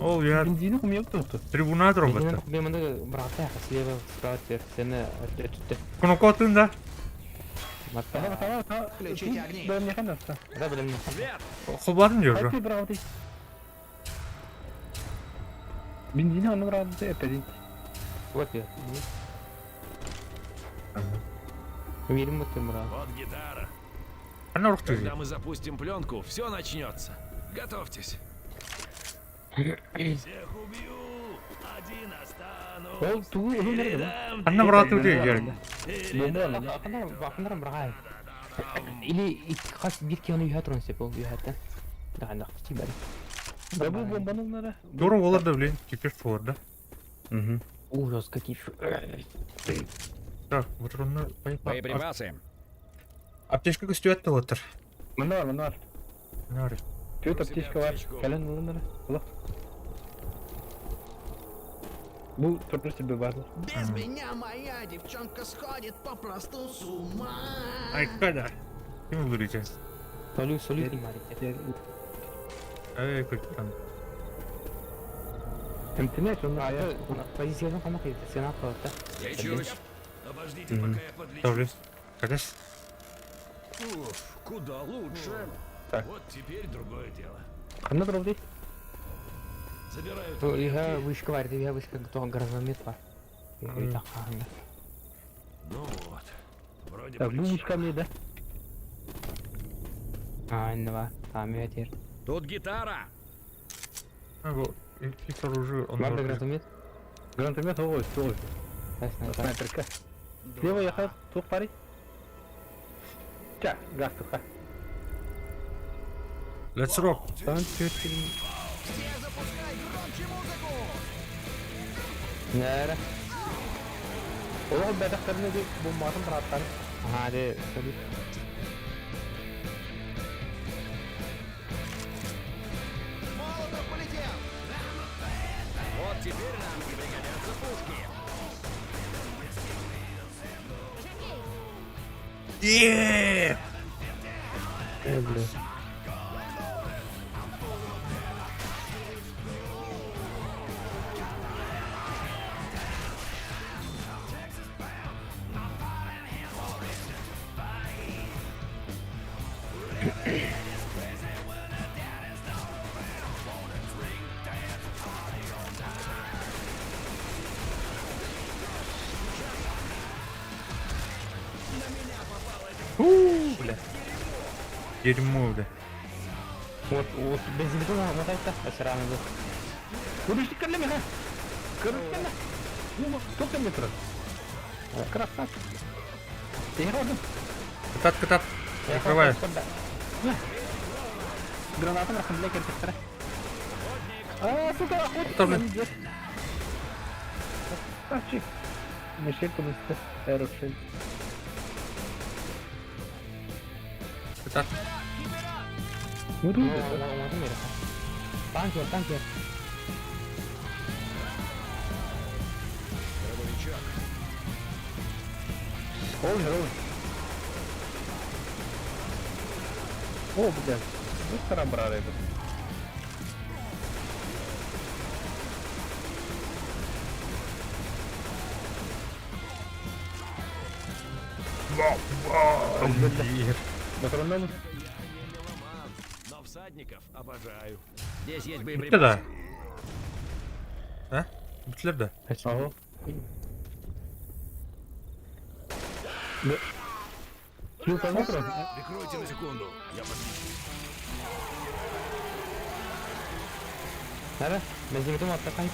Ол я benzini kum yok tuttu. трибунат робота. Ben bunu bıraktım. Слева, справа, seni tuttu. Кнопка алтында. Tamam. Включите огни. Ben yakan nasıl? Да, блин. Хобатын жер. Hadi bravo değil. Benzini onu bravo değil. Epey. Вот я. Верим вот им брат. Вот гитара. Она ух ты. Когда мы запустим пленку, все начнется. Готовьтесь. Всех убью, один Ол останусь. туğu onu nerede lan? Она брат у тебя geldi. Bakınlarım bırakayım. İli kaç bir kere yuhatron sepol yuhatta. Daha ne yapayım ben? Ya bu bombanın onları. Здорово оларды, блин. Теперь фор, да? Ужас какие. Так, вот ровно. Боеприпасы. Аптечка gösterdi отыр. Bunlar var. Nari. Kötü apteşka var. Gelen onları. Allah. Bu turnu себе var. Без меня моя девчонка сходит попросту с ума. Ay kada. Kim öldürecek? Солю снимали. Ey kırıktan. Emtine şunu ayağa. Позициядан қана қиды. Сен ақылды. Лечусь. Обождите, пока я подлечу. Добре. Кадеш? Уф, куда лучше. Вот теперь другое дело. Kanı bravo değil. Забираю. Ига вышка var. Ига вышка готова гранатомет var. Ну вот. Вроде Так bu полечу. uçkan neydi? Aynen var. Tamam evet yer. Тут гитара. Ha bu ilk оружие. Var da granatомет. Granatomet o soğuk. Снайперка. Слева ехать, тух пари. Ча, газ туха. Let's rock. Tamam çöktüm. Nere? Oğlum bedaklarına bir bombanın bıraktan. Hadi tabii. Молотов полетел. Вот теперь нам и пригодятся пушки. Yeah! Öyle. Бля. Дерьмо, бля. Вот бензинку вот это сразу. Будешь кормить, ха? Кормить. Ну, сколько метров? Красавчик. Ты родом? Катат. Прикрываю. Гранатом рахматляй кертектора. А, сука, охотник. Что, блин? Красавчик. Мишель полностью. Аэрошель. Катат. Ну, Ну, можно мира. Танкер. Ой. О, блядь. Быстро брали это. Бомбир. Батальон. Меломан, но всадников обожаю. Здесь есть Bitti боеприпасы. de. He? Bittiler de. Ага. Şu kanka bırak. Прикройте на секунду. Я Nerede? Benzinliğim atla kanka.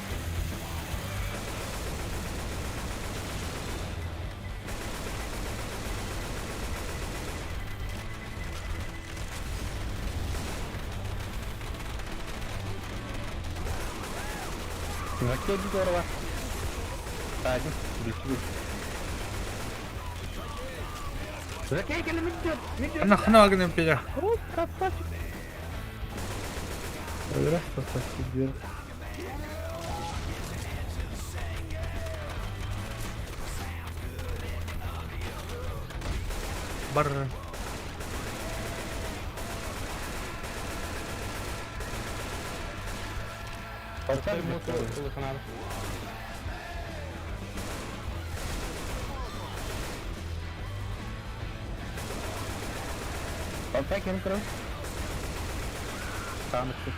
Nakliye bir doğru var. Sadece. Düşürür. Nakliye gelin gidiyor. Ana gidin pide. Hop kapat. Öyle kapat gidiyor. Bar. Kapat Bir motor kılıkın abi. Kapat kim kırım? Tamam işte.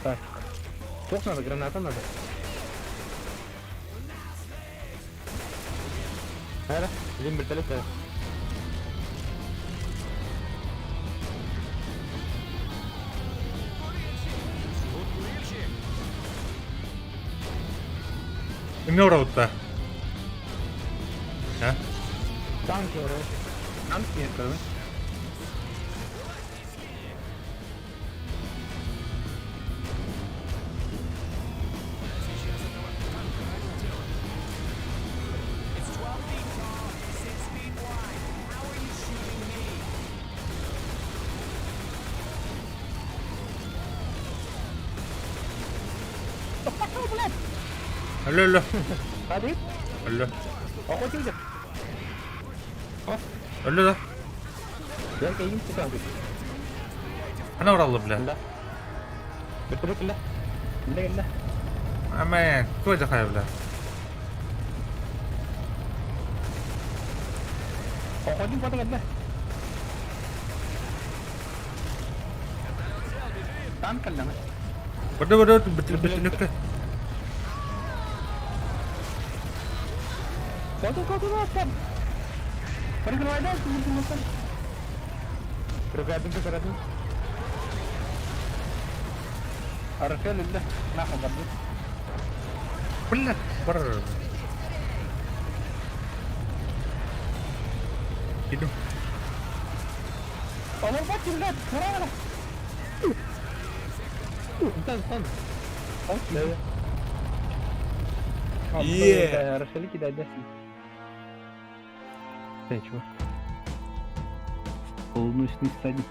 Так. Сколько надо? Граната надо? Nerede? Bizim bir telik de. Ne orada? He? Tank oraya. Там нет, кроме. Öyle öyle. Hadi. Öyle. Охота идет. Öyle de. Я каин сюда. Ana oralı bile. Да. Betul betul. Gila gila. Aman. Koyacak hay bile. Охота pada gila. Tank kalla. Burada bitti nükle. Kau macam. Pergi ke mana? Tunggu macam. Terkadang. Arka lillah. Nah, kabar. Kulla. Bar. Hidup. Allah macam lihat. Mana? Tan. Okay. Yeah. Arka lagi dah ada. Sen чего? Kolunu üstüne istedik.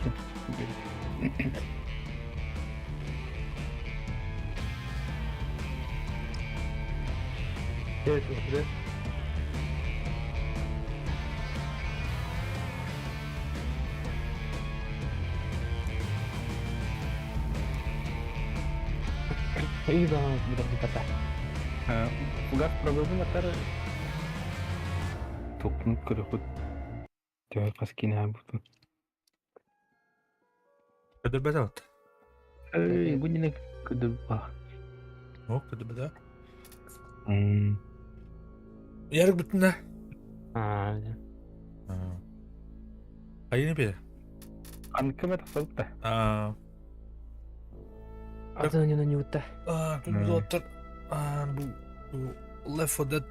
Evet, evet. İyi zaman bir dakika. Ugas проблемы нtar. Toplum kırıklık. Diyor paskine bu. Kötü bedat. Bu ne kadar bak. Oh kötü bedat. Hmm. Yarık bitti ne? Ha. Hayır bir. Anka mı tasavvuf da? Adını ne uta? Dur otur. Bu Left 4 Dead.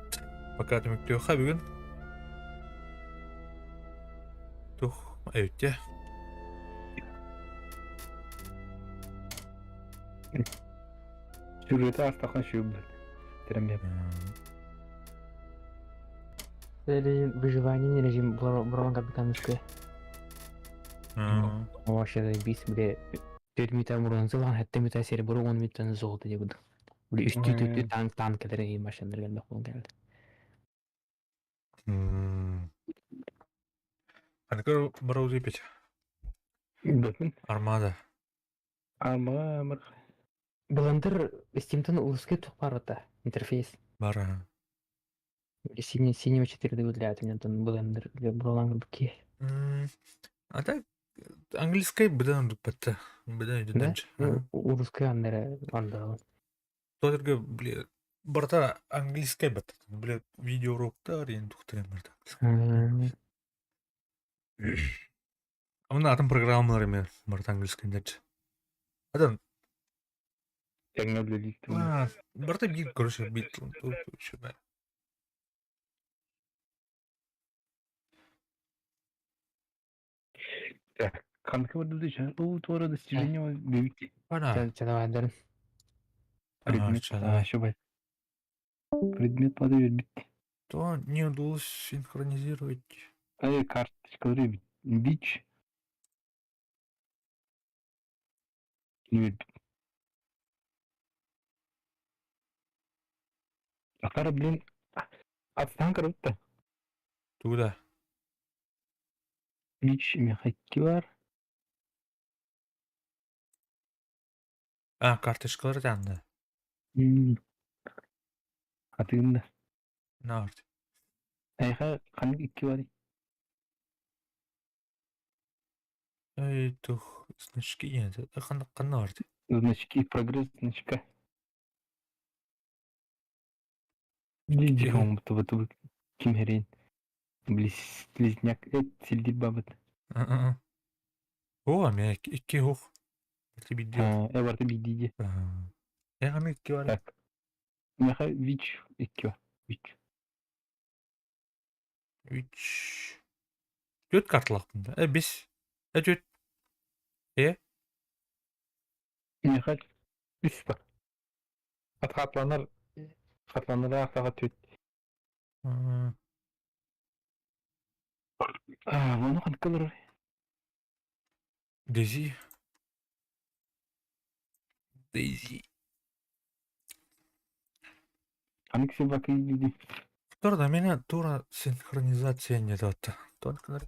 Bakalım yüklüyor. Ha bugün. Tuh, evet ya. Sürüyete astakın şu bu. Terem yap. Режим выживания, режим Буран Капитанская. Вообще заебись, бля. 4 метр буран зылан, hatta метр сері буру 10 метрden золоты дегуді. Бля, üstü tankelere iyi maşınlar geldi. Geldi. Hani kır barozu ipet. Bakın. Armada. Амыр. Блендер Steam'тан улыскай тухпарыта интерфейс. Бара. Синего 4 выделяют у меня там блендер для броламки. А так английский быдан дуппатта. Быдан Да? юданч. Ну, улыскай андера. Тодерге бле барта английский бат. Бле видеоуроктар ен тухтырем барта. Аны атын программалар эме барта английский дечи. Адан Тегне для листа. барта бит короче бит тут еще да. Так, kanka burada da şu bu arada достижение büyük Ана. Чадавайдер. предмет. чада. Şu бай. Предмет подает бит. То не удалось синхронизировать. Карточкалары бич. Evet. Akara bilin. Atsan karıtta. Туда. Biç mehakki var. Карточкалар таңды. Atığında. Ne vardı? Ayha kanık iki var. Тух, значки енді. Қандай vardı? Значки прогресс значка. Видите, вот Ким Херейн. Близняк. Сильдир бабыт. О, мен iki хух. Это видео. Vardı bir diye. Яғни iki var. Так. Meha Вич iki var. Вич. 3 4 карталақ бұнда. 5 4 Meha üç var. Katlanır arkaga tüt. Bunu kanık kalır. Дейзи. Kanık sen bakayım dedi. Турда меня тура синхронизация не дата. Только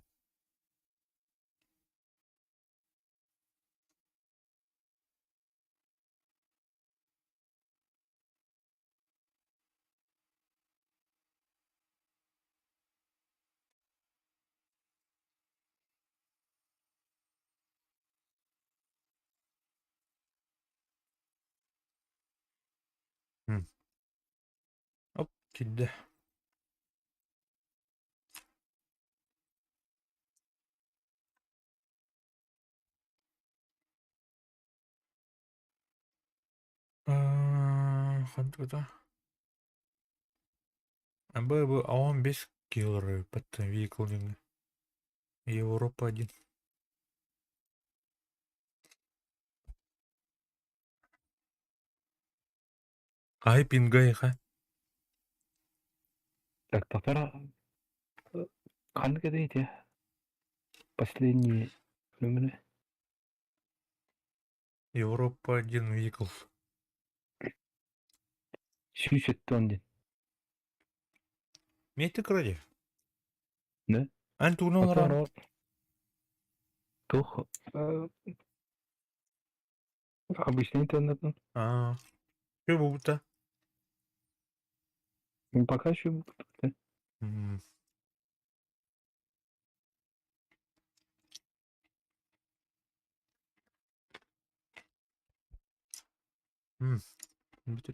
Оп, кидді. Қандай Бұл 15 килоры бітті вейкл Европа 1. Ай, пингай, ха. Так, татара. Kanık edeydi ya. Последние номеры. Европа 1 вейкл. Сүйшет тонды. Меті краде. Ne? Антуны олар. Тух. Обычный интернет. Что будто? Пока еще.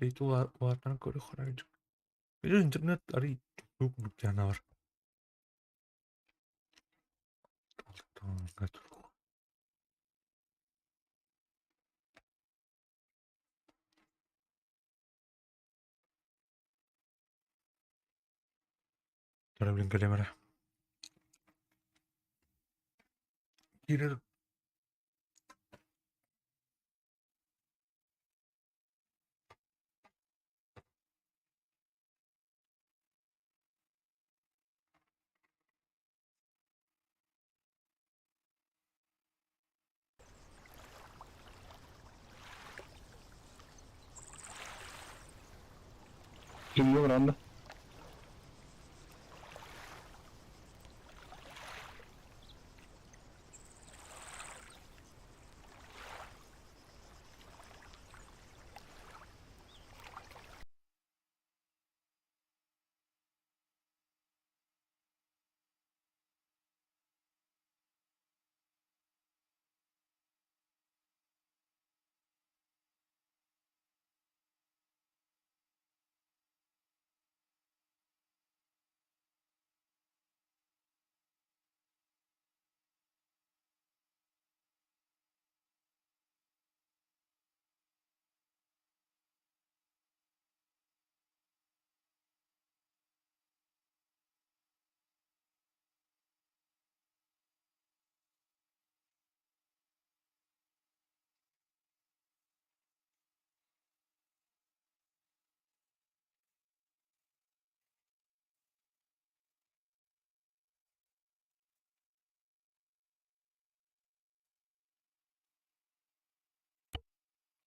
Itu warna kode keren. Itu internet dari tuh buktian awar. Nggak tahu. Traveling ke kamera. Kira Geliyor anda.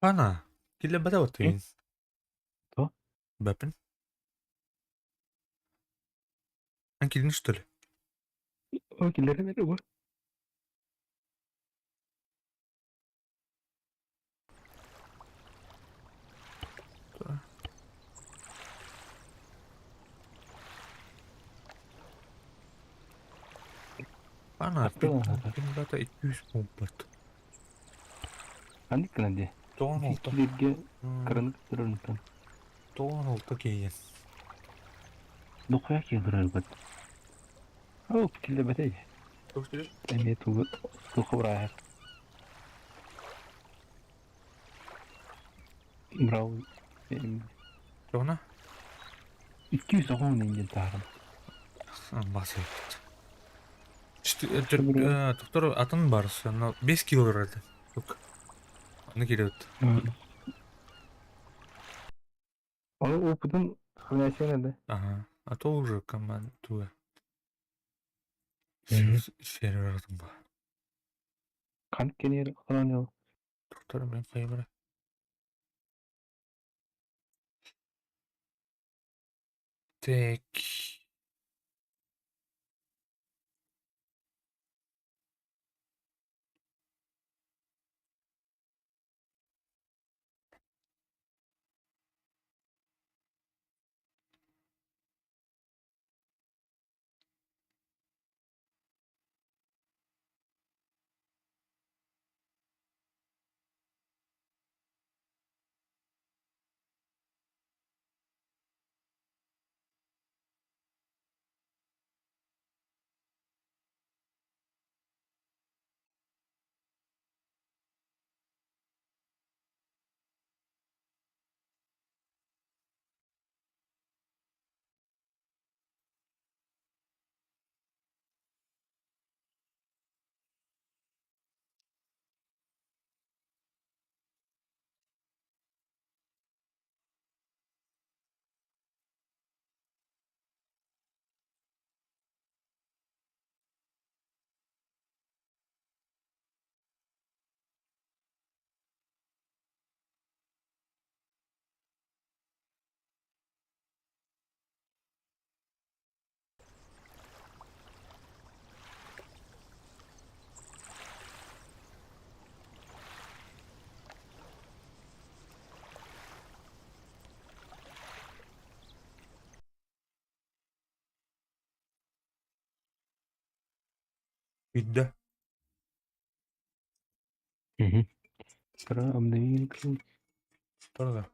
Ana. Kille bata otuyin. То? Bapin. An kilin что ли? О, киллеры нere bu? Ana. Attı lan hata. Pin bata 200 pompat. Hangi klan diye? Doğan olta. Killerge karanlık durursan. Doğan olta keyin. Dokuya ki durur bak. Oh, killer betey. Çok değil. Emi tu doku buraya. Bravo. Doğana. 210 ingil tarım. Bahset. İşte Şuraya. doktor atın barısı. 5 kilo verdi. Yok. Onu geliyordu. Onu опытын хранять надо. Ага. А то уже команда туя. Мгм. Сервердің ба. Kan keneri хранил. Доктор мен қайбыра. Так. Видда. Kara amdayı kıl. Тоже.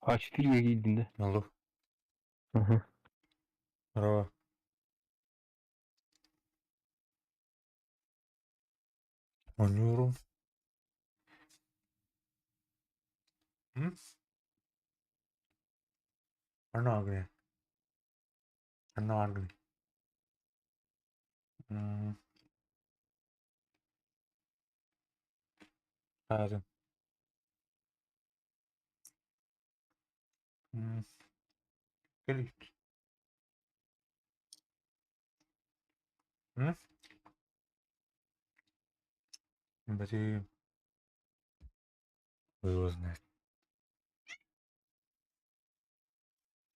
Açtı ya girdiğinde. Алло. Hı hı. Здорово. Манюру. Ana agni. Ana agni. Lazım. Gel. Berarti вывозная.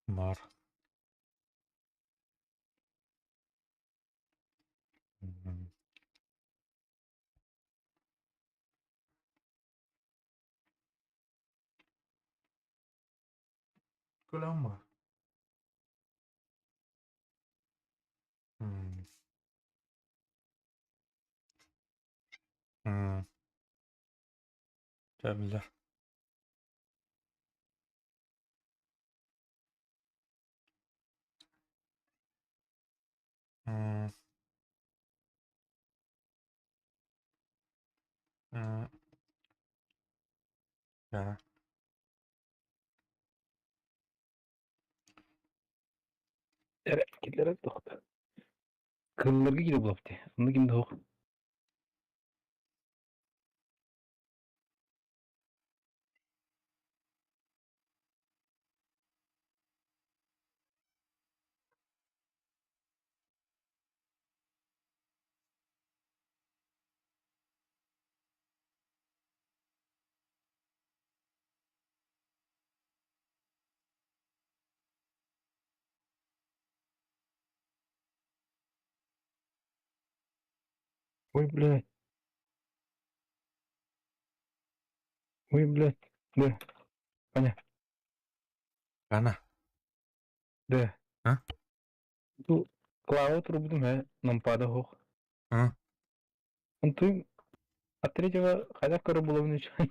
Мар. Коломба. Tebrikler. Hmm. Hmm. Ya. Evet, killere doktu. Kıllarga girip bulaptı. Onu kim dok? Ой, блядь. Ой, блядь. Да, Аня, Ана. да. А? Ту клава трубдum है нампада хох. А? Он ты от третьего хотя скоро было внучай.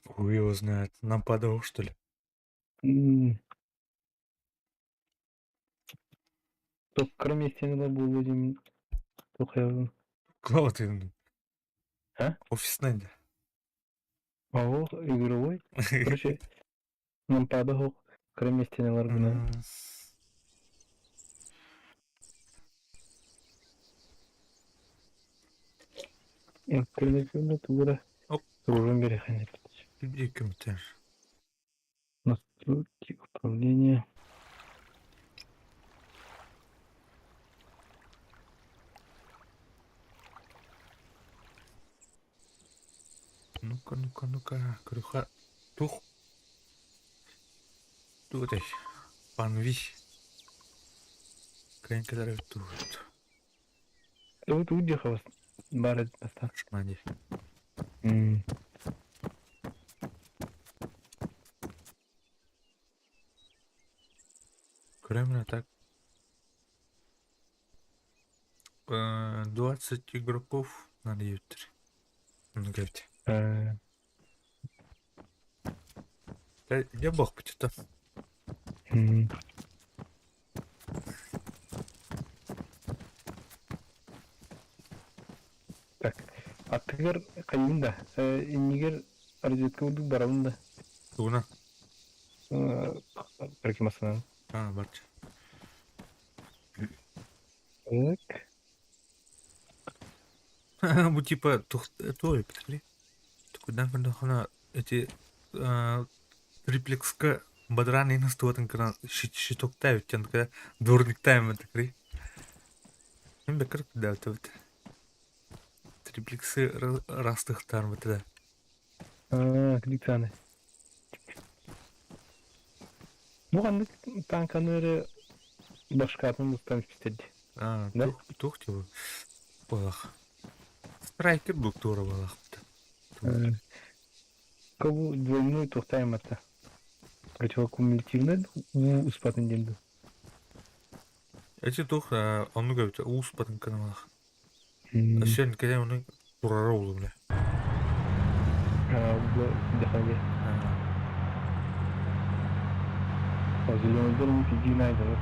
Хуй его знает. Нам подал, что ли? Только кроме стены был будем. Только я... Клава ты А? офисный, да? А вот игровой. Короче, нампада хох. Кроме стены ларгуна. Кроме тура. Оп. Ружем береханет. Где комментарий? Настройки управления. Ну-ка, ну-ка, ну-ка. Крюха. Тух. Тут ей. Панви. Кренкелер тут. Вот уехал. Барет поставь. Шмади. Кремля так. 20 игроков на Ютре. Ну, говорите. Я бог почитал. Так. Аттыгар кайында. Нигер разведка буду барабында. Туна. Прикимасына. А, барча. Так. Bu типа той, посмотри. Такой да, эти триплекска бадраны на стуатан кана щиток тают тян когда дворник тайм это кри. Им бекар да это вот. Триплексы растых тарм это да. Кликсаны. Ну, аны танканыры башкатын мустан пистеди. А, Да? тух типа. Балах. Страйкер был тура балах. Кабу двойной тухтаем это. Противокумулятивный успатен денду. Эти тух, он говорит, ус потом каналах. Сегодня, когда он турарол, бля. Дехали. Зеленый дом фиги найдет.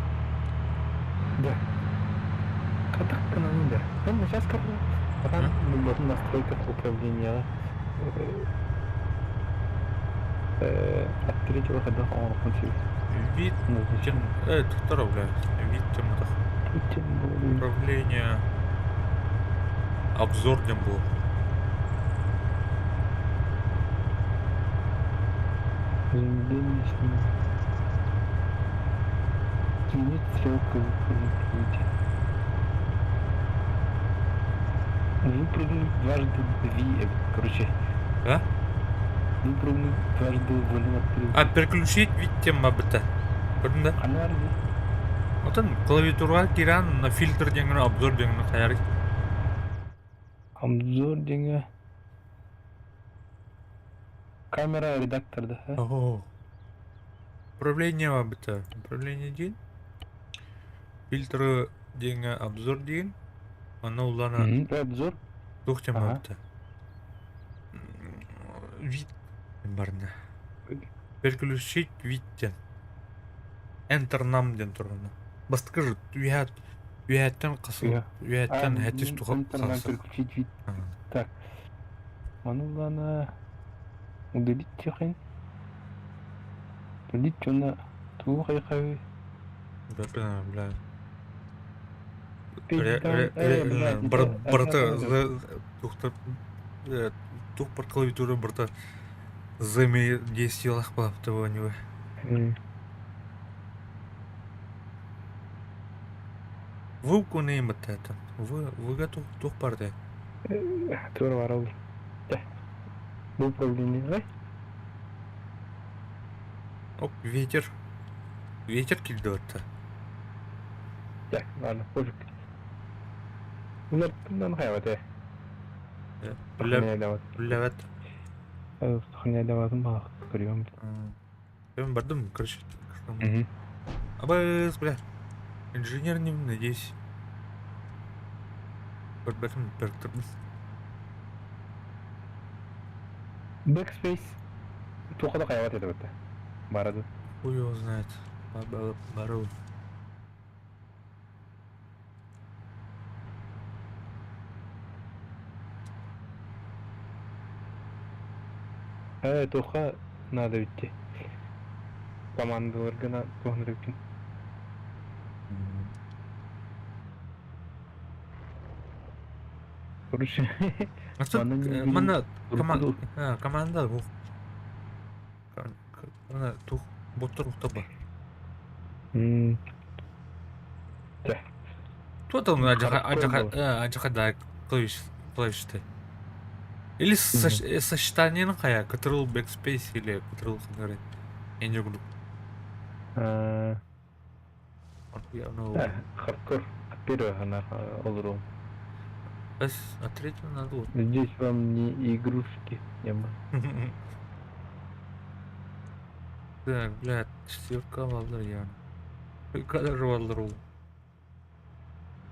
Да. Катак канал да. Он сейчас как потом в настройках управления от третьего хода он включил. Вид, это второй, бля. Вид темных. Управление. Обзор днем был. Замедление снимать. Сменить стрелку выпрыгнуть. Выпрыгнуть дважды V, короче. А? Выпрыгнуть дважды волю открыть. А, переключить вид тема бета. Көрдің да? Она арди. Вот он клавиатура киран на фильтр деген обзор деген қайары. Обзор деген. Камера редакторда. Ого. Управление ма бета. Управление деген. Фильтры деген обзор деген. Ана улана. Обзор. Тух тема бета. Вид барна. Переключить вид тен. Enter нам ден тұрғаны. Бастықы жұрт, үйәттен қасыл, үйәттен әтес тұғап қасыл. Переключить вид. Так. Манулана удалить тихо. Удалить что-то тухай хай. Бля. Тух пар клавиатура бірті зэми действиялах балапты бұл него. Вы укунем это. Вы готов тух парде. Тур варал. Был управление, да? Оп, ветер. Ветер кильдотта. Так, ладно, пофиг. Bunlar bundan hayvate. Бүлләбәт. Levat. Бүлләбәт. Сахне леватым бак görüyorum. Ben бардым, короче. Мгм. Абаз, бля. Инженер не надеюсь. Бәрбәрім бәріктірдім. Backspace. Тоқада hayvat еді бітті. Барады. Хуй его знает. Бару. Тоқа надо бітті. Командаларға на тоқны бітті. Короче. Мана Уркуду. команда бұл. Мана тух боттар ұқтаба. Кто там ажақа клавишты? Или сочетание қая? Ctrl Backspace или Ctrl қаңғары? Я не люблю. Хардкор. Первый она олру. А третьего надо вот. Здесь вам не игрушки. Так, блядь, четверка валдар я. Кадр валдар.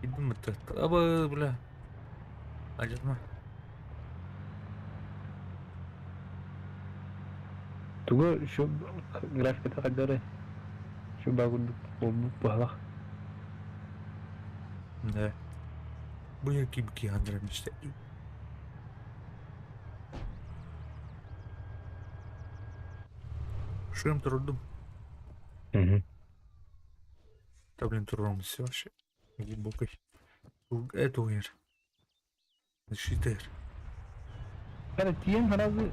Идем это. Аба, бля. Ajatma. Tugu şu grafikte kadar şu baguldu bu pahalı. Ne? Bu yakibki handırım işte. Шлем трудом. Да блин, трудности вообще глубокой. Это уер. Защитер. Yani diyem herhalde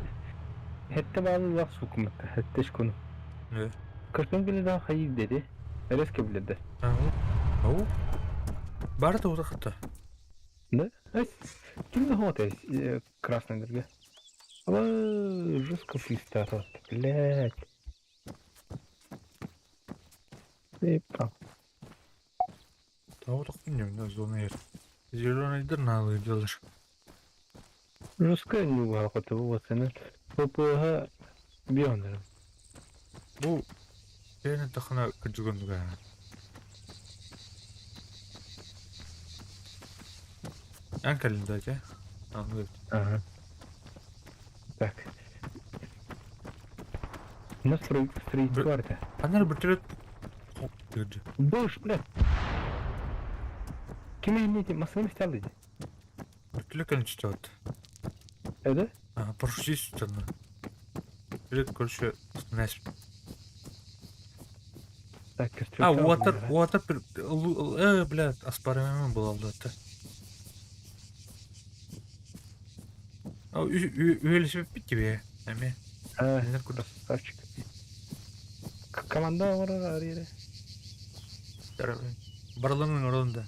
hette bazı laf sokumette. Hette şkonu. Ne? Kaçtan bile daha hayır dedi. Neresi kabul eder? Ау? Барда вот это. Да? Kimde hotel красная дорога? Ала жестко фристата. Блять. Ты прав. Да вот так не на зоне. Зеленый дырналый делаешь. Жестко не угадал вот сенен. Попуга бионер. Bu yani takına kıcıgın galiba. Анкалиндage. Anladım. Ага. Так. Настрой строить кварта. Анар бітірет. Хоп, деді. Бош, блядь. Кем имеете массовым стялы? Бітілі количество от. Это? Ага, пошути стороны. Бітілі, короче, снес. Так, А, уатар, блядь, аспарамема был алды. Üyelisi bir gibi. Emi. Neler kudar. Красавчик. Команда var araya. Baralanın oranda.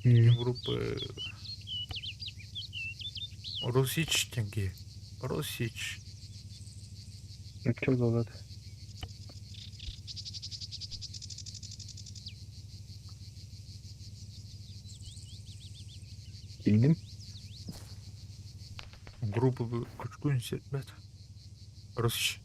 Группы. Русич тенги. Русич. Çok zorladı. Bildim. Группы кучкуемся, ребята. Русич.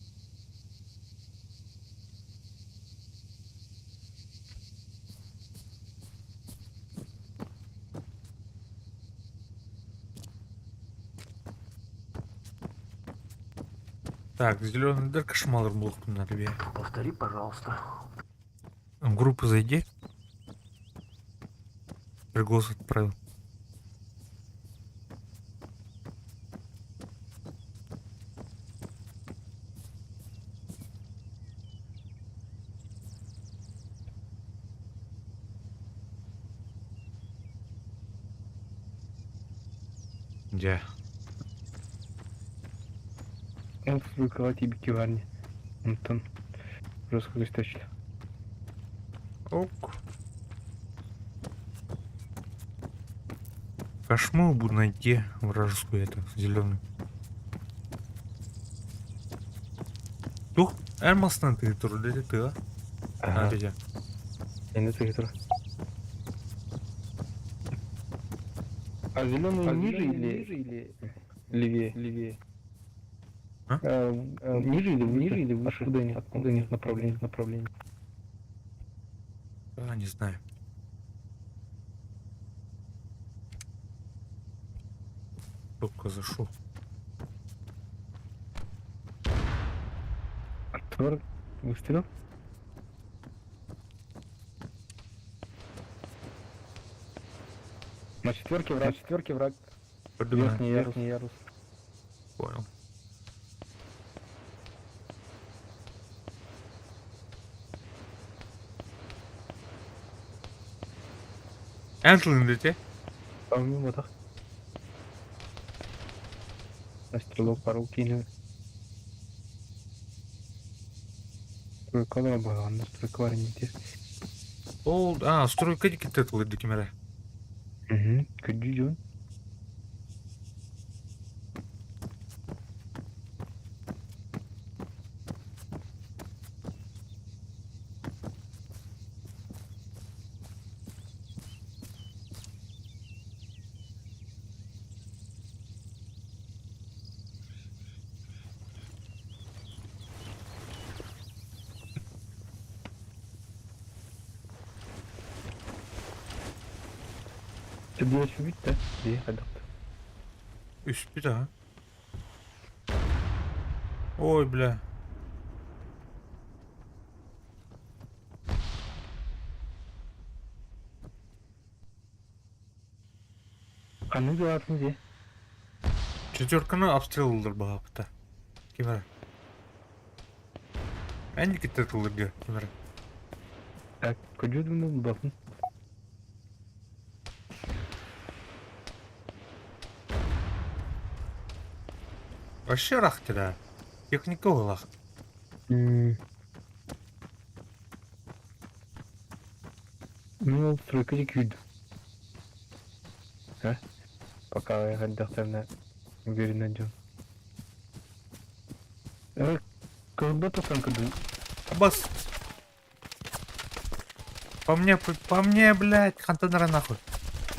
Так, зеленый дыр кошмалыр блок на ребе. Повтори, пожалуйста. В группу зайди. Голос отправил. Где? Он выколоть и бикиварни. Антон. Жестко точно. Ок. Кошму буду найти вражескую эту зеленую. Тух, Эрмалстан ты трудили ты, а? Ага. Дядя. Я не знаю, А зеленый ниже или левее? Левее. А? Ниже или выше? Откуда у них направление? А, не знаю. Только зашел. Отвор, выстрел. На четверке враг. Подумай. Верхний ярус. Понял. Энтлин те? По-моему, так. На стрелок пару кинули. Стройкалар баганды, стройкалар эмете. Ол, стройка дикет кылды кемере. Күдү жон. Ты будешь убить, да? Где? Адапт. Üst bir daha. Ой, бля. Kanı dağıtın diye. Четверканы обстрелылар бағапыта. Кемере. Әнді кетті тылырға, кемере. Так, көжөдүмдү bakın. Вообще рахты да. Техника олақ. Ну, стройка күйдü. Ha? Пока я отдохну, уверенно идем. Когда то сам куда? Аббас. По мне, блядь, контейнера нахуй.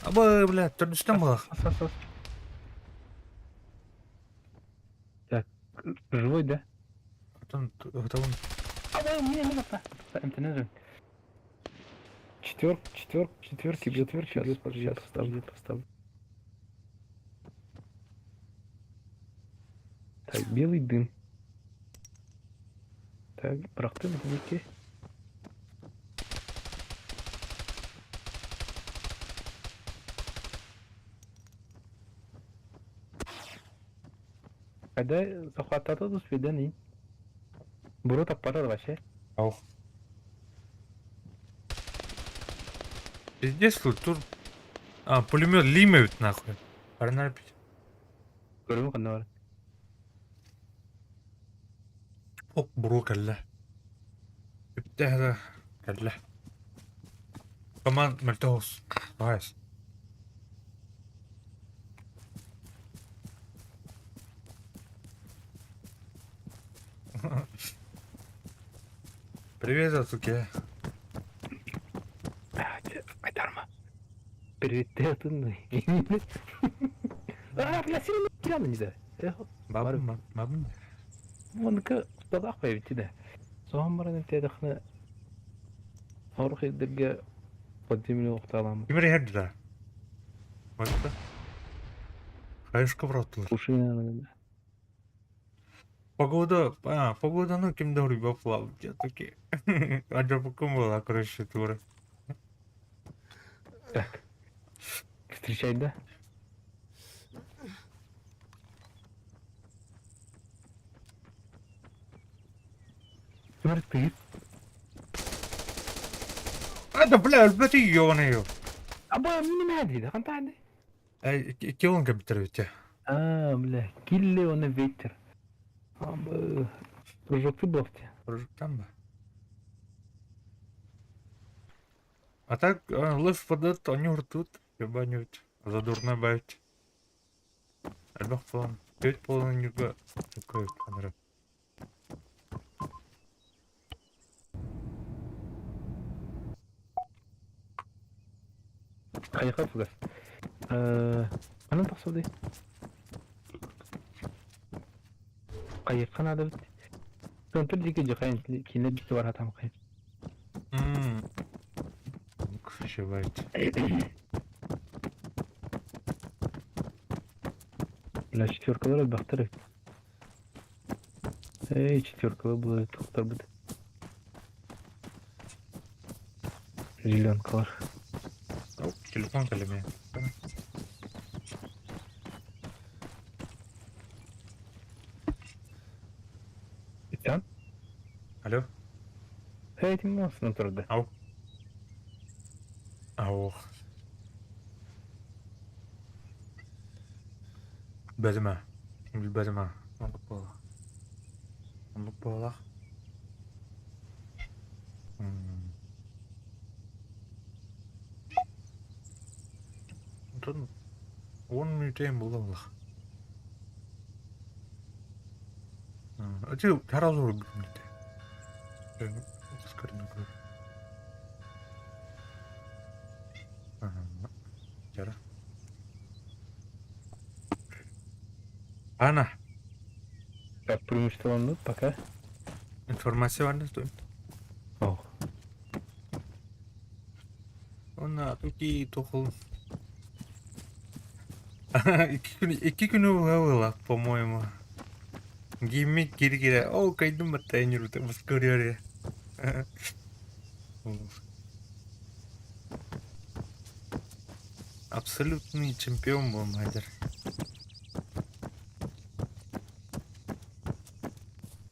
Аба, блядь, ты что мах? Так, живой, да? Это он. Аба, мне не надо. Эмтенезем. Четверки бьет, сейчас поставлю. Так, белый дым. Так, бıraktım iki. Когда захватывают до свидания. Берут аппарат вообще. Ау. Пиздец, тут... пулемет лимают нахуй. Парнар пить. Görüyor musun ne var? Ок, буру кәллә. Үптәһә кәллә. Команд мөлтәус. Вайс. Привет, Ацуке. Айтарма. Привет, ты оттуда. Бля, сильно кираны не да. Бабым. Онка тадақ байбити да. Соған баран эмтедахны Орх идерге подземный оқталамыз. Кемер ерді да. Бақта. Хайышқа бұраттылар. Пушина. Погоданы кімді ұрып бапылау. Таки. Аджапы кім была, короче, туры. Так. Встречай, да? Ты. Да, бля, альбати ёбаный. Аба, мне не надо, да, контакты. Килон бітірвете. Бля, килли он ветер. Аба, прыжок блофте. Прыжоктан ба? А так, лыж падат, они уртут, ебанют, задурно бавить. Альбах план. Петь полон нюга. Такой камера. Қайыққа фугас. Ana taqsırdı. Qayıqan adı. Kontrol diki jokayn kine diki var hatam kayın. Шивайте. Бля, четверкалар бақтыры. Эй, четверкалы бұл тоқтар бұд. Зеленкалар. Телефон калеме. Итан? Алло? Эй, тим насынан тұрды. Ау. Ау. Бәдіма. Бәдіма. Онлық бола. Онлық бола. Ondan 10 minutayım bulalım. Acı herhalde olur bir minute. Ben sıkarım. Jara. Ana. Как преимущество пока? Информация var стоит. О. Ona tuki тухол. İki günü var, по-моему. Геймик кири-кири. О, кайдым баттайнеру, так ускоряли. Абсолютный чемпион был, мадер.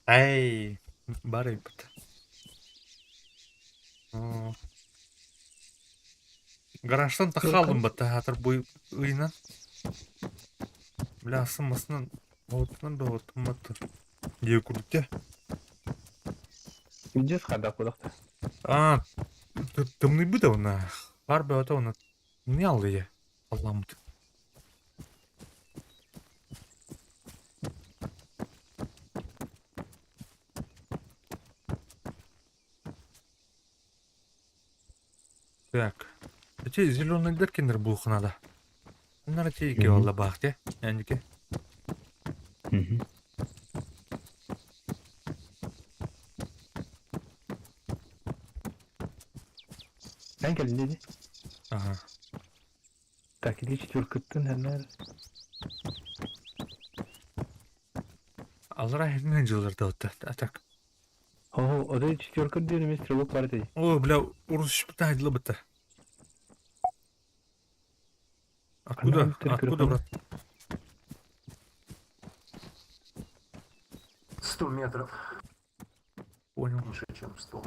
Ай, барый бат. Гараждан тахалым бата, хатыр бой ыйнан. Бля, асымасынан отынан да отыматы. Дей күрдікте. Где схада куда-то? Тымный быда она. Харбе ата она. Не алды я. Алламыд. Так. Эти зеленые дыркинер булхнада. Onlar ki valla baktı. Yani ki. Sen geldin dedi. Aha. Так, иди четверка-то, наверное. Alır ahirden cılırdı otta. Tak. O da четверка diyorum, bir sırılık var dedi. O bile uğraş bir tane dili bitti. Откуда? Откуда, брат? 100 метров. Понял. Меньше, чем 100.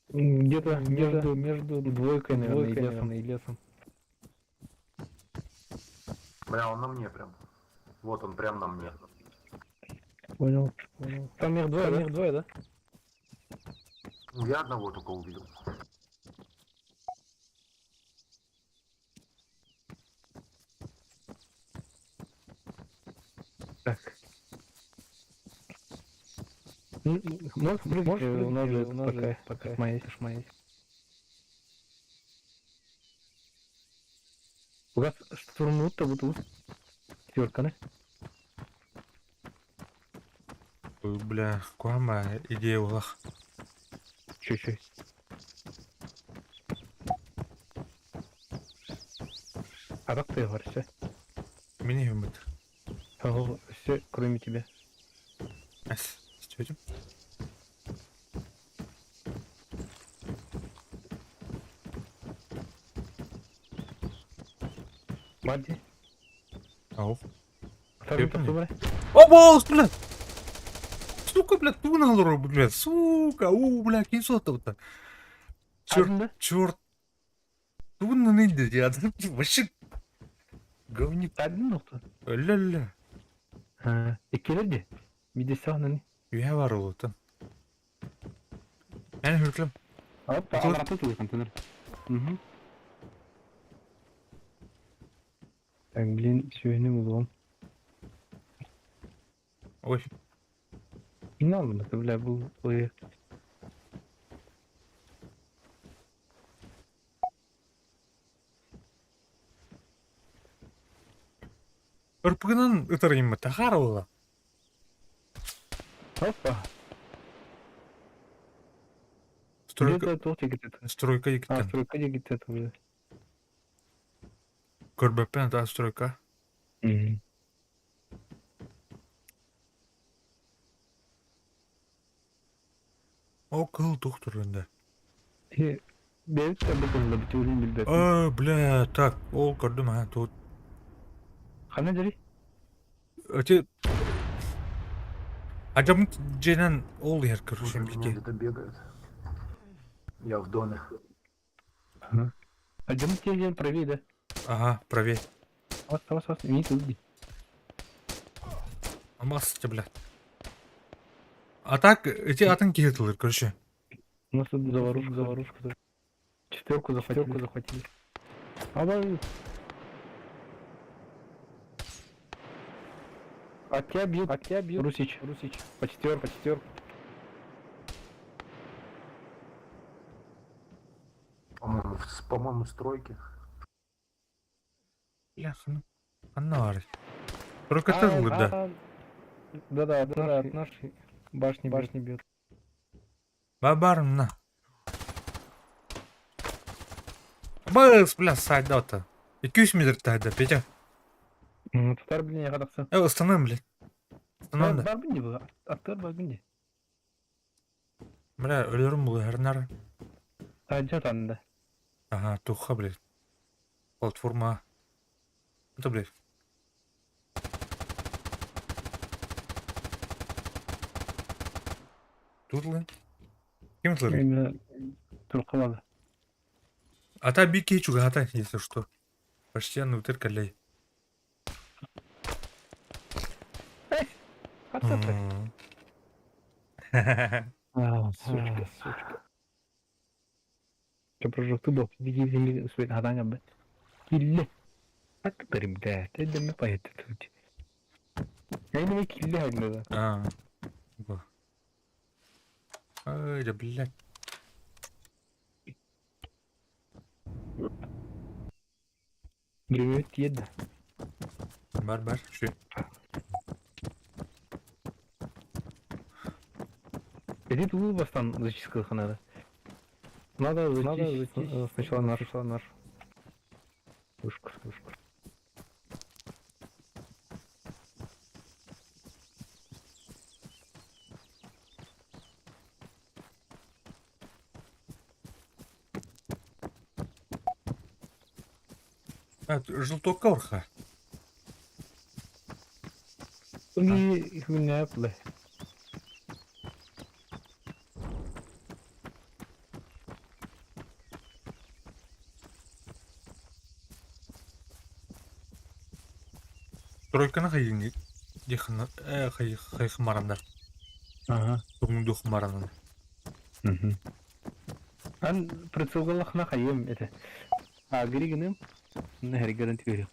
Где-то между двойкой, наверное, и лесом. Бля, он на мне прям. Вот он прям на мне. Понял. Там их двое, да? Я одного только увидел. Так. Можешь у нас же пока шмаять. У вас штурмут-то вот четверка, да? Бля, куама идея улах. Чуть-чуть. А как ты говоришь, все? Меня юмит. Все, кроме тебя. Ас, стёдим. Мадди. Ау. Второй такой, О, босс, блядь! Сука, блядь, ту налору, блядь, сука, блядь, не сотовато. Чёрт. Ту на нейде, я вообще... Говник. Один нокта. Ля-ля. İkili bir de sahne. Üye var oldu. Ben hürklüm. Hoppa, Тут- обратно твой контейнер. Угу. Так, блин, сегодня углом. Ой. Не надо, это, бля, был плей. Ырпыгынан ытырайым мы тахар ола. Опа. Стройка Где-то толще кетет. стройка А, екіттен. стройка де кетет уже. Көрбеппен та стройка. О, кыл тухтур энде. Берет те бұл konuda bir teorim bilbep. Бля, так, ол көрдім, а, тут. Қана жери? Өте... Ажамын жайнан ол ер көршім беке. где-то бегает. Я в доме. А где мы тебе правее, да? Ага, правее. Вас, не тут. Амасты, бля. А так, эти атын кетілер, көрші. У нас тут заварушка. Четверку захватили. Обалдеть. От тебя бьют. Русич. По четверку. По-моему, стройки. Бля, ханар. Стройка тығылыр, да. Да, от нашей башни бьет. Бабарым, на. Быс, бля, сайдата. 200 метр тәді, Петя. Тұтар біліне қадақса. Ұстанам, бля. Ұстанам да. Бар біліне бұл, аттар бар біліне. Бля, өлерім бұл әрінар. Жат анында. Ага, тұққа, бля. Платформа. Это, бля. Тут, бля. Кем слышишь? Тұрқы бады. Ата би кечуга, ата, если что. Почти она утырка лей. Сучка. Что прожил ты был? Види, свет гадания бы. Килле. Так дарим, да. Ты да мы поедет тут. Я не килле гадна. Ай, да, блядь. Гремет еді. Бар, шу. Иди тулы бастан зачистка надо. Надо зачистить. Сначала наш. Вышка. Желтока орха. Их меня apply. Тройканы қайын дехана қайық марандар. Ага. Бүгін дух марандар. Ан прицелгалахна қайым это. А григенім нәхәрі гаранти берем.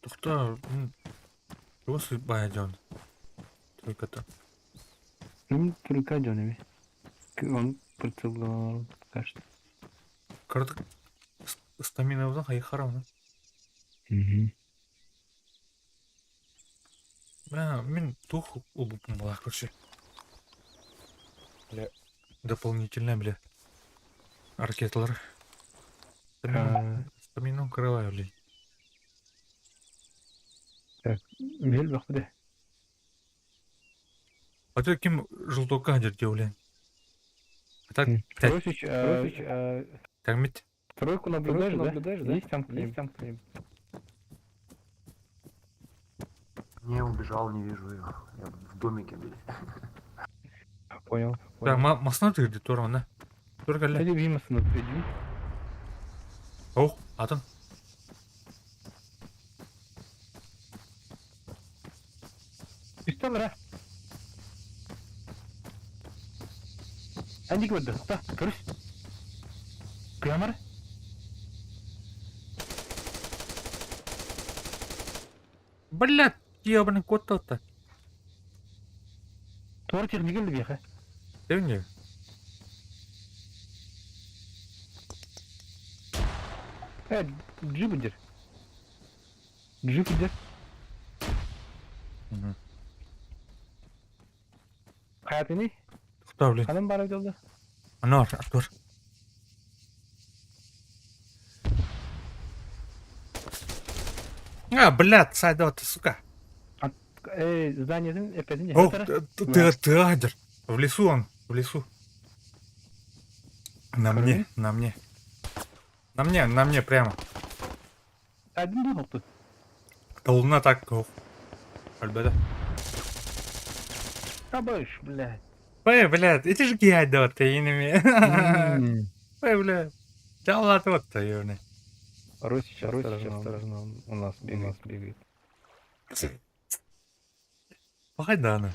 Тоқта, осы бая жауын. Тройката. Тройка жауын Он прицелгал, кажется. Кырдық стамина өзін қайық қарауына. Мен тух ұлбыпым бұла көрші. Бля, дополнительно, бля, ракеталар. Стамину кырывай, бля. Так, бел бақпыды. Аты кем жылтоққа жерде, бля. Так, Росич, тәгмет. тройку наблюдаешь, да? Есть там кто-нибудь? Не убежал, не вижу ее. Я в домике, блядь. Понял. Так, масына тырды торғанда. Только лә. Hadi bir masını öpeceğim. Оу, атын. Üstten ra. Andik vardı. Da, görüş. Kıyamar. Блядь, ебаный кот тот-то. Doğru teknik geldi bir yaka. Değil mi? Evet, Jupiter. Катыны? Тукта, блин. Каным бар жолда. Анар, Артур. Блядь, сайда вот, сука. Зданиесин эпесин О, жахатара. ты адер. В лесу он, в лесу. На мне, Көрдүңүз? на мне. На мне прямо. Адын да хокту. Толуна так, Альбеда. Абыш, блядь. Ой, блядь, эти же гиайда вот иними. Ой, блядь. Жалат вот то юный. Русич осторожно, у нас бегает. Похайданы.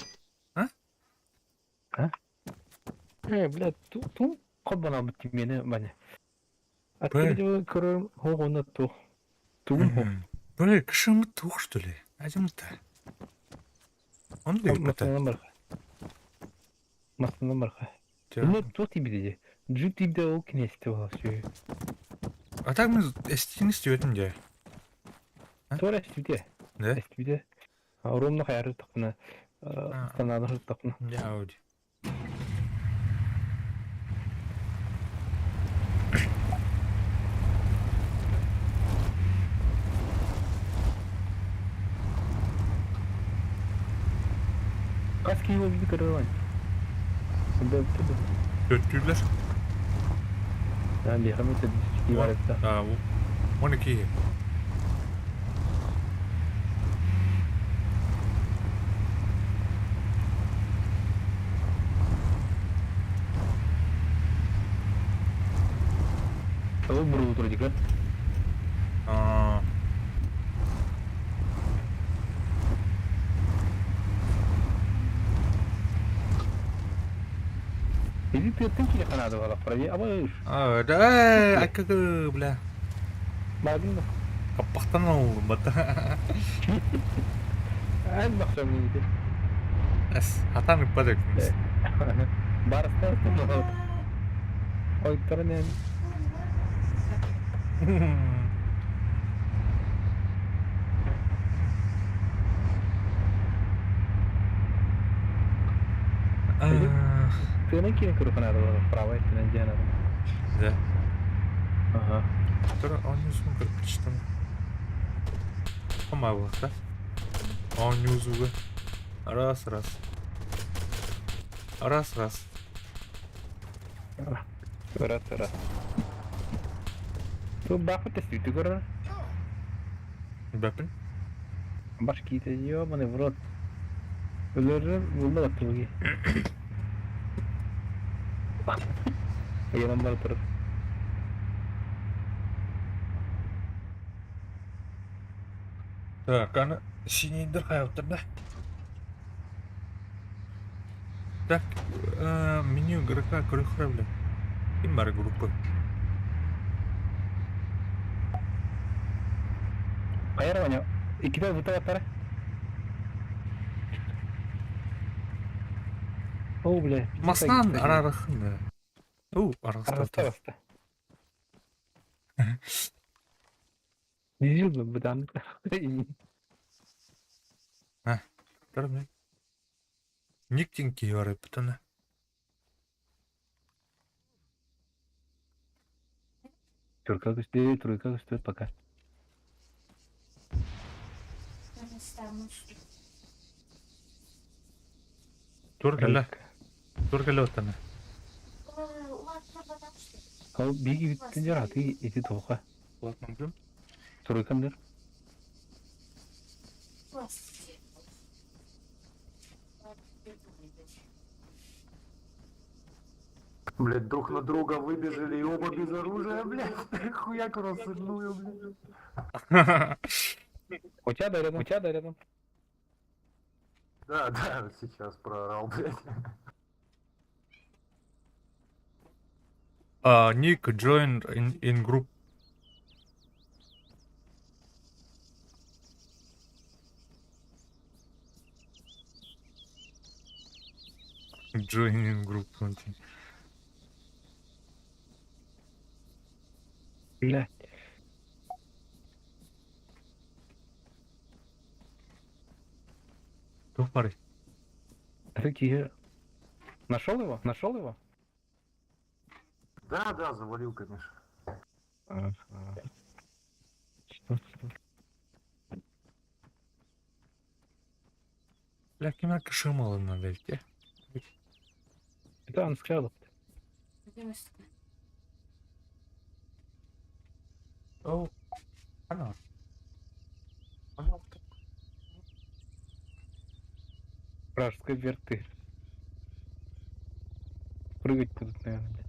Блядь, ту кобана бит мени бане. Б. Открыли көрөм хогону ту. Тугун хо. Бля, кышымы тух, что ли? Один-то. Он да и пота. Мастанан барха. Ну, тут и биде. Джу тибде о кинесте была все. А так мы эстин стюетим, где? Тора стибде. Да? Стибде. Ромна хайры тақна. Станадыр тақна. Я ауди. Каски его биде көрөм. Да, Götürler. Yani hamit edilmiş ibarette. А, 12. Ama burada oturacak. А, Bizi tırtın ki kanadı valla parayı ama да, бля. Madem de. Капахтан бата. En bakşam neydi? Эс, хатан ипадек. Barışta tutma. Oy tarane. Tığının kine kuru kanadı valla prava ettiğinden cihanadı. Да. Aha. Он не звук что. Помогла, да? Он не звук. Раз. Раз. Tu bakı testi tu görür. Бапин. Baş kiyte diyor bana vurur. Ölür bulma baktı bu ki. Yanım var taraf. Так, она синий дырхай да? Так, меню игрока Крюхревля. И мар группы. Hayır bana. İki de buta atar. Oh bile. Маснан арарахын. Арастата. Arasta. Dizil mi bu dan? Тармай. Никтинки вары путана. Тройка гостей пока. Тургала отана. Кау биги биттен жара аты ити тоқа. Ладно, блин. Тройкамдыр. Блять, друг на друга выбежали и оба без оружия, блять. Хуяк рассылную, блядь. У тебя да рядом. Да, сейчас проорал, блядь. Nick joined in group. Join in group something. Блядь. Тупорый. Руки. Нашел его? Нашел его? Да, да, завалил, конечно. Ага. Что? Бля, кime kışım alınma belki. Это он сказал. О, ana. Вражеской верты. Прыгать будут, наверное.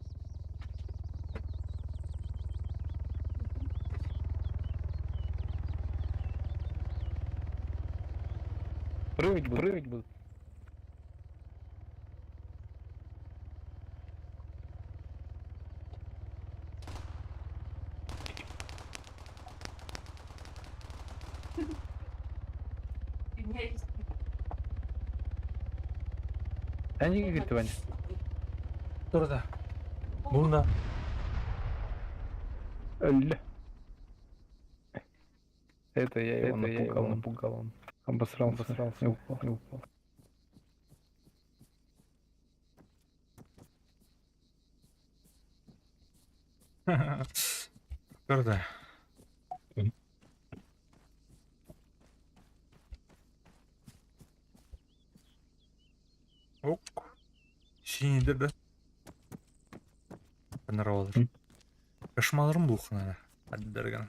Прыгать будут. Они говорят, Ваня. Burada. Bunda. Ля. Это я его напугал, он обосрался и упал. Burada. Ok. Sinirdir de. Ben olur. Kaşmalarım bu xınada. Hadi dergana.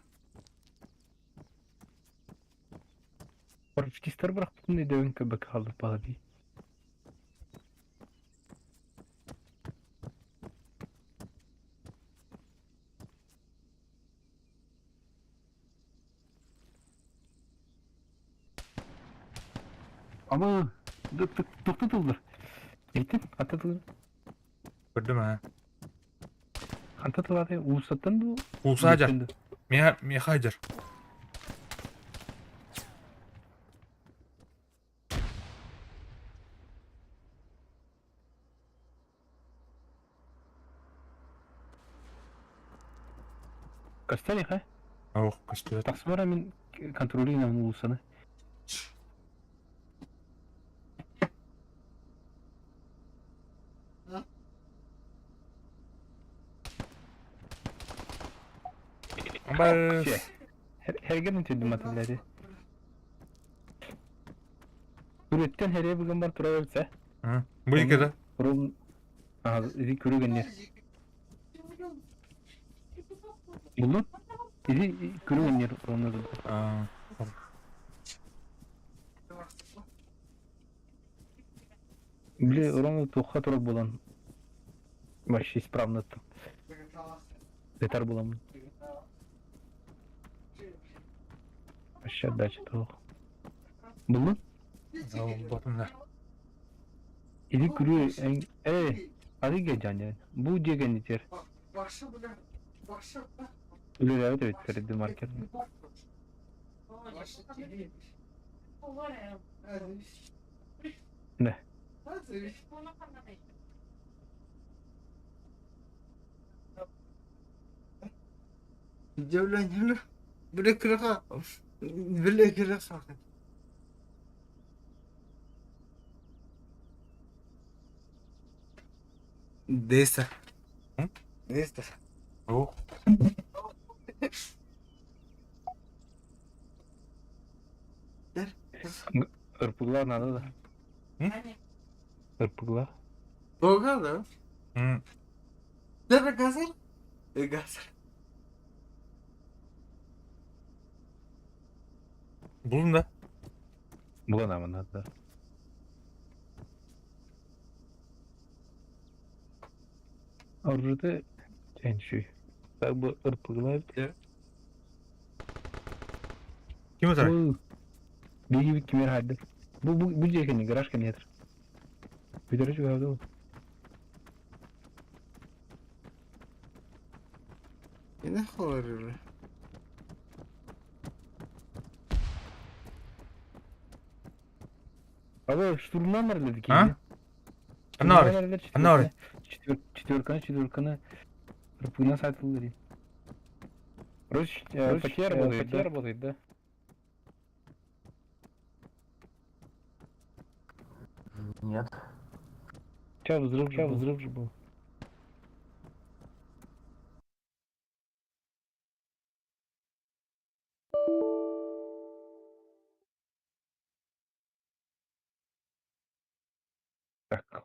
Поручки стар бірақ бүтін дөң көбік қалды бала бей. Ama тоқтатылдыр. Ейтін, ататылдыр. Gördüm ha. Ататылады, уысаттан да. Uğuz Hacer. Miha Hacer. Кастелі, ха? Oh, kastıyor. Тақсыбара мен контролейнамын уысаны. Ama Hergenin tüydüm atılları. Üretten hereye bugün var tura verse. Hı. Bu ikide. Kurum izi kürügenler. Buldun? İzi kürügenler onları. Aa. Бля, ровно тоққа тұрып болан. Вообще исправно. Детар болам. Вообще отдача тоқ. Buldun? Batımda. İzi kürü adı geçen yani. Bu cegen içer. Öyle evet kredi market. Ne? Devlen hını. Bile kıraka. Bile kıraka. Değilse. Hı? Değilse. Oh. Irpıklar nerede da? Hı? Irpıklar. Doğru da. Hı. Nerede gazel? Gazel. Bulun da. Bulanamın hatta. Orada en şey. Ben bu ırpıklar. Kim atar? Bir gibi kimer halde. Bu cekeni garaj kan yeter. Bir derece var da. Ne horror. Abi штурмdan var dedik Ha? ya. Anne var. Anne var. Четверканы ырпыгына сатылды дейм. Почти работает, да? Нет. Сейчас взрыв же был. Так,